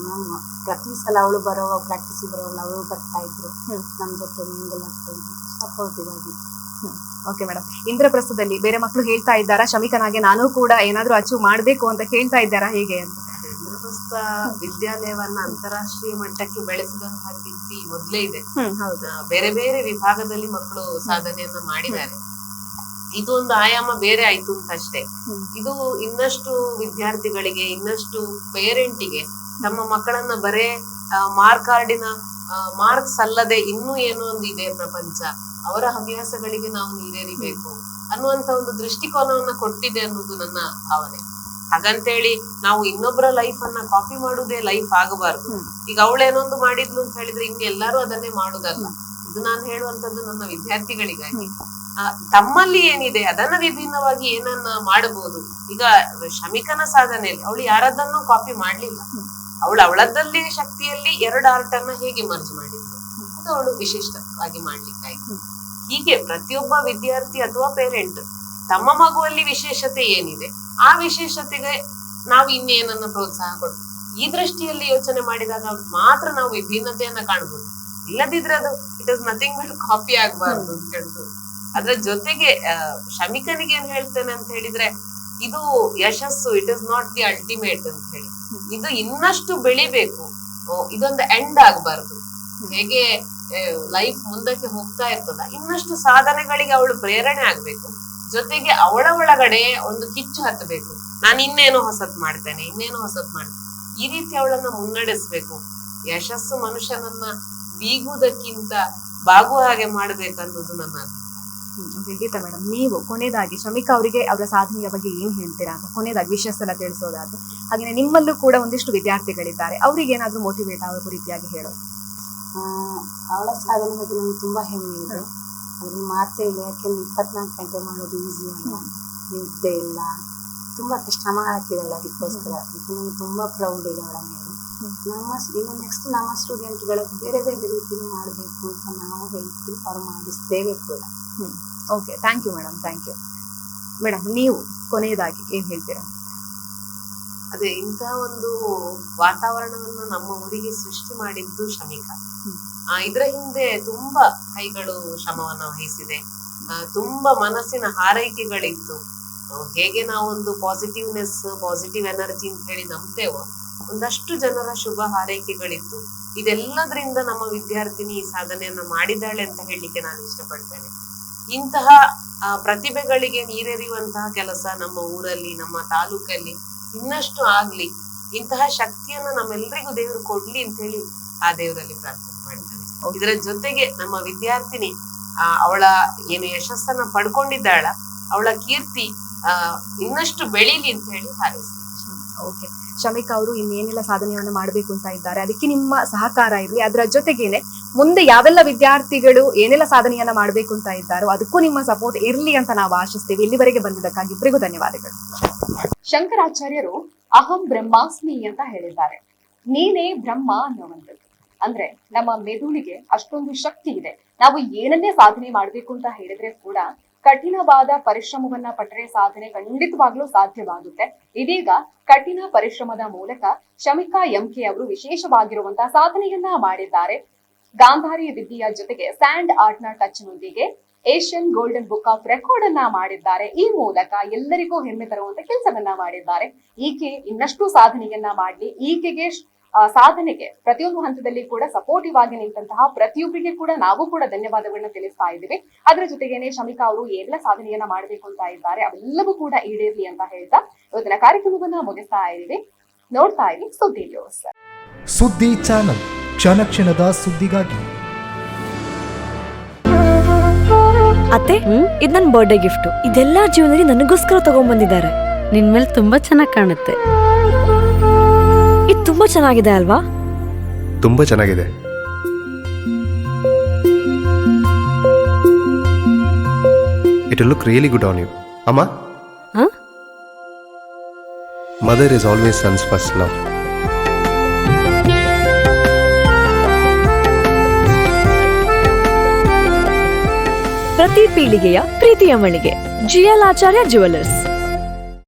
ನಮ್ಮ ಪ್ರತಿ ಸಲ ಅವಳು ಬರೋವಾಗ, ಪ್ರಾಕ್ಟೀಸ್ ಬರೋವಾಗ ಅವರು ಬರ್ತಾ ಇದ್ರು, ನಮ್ಮ ಜೊತೆ ಮಿಂಗಲ್ ಆಗ್ತಾ ಇದ್ರು, ಸಪೋರ್ಟಿವ್ ಆಗಿತ್ತು. ಓಕೆ ಮೇಡಮ್, ಇಂದ್ರಪ್ರಸ್ಥದಲ್ಲಿ ಬೇರೆ ಮಕ್ಕಳು ಹೇಳ್ತಾ ಇದ್ದಾರಾ ಶಮಿಕನಾಗೆ ನಾನು ಕೂಡ ಏನಾದ್ರೂ ಅಚೀವ್ ಮಾಡ್ಬೇಕು ಅಂತ ಹೇಳ್ತಾ ಇದ್ದಾರಾ, ಹೇಗೆ ಅಂತ? ಇಂದ್ರಪ್ರಸ್ಥ ವಿದ್ಯಾಲಯವನ್ನ ಅಂತಾರಾಷ್ಟ್ರೀಯ ಮಟ್ಟಕ್ಕೆ ಬೆಳೆಸಿದಂತಹ ಕೀರ್ತಿ ಮೊದ್ಲೇ ಇದೆ. ಬೇರೆ ಬೇರೆ ವಿಭಾಗದಲ್ಲಿ ಮಕ್ಕಳು ಸಾಧನೆಯನ್ನ ಮಾಡಿದ್ದಾರೆ. ಇದು ಒಂದು ಆಯಾಮ ಬೇರೆ ಆಯ್ತು ಅಂತ ಅಷ್ಟೇ. ಇದು ಇನ್ನಷ್ಟು ವಿದ್ಯಾರ್ಥಿಗಳಿಗೆ, ಇನ್ನಷ್ಟು ಪೇರೆಂಟಿಗೆ ತಮ್ಮ ಮಕ್ಕಳನ್ನ ಬರೇ ಕಾರ್ಡಿನ ಮಾರ್ಕ್ಸ್ ಅಲ್ಲದೆ ಇನ್ನೂ ಏನೋ ಒಂದು ಇದೆ ಪ್ರಪಂಚ, ಅವರ ಹವ್ಯಾಸಗಳಿಗೆ ನಾವು ನೀರೇರಿಬೇಕು ಅನ್ನುವಂತ ಒಂದು ದೃಷ್ಟಿಕೋನವನ್ನ ಕೊಟ್ಟಿದೆ ಅನ್ನೋದು ನನ್ನ ಭಾವನೆ. ಹಾಗಂತೇಳಿ ನಾವು ಇನ್ನೊಬ್ಬರ ಲೈಫ್ ಅನ್ನ ಕಾಪಿ ಮಾಡುವುದೇ ಲೈಫ್ ಆಗಬಾರ್ದು. ಈಗ ಅವಳೇನೊಂದು ಮಾಡಿದ್ಲು ಅಂತ ಹೇಳಿದ್ರೆ ಇನ್ನು ಎಲ್ಲರೂ ಅದನ್ನೇ ಮಾಡುದಲ್ಲ. ಇದು ನಾನು ಹೇಳುವಂತದ್ದು ನನ್ನ ವಿದ್ಯಾರ್ಥಿಗಳಿಗಾಗಿ. ತಮ್ಮಲ್ಲಿ ಏನಿದೆ ಅದನ್ನ ವಿಭಿನ್ನವಾಗಿ ಏನನ್ನ ಮಾಡಬಹುದು. ಈಗ ಶಮಿಕನ ಸಾಧನೆಯಲ್ಲಿ ಅವಳು ಯಾರದನ್ನು ಕಾಪಿ ಮಾಡ್ಲಿಲ್ಲ. ಅವಳದ್ದಲ್ಲಿ ಶಕ್ತಿಯಲ್ಲಿ 2 ಆರ್ಟ್ ಅನ್ನ ಹೇಗೆ ಮರ್ಜ್ ಮಾಡಿದ್ಲು, ಅದು ಅವಳು ವಿಶಿಷ್ಟವಾಗಿ ಮಾಡ್ಲಿಕ್ಕಾಯ್ತು. ಹೀಗೆ ಪ್ರತಿಯೊಬ್ಬ ವಿದ್ಯಾರ್ಥಿ ಅಥವಾ ಪೇರೆಂಟ್ ತಮ್ಮ ಮಗುವಲ್ಲಿ ವಿಶೇಷತೆ ಏನಿದೆ ಆ ವಿಶೇಷತೆಗೆ ನಾವು ಇನ್ನೇನನ್ನ ಪ್ರೋತ್ಸಾಹ ಕೊಡ್ಬೇಕು. ಈ ದೃಷ್ಟಿಯಲ್ಲಿ ಯೋಚನೆ ಮಾಡಿದಾಗ ಮಾತ್ರ ನಾವು ವಿಭಿನ್ನತೆಯನ್ನ ಕಾಣಬಹುದು. ಇಲ್ಲದಿದ್ರೆ ಅದು it is nothing but copy ಆಗ್ಬಾರ್ದು ಅಂತ ಹೇಳುದು. ಅದ್ರ ಜೊತೆಗೆ ಶಮಿಕನಿಗೆ ಏನ್ ಹೇಳ್ತೇನೆ ಅಂತ ಹೇಳಿದ್ರೆ, ಇದು ಯಶಸ್ಸು, it is not the ultimate ಅಂತ ಹೇಳಿ. ಇದು ಇನ್ನಷ್ಟು ಬೆಳಿಬೇಕು, ಇದೊಂದು ಎಂಡ್ ಆಗ್ಬಾರ್ದು. ಹೇಗೆ ಲೈಫ್ ಮುಂದಕ್ಕೆ ಹೋಗ್ತಾ ಇರ್ತದ, ಇನ್ನಷ್ಟು ಸಾಧನೆಗಳಿಗೆ ಅವಳು ಪ್ರೇರಣೆ ಆಗ್ಬೇಕು. ಜೊತೆಗೆ ಅವಳ ಒಳಗಡೆ ಒಂದು ಕಿಚ್ಚು ಹತ್ತಬೇಕು, ನಾನು ಇನ್ನೇನೋ ಹೊಸತ್ ಮಾಡ್ತೇನೆ, ಇನ್ನೇನೋ ಹೊಸತ್ ಮಾಡ್ತೇನೆ. ಈ ರೀತಿ ಅವಳನ್ನ ಮುನ್ನಡೆಸ್ಬೇಕು. ಯಶಸ್ಸು ಮನುಷ್ಯನನ್ನ ಬೀಗುವುದಕ್ಕಿಂತ ಬಾಗುವ ಹಾಗೆ ಮಾಡ್ಬೇಕನ್ನೋದು ನನ್ನ ಗೀತಾ ಮೇಡಮ್, ನೀವು ಕೊನೆಯದಾಗಿ ಶಮಿಕಾ ಅವರಿಗೆ ಅವರ ಸಾಧನೆಯ ಬಗ್ಗೆ ಏನ್ ಹೇಳ್ತೀರಾ ಅಂತ ಕೊನೆಯದಾಗಿ ವಿಷಯಸ್ಥಳ ತಿಳಿಸೋದಾದ್ರೆ, ಹಾಗೆ ನಿಮ್ಮಲ್ಲೂ ಕೂಡ ಒಂದಿಷ್ಟು ವಿದ್ಯಾರ್ಥಿಗಳಿದ್ದಾರೆ, ಅವ್ರಿಗೆ ಏನಾದ್ರೂ ಮೋಟಿವೇಟ್ ಆಗೋ ರೀತಿಯಾಗಿ ಹೇಳೋದು? ಅವಳ ಸಾಧನೆ ಬಗ್ಗೆ ನಮ್ಗೆ ತುಂಬಾ ಹೆಮ್ಮೆ ಇದೆ. ಅದ್ರ ಮಾತೇ ಇಲ್ಲ. ಯಾಕೆಂದ್ರೆ 24 ಗಂಟೆ ಮಾಡೋದು ಈಸಿ ಅಲ್ಲ, ನಿದ್ದೆ ಇಲ್ಲ, ತುಂಬಾ ಶ್ರಮ ಹಾಕಿದಾಳೆ ಅದಕ್ಕೋಸ್ಕರ. ಇದು ನಂಗೆ ತುಂಬಾ ಪ್ರೌಡ್ ಇದೆ ಅವಳ ಮೇಲೆ. ಇನ್ನು ನೆಕ್ಸ್ಟ್ ನಮ್ಮ ಸ್ಟೂಡೆಂಟ್ಗಳು ಬೇರೆ ಬೇರೆ ರೀತಿಯಲ್ಲಿ ಮಾಡಬೇಕು ಅಂತ ನಾವು ಹೇಳ್ತೀವಿ, ಅವ್ರು ಮಾಡಿಸ್ತೇವೆ ಕೂಡ. Okay, thank you madam, thank you. Madam, ನೀವು ಕೊನೆಯದಾಗಿ ಏನ್ ಹೇಳ್ತೀರಾ? ಅದೇ ಇಂಥ ಒಂದು ವಾತಾವರಣವನ್ನು ನಮ್ಮ ಊರಿಗೆ ಸೃಷ್ಟಿ ಮಾಡಿದ್ದು ಶಮಿಕಾ. ಇದರ ಹಿಂದೆ ತುಂಬಾ ಕೈಗಳು ಶ್ರಮವನ್ನ ವಹಿಸಿದೆ. ತುಂಬಾ ಮನಸ್ಸಿನ ಹಾರೈಕೆಗಳಿತ್ತು. ಹೇಗೆ ನಾವೊಂದು ಪಾಸಿಟಿವ್ನೆಸ್, ಪಾಸಿಟಿವ್ ಎನರ್ಜಿ ಅಂತ ಹೇಳಿ ನಂಬ್ತೇವೋ, ಒಂದಷ್ಟು ಜನರ ಶುಭ ಹಾರೈಕೆಗಳಿತ್ತು. ಇದೆಲ್ಲದರಿಂದ ನಮ್ಮ ವಿದ್ಯಾರ್ಥಿನಿ ಈ ಸಾಧನೆಯನ್ನ ಮಾಡಿದ್ದಾಳೆ ಅಂತ ಹೇಳಲಿಕ್ಕೆ ನಾನು ಇಷ್ಟಪಡ್ತೇನೆ. ಇಂತಹ ಪ್ರತಿಭೆಗಳಿಗೆ ನೀರೆರೆಯುವಂತಹ ಕೆಲಸ ನಮ್ಮ ಊರಲ್ಲಿ, ನಮ್ಮ ತಾಲೂಕಲ್ಲಿ ಇನ್ನಷ್ಟು ಆಗ್ಲಿ. ಇಂತಹ ಶಕ್ತಿಯನ್ನ ನಮ್ಮೆಲ್ಲರಿಗೂ ದೇವರು ಕೊಡ್ಲಿ ಅಂತ ಹೇಳಿ ಆ ದೇವರಲ್ಲಿ ಪ್ರಾರ್ಥನೆ ಮಾಡ್ತೇನೆ. ಇದರ ಜೊತೆಗೆ ನಮ್ಮ ವಿದ್ಯಾರ್ಥಿನಿ ಅವಳ ಏನು ಯಶಸ್ಸನ್ನ ಪಡ್ಕೊಂಡಿದ್ದಾಳ, ಅವಳ ಕೀರ್ತಿ ಇನ್ನಷ್ಟು ಬೆಳೀಲಿ ಅಂತ ಹೇಳಿ ಹಾರೈಸ್ತೀನಿ. ಓಕೆ, ಶಮಿಕಾ ಅವರು ಇನ್ನೇನೆಲ್ಲ ಸಾಧನೆಯನ್ನ ಮಾಡಬೇಕು ಅಂತ ಇದ್ದಾರೆ, ಅದಕ್ಕೆ ನಿಮ್ಮ ಸಹಕಾರ ಇರಲಿ. ಅದರ ಜೊತೆಗೇನೆ ಮುಂದೆ ಯಾವೆಲ್ಲ ವಿದ್ಯಾರ್ಥಿಗಳು ಏನೆಲ್ಲ ಸಾಧನೆಯನ್ನ ಮಾಡಬೇಕು ಅಂತ ಇದ್ದಾರೋ ಅದಕ್ಕೂ ನಿಮ್ಮ ಸಪೋರ್ಟ್ ಇರ್ಲಿ ಅಂತ ನಾವು ಆಶಿಸ್ತೀವಿ. ಇಲ್ಲಿವರೆಗೆ ಬಂದಿದ್ದಕ್ಕಾಗಿ ಇಬ್ಬರಿಗೂ ಧನ್ಯವಾದಗಳು. ಶಂಕರಾಚಾರ್ಯರು ಅಹಂ ಬ್ರಹ್ಮಾಸ್ಮಿ ಅಂತ ಹೇಳಿದ್ದಾರೆ. ನೀನೇ ಬ್ರಹ್ಮ ಅನ್ನುವಂಥದ್ದು. ಅಂದ್ರೆ ನಮ್ಮ ಮೆದುಳಿಗೆ ಅಷ್ಟೊಂದು ಶಕ್ತಿ ಇದೆ. ನಾವು ಏನನ್ನೇ ಸಾಧನೆ ಮಾಡ್ಬೇಕು ಅಂತ ಹೇಳಿದ್ರೆ ಕೂಡ ಕಠಿಣವಾದ ಪರಿಶ್ರಮವನ್ನ ಪಟ್ಟರೆ ಸಾಧನೆ ಖಂಡಿತವಾಗ್ಲೂ ಸಾಧ್ಯವಾಗುತ್ತೆ. ಇದೀಗ ಕಠಿಣ ಪರಿಶ್ರಮದ ಮೂಲಕ ಶಮಿಕಾ ಎಂಕೆ ಅವರು ವಿಶೇಷವಾಗಿರುವಂತಹ ಸಾಧನೆಯನ್ನ ಮಾಡಿದ್ದಾರೆ. ಗಾಂಧಾರಿ ವಿದ್ಯೆಯ ಜೊತೆಗೆ ಸ್ಯಾಂಡ್ ಆರ್ಟ್ ನ ಟಚ್ ನೊಂದಿಗೆ Asian golden book of record ಅನ್ನ ಮಾಡಿದ್ದಾರೆ. ಈ ಮೂಲಕ ಎಲ್ಲರಿಗೂ ಹೆಮ್ಮೆ ತರುವಂತ ಕೆಲಸವನ್ನ ಮಾಡಿದ್ದಾರೆ. ಈಕೆ ಇನ್ನಷ್ಟು ಸಾಧನೆಯನ್ನ ಮಾಡ್ಲಿ. ಈಕೆಗೆ ಸಾಧನೆಗೆ ಪ್ರತಿಯೊಂದು ಹಂತದಲ್ಲಿ ಕೂಡ ಸಪೋರ್ಟಿವ್ ಆಗಿ ನಿಂತಹ ಪ್ರತಿಯೊಬ್ಬರಿಗೆ ಕೂಡ ನಾವು ಕೂಡ ಧನ್ಯವಾದಗಳನ್ನ ತಿಳಿಸ್ತಾ ಇದ್ದೀವಿ. ಅದರ ಜೊತೆಗೇನೆ ಶಮಿಕಾ ಅವರು ಏನೆಲ್ಲ ಸಾಧನೆಯನ್ನ ಮಾಡಬೇಕು ಅಂತ ಇದ್ದಾರೆ ಅವೆಲ್ಲವೂ ಕೂಡ ಈಡೇರ್ಲಿ ಅಂತ ಹೇಳ್ತಾ ಇವತ್ತಿನ ಕಾರ್ಯಕ್ರಮವನ್ನ ಮುಗಿಸ್ತಾ ಇದ್ದೀವಿ. ನೋಡ್ತಾ ಇರಿ ಸುದ್ದಿ ನ್ಯೂಸ್. ಸುದ್ದಿ ಚಾನಲ್, ಕ್ಷಣ ಕ್ಷಣದ ಸುದ್ದಿಗಾಗಿ. ಅತ್ತೆ, ಇದು ನನ್ನ ಬರ್ಡೇ ಗಿಫ್ಟ್. ಇದೆಲ್ಲ ಜೀವನದಲ್ಲಿ ನನಗೋಸ್ಕರ ತಗೊಂಡ್ಬಂದಿದ್ದಾರೆ. ನಿನ್ ಮೇಲೆ ತುಂಬಾ ಚೆನ್ನಾಗಿ ಕಾಣುತ್ತೆ. ಇದು ತುಂಬಾ ಚೆನ್ನಾಗಿದೆ ಅಲ್ವಾ? ತುಂಬ ಚೆನ್ನಾಗಿದೆ. It will look really good on you. ಅಮ್ಮ, mother is always son's first love. ಪ್ರತಿ ಪೀಳಿಗೆಯ ಪ್ರೀತಿಯ ಮಳಿಗೆ GL ಆಚಾರ್ಯ ಜುವೆಲ್ಲರ್ಸ್.